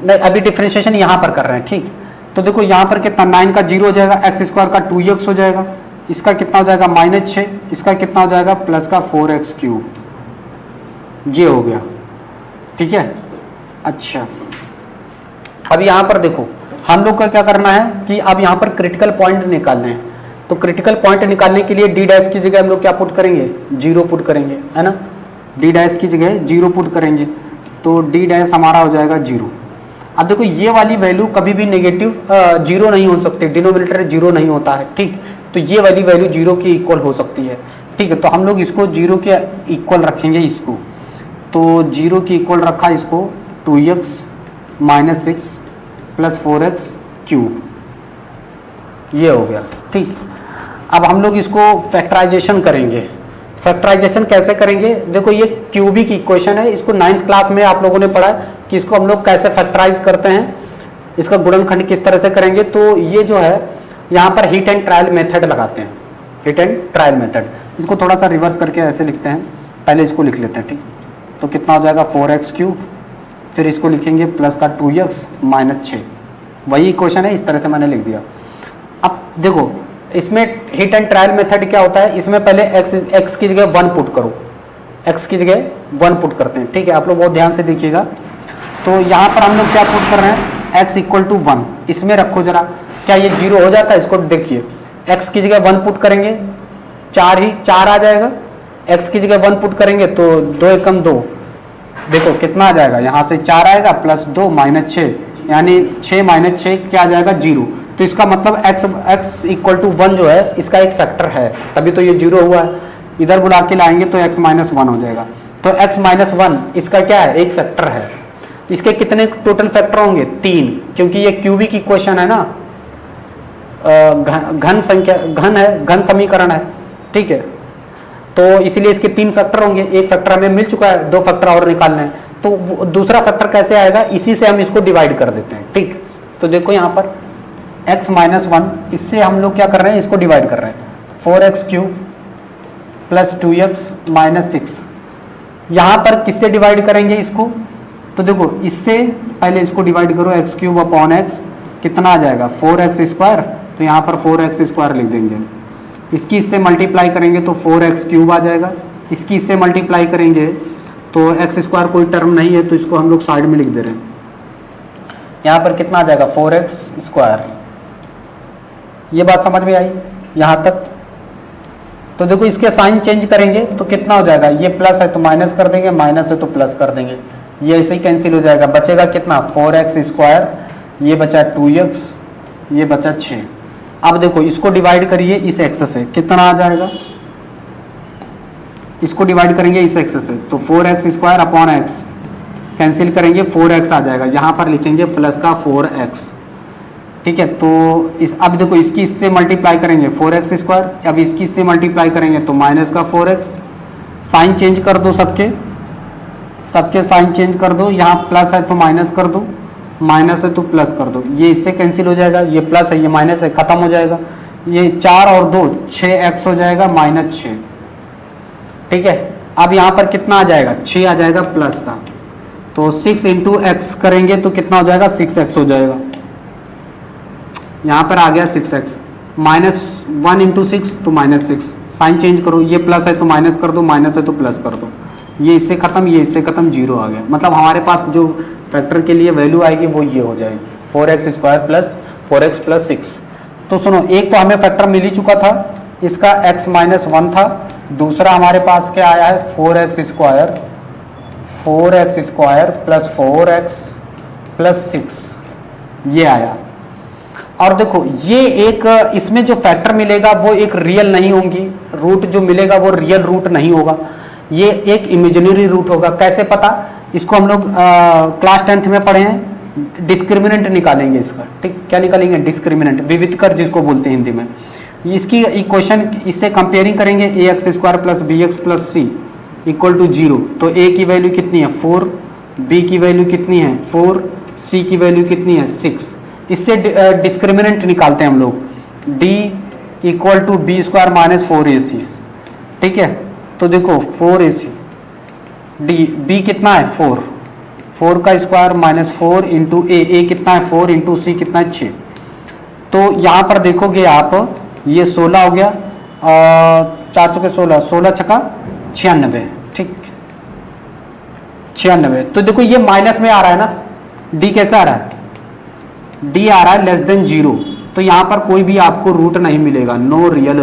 नहीं अभी डिफरेंशिएशन यहाँ पर कर रहे हैं, ठीक। तो देखो यहाँ पर कितना 9 का 0 हो जाएगा, एक्स स्क्वायर का 2x हो जाएगा, इसका कितना हो जाएगा -6, इसका कितना हो जाएगा प्लस का 4x क्यूब, ये हो गया, ठीक है। अच्छा अब यहाँ पर देखो हम लोग का क्या करना है कि अब यहाँ पर क्रिटिकल पॉइंट निकालने हैं, तो क्रिटिकल पॉइंट निकालने के लिए डी डैश की जगह हम लोग क्या पुट करेंगे, 0 पुट करेंगे, है ना, डी डैश की जगह 0 पुट करेंगे तो डी डैश हमारा हो जाएगा 0। अब देखो ये वाली वैल्यू कभी भी नेगेटिव 0 नहीं हो सकती, डिनोमिनेटर 0 नहीं होता है, ठीक, तो ये वाली वैल्यू 0 के इक्वल हो सकती है, ठीक है। तो हम लोग इसको 0 के इक्वल रखेंगे, इसको तो 0 के इक्वल रखा इसको 2x minus 6 plus 4x cube, ये हो गया, ठीक। अब हम लोग इसको फैक्टराइजेशन करेंगे। फैक्टराइजेशन कैसे करेंगे, देखो ये क्यूबिक इक्वेशन है, इसको 9th क्लास में आप लोगों ने पढ़ा कि इसको हम लोग कैसे फैक्टराइज करते हैं, इसका गुणनखंड किस तरह से करेंगे। तो ये जो है यहाँ पर हीट एंड ट्रायल मेथड लगाते हैं, हीट एंड ट्रायल मेथड। इसको थोड़ा सा रिवर्स करके ऐसे लिखते हैं, पहले इसको लिख लेते हैं, ठीक। तो कितना हो जाएगा 4x क्यूब, फिर इसको लिखेंगे प्लस का 2x माइनस 6, वही इक्वेशन है, इस तरह से मैंने लिख दिया। अब देखो इसमें हिट एंड ट्रायल मेथड क्या होता है, इसमें पहले x की जगह 1 पुट करो, x की जगह 1 पुट करते हैं, ठीक है, आप लोग बहुत ध्यान से देखिएगा। तो यहाँ पर हम लोग क्या पुट कर रहे हैं, x इक्वल टू 1, इसमें रखो जरा, क्या ये 0 हो जाता है, इसको देखिए, x की जगह 1 पुट करेंगे 4 आ जाएगा, x की जगह 1 पुट करेंगे तो 2 एकम 2, देखो कितना आ जाएगा, यहाँ से 4 आएगा प्लस 2 माइनस 6, यानी 6 माइनस 6 क्या आ जाएगा 0। तो इसका मतलब x इक्वल टू 1 जो है इसका एक फैक्टर है, तभी तो ये 0 हुआ है। इधर बुला के लाएंगे तो x माइनस 1 हो जाएगा, तो x माइनस 1 इसका क्या है, एक फैक्टर है। इसके कितने टोटल फैक्टर होंगे, 3, क्योंकि ये क्यूबिक इक्वेशन है ना, घन संख्या, घन है, घन समीकरण है, ठीक है, तो इसलिए इसके 3 फैक्टर होंगे। एक फैक्टर हमें मिल चुका है, 2 फैक्टर और निकालने हैं, तो दूसरा फैक्टर कैसे आएगा, इसी से हम इसको डिवाइड कर देते हैं, ठीक। तो देखो यहाँ पर x माइनस 1, इससे हम लोग क्या कर रहे हैं, इसको डिवाइड कर रहे हैं, 4x cube plus 2x minus 6। यहाँ पर किससे डिवाइड करेंगे इसको, तो देखो इससे पहले इसको डिवाइड करो, x क्यूब अपॉन x कितना आ जाएगा 4x स्क्वायर, तो यहाँ पर 4x स्क्वायर लिख देंगे। इसकी इससे मल्टीप्लाई करेंगे तो 4x क्यूब आ जाएगा, इसकी इससे मल्टीप्लाई करेंगे तो x स्क्वायर कोई टर्म नहीं है, तो इसको हम लोग साइड में लिख दे रहे हैं। यहाँ पर कितना आ जाएगा 4x स्क्वायर, ये बात समझ में आई यहाँ तक। तो देखो इसके साइन चेंज करेंगे तो कितना हो जाएगा, ये प्लस है तो माइनस कर देंगे, माइनस है तो प्लस कर देंगे, ये ऐसे ही कैंसिल हो जाएगा, बचेगा कितना 4x स्क्वायर, ये बचा 2x, ये बचा 6। अब देखो इसको डिवाइड करिए इस x से, कितना आ जाएगा इसको डिवाइड करेंगे इस एक्स से, तो 4x square upon x cancel करेंगे, 4x आ जाएगा, यहाँ पर लिखेंगे प्लस का 4x। ठीक है, तो इस अब देखो इसकी इससे मल्टीप्लाई करेंगे 4x स्क्वायर, अब इसकी इससे मल्टीप्लाई करेंगे तो माइनस का 4x। साइन चेंज कर दो, सबके साइन चेंज कर दो, यहाँ प्लस है तो माइनस कर दो, माइनस है तो प्लस कर दो, ये इससे कैंसिल हो जाएगा, ये प्लस है ये माइनस है, खत्म हो जाएगा, ये 4 और 2 6x हो जाएगा -6। ठीक है, अब यहाँ पर कितना आ जाएगा, 6 आ जाएगा प्लस का, तो 6 इंटू एक्स करेंगे तो कितना हो जाएगा, 6x हो जाएगा। यहाँ पर आ गया 6x, -1 इंटू 6 तो -6, साइन चेंज करो, ये प्लस है तो माइनस कर दो, माइनस है तो प्लस कर दो, ये इससे खत्म, ये इससे खत्म, 0 आ गया। मतलब हमारे पास जो फैक्टर के लिए वैल्यू आएगी वो ये हो जाएगी 4x square plus 4x plus 6। तो सुनो, एक तो हमें फैक्टर मिल ही चुका था, इसका x -1 था, दूसरा हमारे पास क्या आया है 4x square plus 4x plus 6, ये आया। और देखो ये एक इसमें जो फैक्टर मिलेगा वो एक रियल नहीं होंगी, रूट जो मिलेगा वो रियल रूट नहीं होगा, ये एक इमेजिनरी रूट होगा। कैसे पता, इसको हम लोग क्लास 10th में पढ़े हैं, डिस्क्रिमिनेंट निकालेंगे इसका। ठीक, क्या निकालेंगे, डिस्क्रिमिनेंट, विविधकर जिसको बोलते हैं हिंदी में। इसकी इक्वेशन इससे कंपेयरिंग करेंगे, ax square plus bx plus c equal to 0, तो a की वैल्यू कितनी है 4, b की वैल्यू कितनी है 4, c की वैल्यू कितनी है 6। इससे डिस्क्रिमिनेंट निकालते हैं हम लोग, d equal to B square minus 4ac। ठीक है, तो देखो 4ac, b कितना है 4 का स्क्वायर माइनस 4 इंटू a कितना है 4 इंटू c कितना है 6। तो यहाँ पर देखोगे आप, ये 16 हो गया, 4 चौके 16, 16 छक्का 96। ठीक, 96। तो देखो ये माइनस में आ रहा है ना, d कैसे आ रहा है, d आ रहा है लेस देन 0, तो यहाँ पर कोई भी आपको रूट नहीं मिलेगा, नो रियल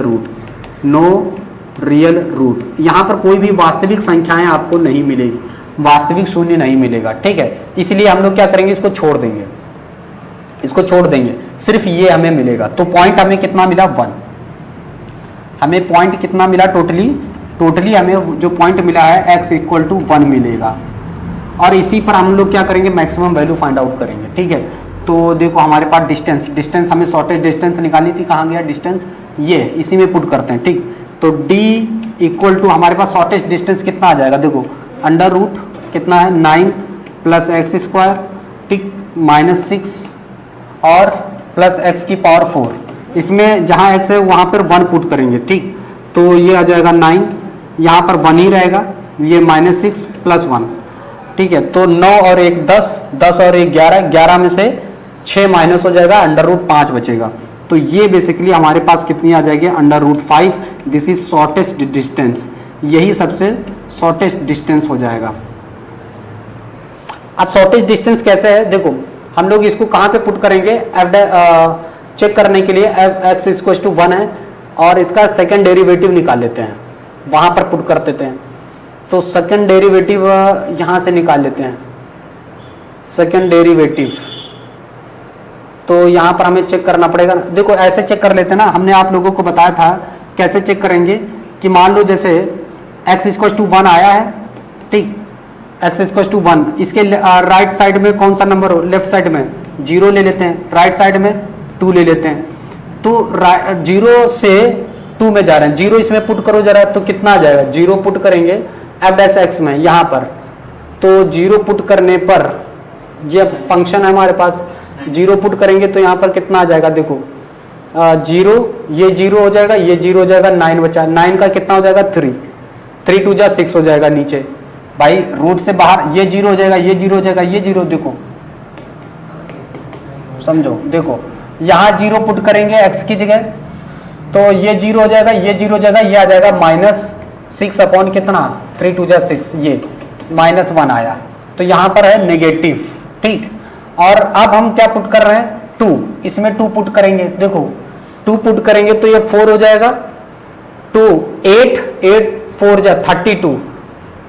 रूट, यहाँ पर कोई भी वास्तविक संख्याएं आपको नहीं मिलेगी, वास्तविक शून्य नहीं मिलेगा। ठीक है, इसलिए हम लोग क्या करेंगे, इसको छोड़ देंगे, सिर्फ ये हमें मिलेगा। तो पॉइंट हमें कितना मिला 1, हमें पॉइंट कितना मिला टोटली हमें जो पॉइंट मिला है x इक्वल टू 1 मिलेगा, और इसी पर हम लोग क्या करेंगे, मैक्सिमम वैल्यू फाइंड आउट करेंगे। ठीक है, तो देखो हमारे पास डिस्टेंस हमें शॉर्टेज डिस्टेंस निकालनी थी, कहाँ गया डिस्टेंस, ये इसी में पुट करते हैं। ठीक, तो d इक्वल टू हमारे पास शॉर्टेज डिस्टेंस कितना आ जाएगा, देखो अंडर रूट कितना है 9 प्लस एक्स स्क्वायर, ठीक, -6 और प्लस x की पावर 4, इसमें जहाँ x है वहाँ पर 1 पुट करेंगे। ठीक, तो ये आ जाएगा 9, यहाँ पर 1 ही रहेगा, ये -6 प्लस 1। ठीक है, तो 9 और 1 10, 10 और 1 11, 11 में से 6 माइनस हो जाएगा, अंडर रूट 5 बचेगा। तो ये बेसिकली हमारे पास कितनी आ जाएगी, under root 5। This is shortest distance, यही सबसे शॉर्टेस्ट डिस्टेंस हो जाएगा। अब शॉर्टेस्ट डिस्टेंस कैसे है, देखो हम लोग इसको कहाँ पे पुट करेंगे, चेक करने के लिए x इक्वल टू 1 है, और इसका सेकेंड डेरिवेटिव निकाल लेते हैं, वहां पर पुट कर देते हैं। तो सेकेंड डेरिवेटिव यहां से निकाल लेते हैं, सेकेंड डेरिवेटिव, तो यहां पर हमें चेक करना पड़ेगा। देखो ऐसे चेक कर लेते हैं ना, हमने आप लोगों को बताया था कैसे चेक करेंगे, कि मान लो जैसे x इक्वल टू 1 आया है, ठीक, x इक्वल टू 1, इसके राइट साइड में कौन सा नंबर हो, लेफ्ट साइड में 0 ले लेते हैं, राइट साइड में 2 ले लेते हैं। तो 0 से 2 में जा रहे हैं, 0 इसमें पुट करो जरा, तो कितना आ जाएगा, 0 पुट करेंगे f' में यहाँ पर, तो 0 पुट करने पर ये फंक्शन है हमारे पास, 0 पुट करेंगे तो यहाँ पर कितना आ जाएगा, देखो 0, ये 0 हो जाएगा, ये 0 हो जाएगा, 9 बचा, 9 का कितना हो जाएगा 3, 3 2 जा 6 हो जाएगा नीचे, भाई रूट से बाहर ये 0 हो जाएगा, ये 0 हो जाएगा, ये 0, देखो समझो, देखो यहाँ 0 पुट करेंगे x की जगह, तो ये 0 हो जाएगा, ये 0 हो जाएगा, ये आ जाएगा -6 अपॉन कितना, 3 2 जा 6, ये -1 आया, तो यहाँ पर है नेगेटिव। ठीक, और अब हम क्या पुट कर रहे हैं, 2, इसमें 2 पुट करेंगे, देखो 2 पुट करेंगे तो ये 4 हो जाएगा, 2 8 8 4 जा 32,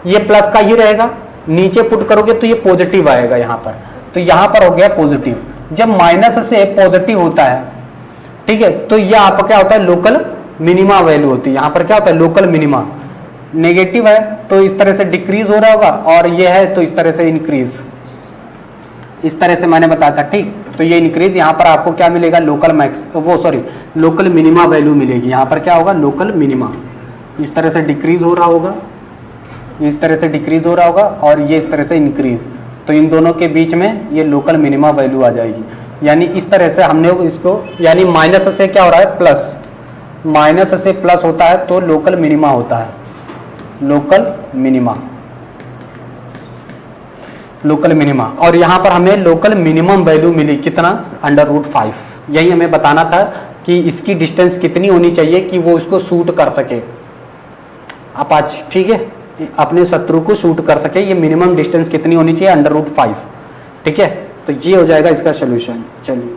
ये प्लस का ही रहेगा, नीचे पुट करोगे तो ये पॉजिटिव आएगा यहाँ पर, तो यहाँ पर हो गया पॉजिटिव। जब माइनस से पॉजिटिव होता है, ठीक है, तो ये आपका क्या होता है, लोकल मिनिमा वैल्यू होती है, यहाँ पर क्या होता है, लोकल मिनिमा। नेगेटिव है तो इस तरह से डिक्रीज हो रहा होगा, और ये है तो इस तरह से इंक्रीज, इस तरह से मैंने बताया था, ठीक। तो ये इंक्रीज, यहाँ पर आपको क्या मिलेगा, लोकल मैक्स, वो सॉरी लोकल मिनिमा वैल्यू मिलेगी। यहाँ पर क्या होगा, लोकल मिनिमा, इस तरह से डिक्रीज हो रहा होगा, इस तरह से डिक्रीज हो रहा होगा, और ये इस तरह से इंक्रीज, तो इन दोनों के बीच में ये लोकल मिनिमा वैल्यू आ जाएगी। यानी इस तरह से हमने इसको, यानी माइनस से क्या हो रहा है, प्लस, माइनस से प्लस होता है तो लोकल मिनिमा होता है, लोकल मिनिमा, लोकल मिनिमा। और यहाँ पर हमें लोकल मिनिमम वैल्यू मिली कितना, √5। यही हमें बताना था कि इसकी डिस्टेंस कितनी होनी चाहिए कि वो इसको शूट कर सके, अपाच, ठीक है, अपने शत्रु को शूट कर सके। ये मिनिमम डिस्टेंस कितनी होनी चाहिए, √5, ठीक है। तो ये हो जाएगा इसका सोल्यूशन। चलिए।